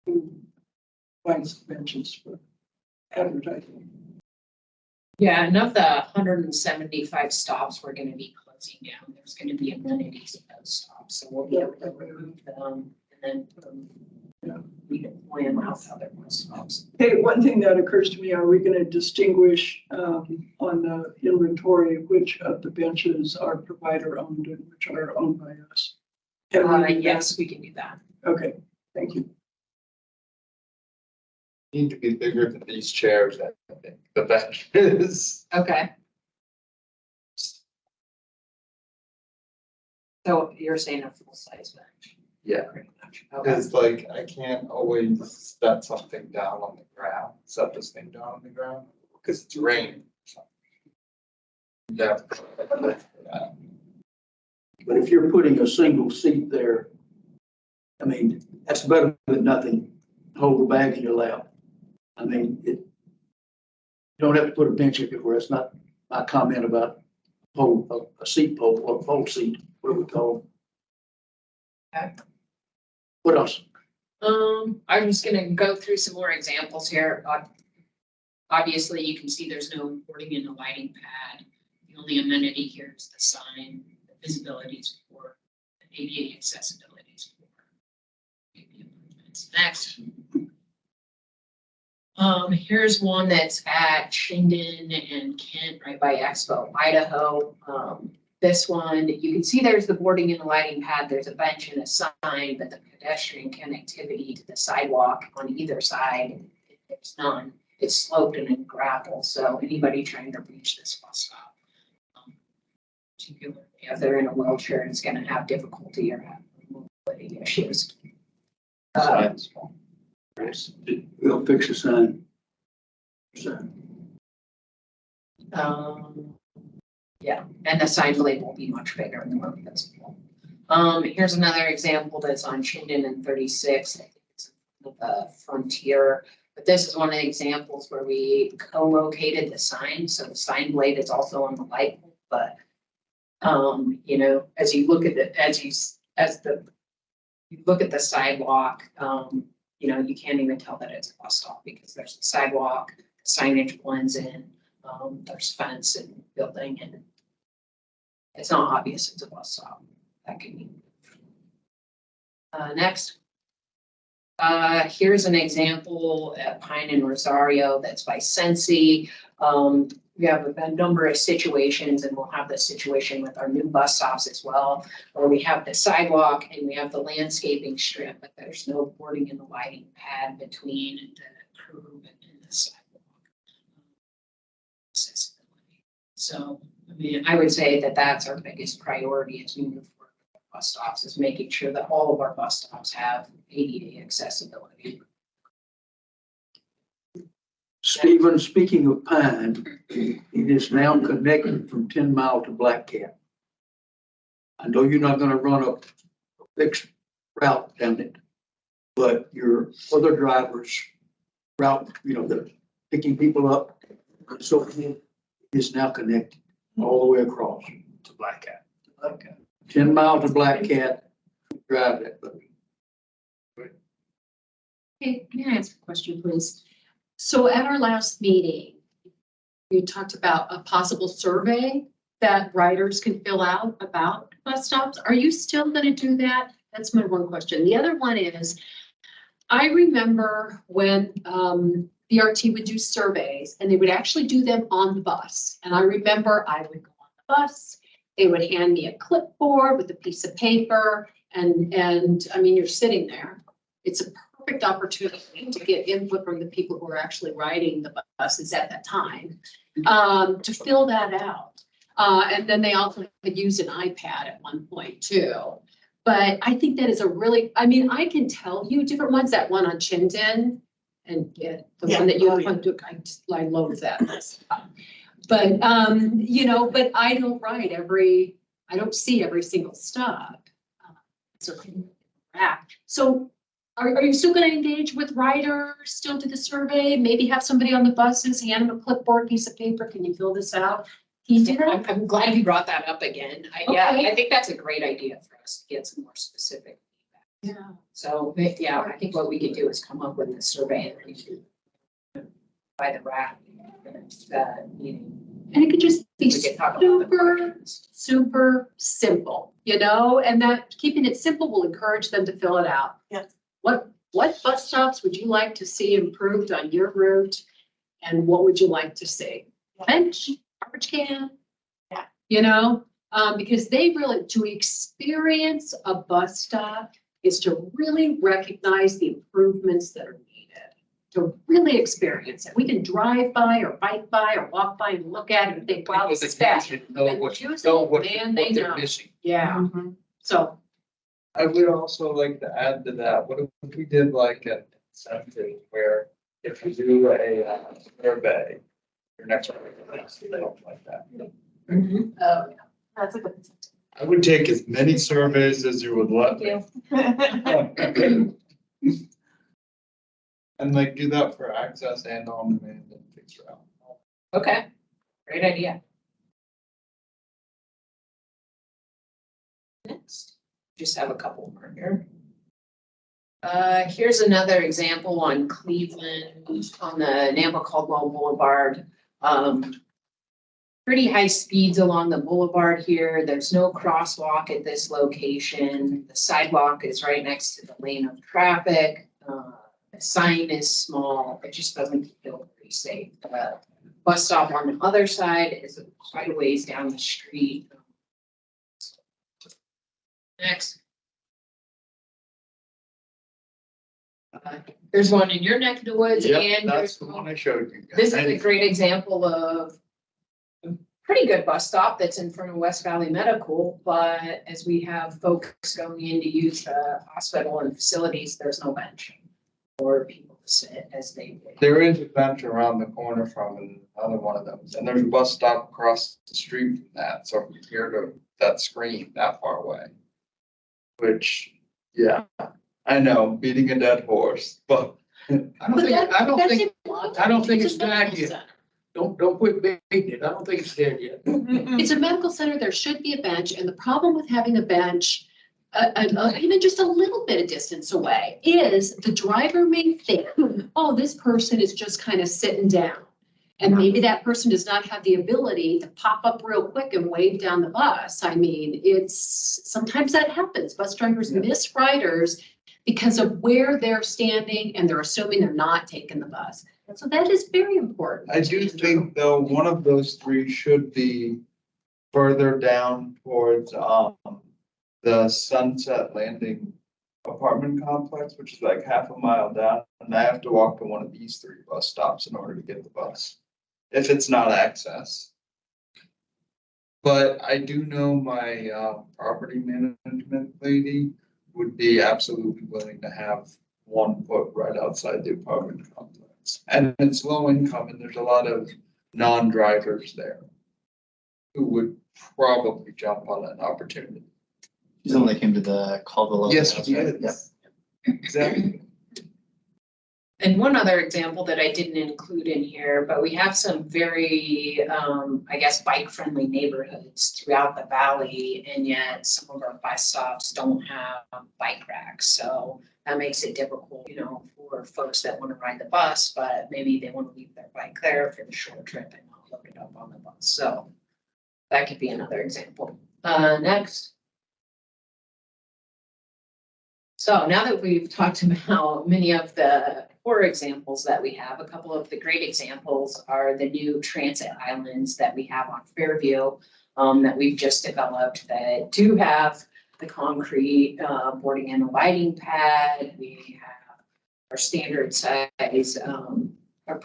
B: who finds benches for advertising.
O: Yeah, and of the 175 stops we're gonna be closing down, there's gonna be amenities at those stops, so we'll be able to remove them and then put them, redeploy them out to other bus stops.
B: Hey, one thing that occurs to me, are we going to distinguish on the inventory which of the benches are provider owned and which are owned by us?
O: Yes, we can do that.
B: Okay, thank you.
Q: Need to be bigger than these chairs, I think, the benches.
O: Okay. So you're saying a full size bench?
Q: Yeah.
O: Pretty much. Okay.
Q: Because like, I can't always set something down on the ground, set this thing down on the ground, because it's raining. Yeah.
C: But if you're putting a single seat there, I mean, that's better than nothing. Hold the bag in your lap. I mean, you don't have to put a bench everywhere. It's not my comment about a seat pole or a pole seat, what do we call them?
O: Okay.
C: What else?
O: I'm just gonna go through some more examples here. Obviously, you can see there's no boarding in the lighting pad. The only amenity here is the sign, the visibility is for, the ADA accessibility is for. Next. Here's one that's at Chinden and Kent, right by Expo, Idaho. This one, you can see there's the boarding and the lighting pad. There's a bench and a sign, but the pedestrian connectivity to the sidewalk on either side, there's none. It's sloped and in gravel, so anybody trying to reach this bus stop, particularly if they're in a wheelchair, is going to have difficulty or have mobility issues.
C: We'll fix the sign.
O: Yeah, and the sign blade will be much bigger and more visible. Here's another example that's on Chinden and 36. I think it's the Frontier. But this is one of the examples where we co-located the sign, so the sign blade is also on the light pole, but you know, as you look at you look at the sidewalk, you know, you can't even tell that it's a bus stop because there's a sidewalk, signage blends in, there's fence and building, and it's not obvious it's a bus stop. That can be. Next. Here's an example at Pine and Rosario that's by Sensi. We have a number of situations, and we'll have this situation with our new bus stops as well, where we have the sidewalk and we have the landscaping strip, but there's no boarding and the lighting pad between the curb and the sidewalk. Accessibility. So, I mean, I would say that that's our biggest priority as we move forward with bus stops, is making sure that all of our bus stops have ADA accessibility.
C: Stephen, speaking of Pine, it is now connected from 10 Mile to Black Cat. I know you're not gonna run a fixed route down it, but your other drivers route, you know, the picking people up, and so forth, is now connected all the way across.
H: To Black Cat.
C: Okay. 10 Mile to Black Cat, drive that, but
N: Hey, may I ask a question, please? So at our last meeting, you talked about a possible survey that riders can fill out about bus stops. Are you still going to do that? That's my one question. The other one is, I remember when BRT would do surveys and they would actually do them on the bus. And I remember I would go on the bus, they would hand me a clipboard with a piece of paper, and I mean, you're sitting there. It's a perfect opportunity to get input from the people who are actually riding the buses at that time, to fill that out. And then they also could use an iPad at one point too. But I think that is a really, I mean, I can tell you different ones, that one on Chinden and the one that you I loathe that. But, you know, but I don't ride I don't see every single stop. So are you still going to engage with riders, still do the survey, maybe have somebody on the buses, hand them a clipboard, piece of paper, can you fill this out?
O: I'm glad you brought that up again. Yeah, I think that's a great idea for us to get some more specific feedback.
N: Yeah.
O: So, yeah, I think what we could do is come up with a survey and review by the RAC meeting.
N: And it could just be
O: We could talk about the
N: super simple, you know, and that keeping it simple will encourage them to fill it out.
I: Yes.
N: What bus stops would you like to see improved on your route? And what would you like to see? Bench, garbage can?
I: Yeah.
N: You know, because they really, to experience a bus stop is to really recognize the improvements that are needed, to really experience it. We can drive by or bike by or walk by and look at it and think, wow, this is bad. Man, they know. Yeah.
I: Mm-hmm.
N: So.
Q: I would also like to add to that, what if we did like an incentive where if you do a survey, your next one, something like that.
N: Mm-hmm.
I: Oh, yeah. That's a good incentive.
Q: I would take as many surveys as you would let me. And like do that for access and on demand and fixed route.
O: Okay, great idea. Next, just have a couple more here. Here's another example on Cleveland, on the Nampa Caldwell Boulevard. Pretty high speeds along the boulevard here. There's no crosswalk at this location. The sidewalk is right next to the lane of traffic. The sign is small. It just doesn't feel very safe. Bus stop on the other side is quite a ways down the street. Next. There's one in your neck of the woods,
Q: Yep,
O: and
Q: that's the one I showed you guys.
O: this is a great example of a pretty good bus stop that's in front of West Valley Medical, but as we have folks going in to use the hospital and facilities, there's no bench for people to sit as they would.
Q: There is a bench around the corner from another one of those, and there's a bus stop across the street from that, so from here to that screen that far away. Which, yeah, I know, beating a dead horse, but
C: I don't think it's dead yet. Don't quit beating it. I don't think it's dead yet.
F: It's a medical center, there should be a bench, and the problem with having a bench, even just a little bit of distance away, is the driver may think, oh, this person is just kind of sitting down. And maybe that person does not have the ability to pop up real quick and wave down the bus. I mean, sometimes that happens. Bus drivers miss riders because of where they're standing, and they're assuming they're not taking the bus. So that is very important.
Q: I do think though, one of those three should be further down towards, the Sunset Landing apartment complex, which is like half a mile down. And I have to walk to one of these three bus stops in order to get the bus, if it's not access. But I do know my, property management lady would be absolutely willing to have one foot right outside the apartment complex. And it's low income, and there's a lot of non-drivers there who would probably jump on an opportunity.
D: She's the one that came to the Caldwell.
Q: Yes, she is. Exactly.
O: And one other example that I didn't include in here, but we have some very, I guess, bike-friendly neighborhoods throughout the valley, and yet some of our bus stops don't have bike racks. So that makes it difficult, you know, for folks that want to ride the bus, but maybe they want to leave their bike there for the short trip and not load it up on the bus. So that could be another example. Next. So now that we've talked about many of the poor examples that we have, a couple of the great examples are the new transit islands that we have on Fairview that we've just developed that do have the concrete boarding and lighting pad. We have our standard size on our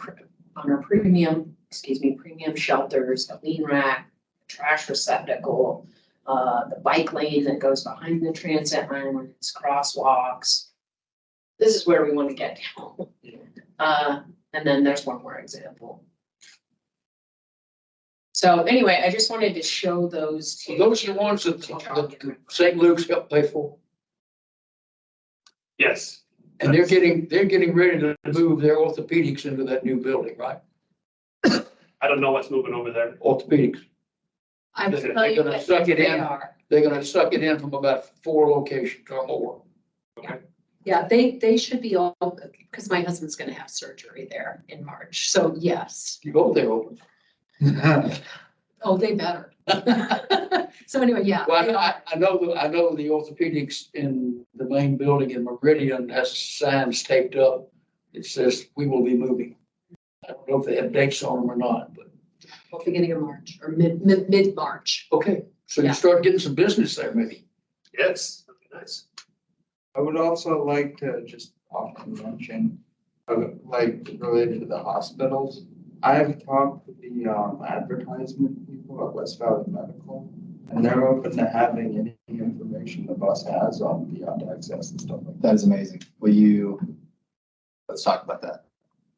O: premium shelters, a lean rack, a trash receptacle, the bike lane that goes behind the transit islands, crosswalks. This is where we want to get down. And then there's one more example. So anyway, I just wanted to show those two.
C: Those are the ones that St. Luke's helped pay for.
H: Yes.
C: And they're getting ready to move their orthopedics into that new building, right?
H: I don't know what's moving over there.
C: Orthopedics.
F: I will
C: They're
F: tell you
C: gonna
F: that
C: suck it
F: they
C: in.
F: are.
C: They're gonna suck it in from about 4 locations or more.
H: Okay.
F: Yeah, they should be all, because my husband's gonna have surgery there in March. So yes.
C: You go there open.
F: Oh, they better. So anyway, yeah.
C: Well, I know the orthopedics in the main building in Meridian has signs taped up. It says, "We will be moving." I don't know if they have dates on them or not, but.
F: Beginning of March or mid-March.
C: Okay, so you
F: Yeah.
C: start getting some business there, maybe.
H: Yes, that'd be nice.
Q: I would also like to just often mention, like related to the hospitals. I've talked to the advertisement people at West Valley Medical, and they're open to having any information the bus has on Beyond Access and stuff like that.
D: That is amazing. Let's talk about that.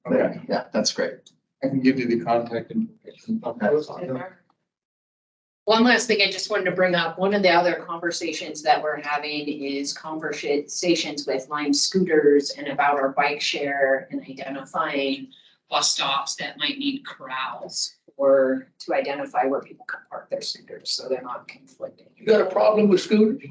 Q: Okay.
D: Yeah, that's great.
Q: I can give you the contact information.
O: One last thing I just wanted to bring up, one of the other conversations that we're having is conversations with Lime Scooters and about our bike share and identifying bus stops that might need corrals or to identify where people can park their scooters so they're not conflicting.
C: You got a problem with scooters?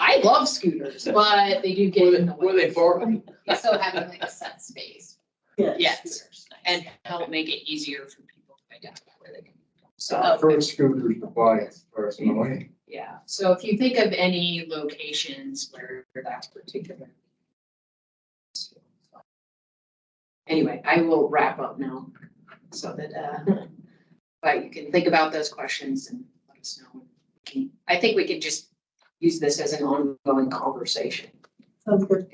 O: I love scooters, but they do get in the way.
C: Were they parking?
N: So having like a set space.
O: Yes, and help make it easier for people to identify where they can go. So.
Q: For scooters to buy personally.
O: Yeah, so if you think of any locations where that's particular. Anyway, I will wrap up now so that, but you can think about those questions and let us know. I think we can just use this as an ongoing conversation.
I: Sounds good.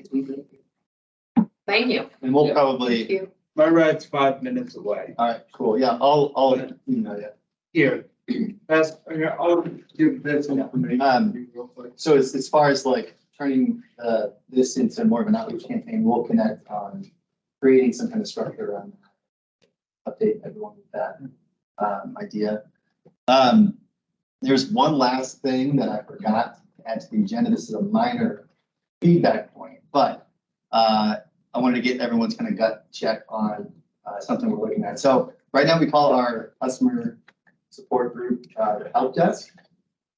O: Thank you.
D: And we'll probably.
Q: My ride's 5 minutes away.
D: All right, cool. Yeah, I'll email you.
Q: Here, I'll give this information real quick.
D: So as far as like turning this into more of an outreach campaign, we'll connect on creating some kind of structure around that. Update everyone with that idea. There's one last thing that I forgot to add to the agenda. This is a minor feedback point, but I wanted to get everyone's kind of gut check on something we're looking at. So right now we call our customer support group the help desk.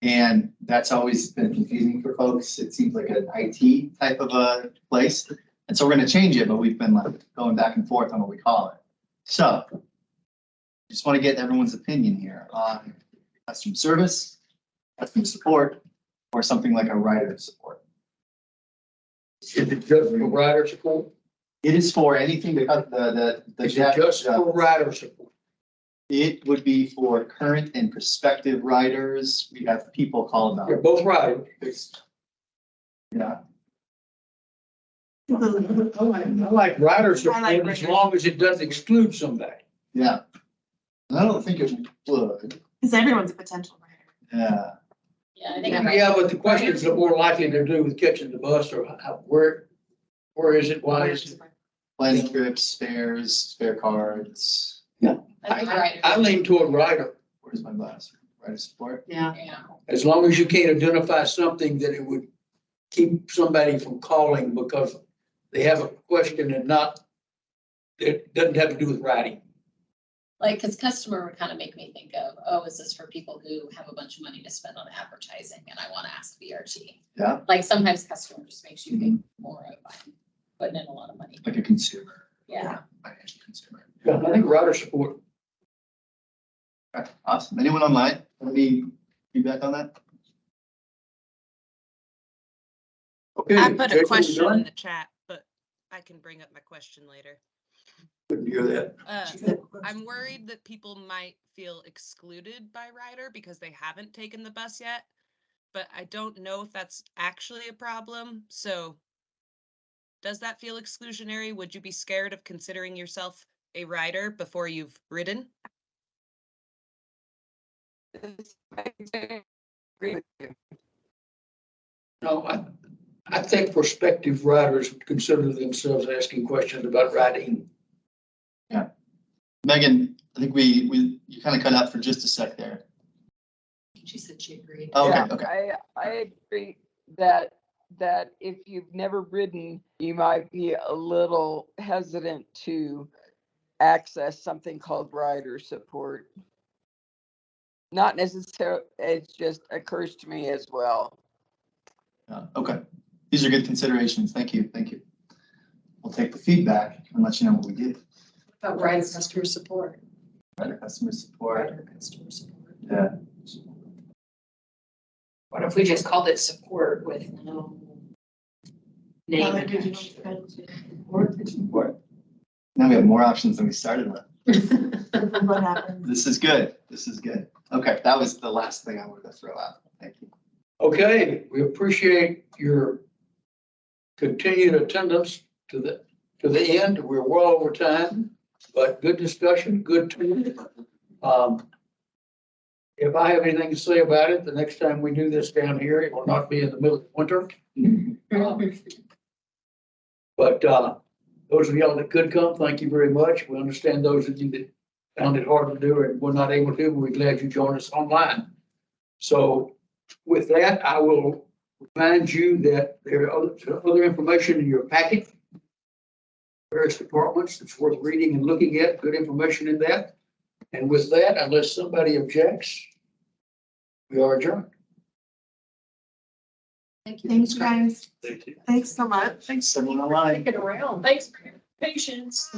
D: And that's always been confusing for folks. It seems like an IT type of a place. And so we're going to change it, but we've been like going back and forth on what we call it. So just want to get everyone's opinion here on customer service, customer support, or something like a rider support.
C: Is it just for rider support?
D: It is for anything that
C: Is it just for rider support?
D: It would be for current and prospective riders. We have people call about.
C: They're both riders.
D: Yeah.
C: I like rider support as long as it doesn't exclude somebody.
D: Yeah. I don't think it would.
I: Because everyone's a potential rider.
D: Yeah.
N: Yeah, I think.
C: Yeah, but the questions are more likely to do with catching the bus or where is it, why is it?
D: Planning trips, spares, spare cards.
C: I lean toward rider.
D: Where's my glass? Rider support?
N: Yeah.
C: As long as you can't identify something that it would keep somebody from calling because they have a question and not, it doesn't have to do with riding.
N: Like, because customer would kind of make me think of, oh, is this for people who have a bunch of money to spend on advertising and I want to ask VRT?
D: Yeah.
N: Like sometimes customer just makes you think more of putting in a lot of money.
D: Like a consumer.
N: Yeah.
D: Financial consumer.
C: Yeah, I think rider support.
D: Okay, awesome. Anyone online? Any feedback on that?
C: Okay.
L: I put a
C: Jason,
L: question
C: you done?
L: in the chat, but I can bring up my question later.
C: Couldn't hear that.
L: I'm worried that people might feel excluded by rider because they haven't taken the bus yet, but I don't know if that's actually a problem. So does that feel exclusionary? Would you be scared of considering yourself a rider before you've ridden?
C: No, I think prospective riders would consider themselves asking questions about riding.
D: Yeah. Megan, I think you kind of cut out for just a sec there.
N: She said she agreed.
D: Oh, okay,
M: Yeah,
D: okay.
M: I agree that if you've never ridden, you might be a little hesitant to access something called rider support. Not necessarily, it just occurs to me as well.
D: Okay. These are good considerations. Thank you. Thank you. We'll take the feedback and let you know what we did.
N: About rider customer support.
D: Rider customer support.
N: Rider customer support.
D: Yeah.
O: What if we just called it support with no name attached?
D: Support. Now we have more options than we started with.
I: What happened?
D: This is good. This is good. Okay, that was the last thing I wanted to throw out. Thank you.
C: Okay, we appreciate your continued attendance to the end. We're well over time, but good discussion, good tool. If I have anything to say about it, the next time we do this down here, it will not be in the middle of winter. But those of y'all that could come, thank you very much. We understand those of you that found it hard to do and were not able to, we're glad you joined us online. So with that, I will remind you that there are other information in your packet. Various departments, it's worth reading and looking at, good information in that. And with that, unless somebody objects, we are adjourned.
N: Thank you.
I: Thanks, guys.
H: Thank you.
I: Thanks so much.
D: Thanks everyone online.
P: Stick it around. Thanks for your patience.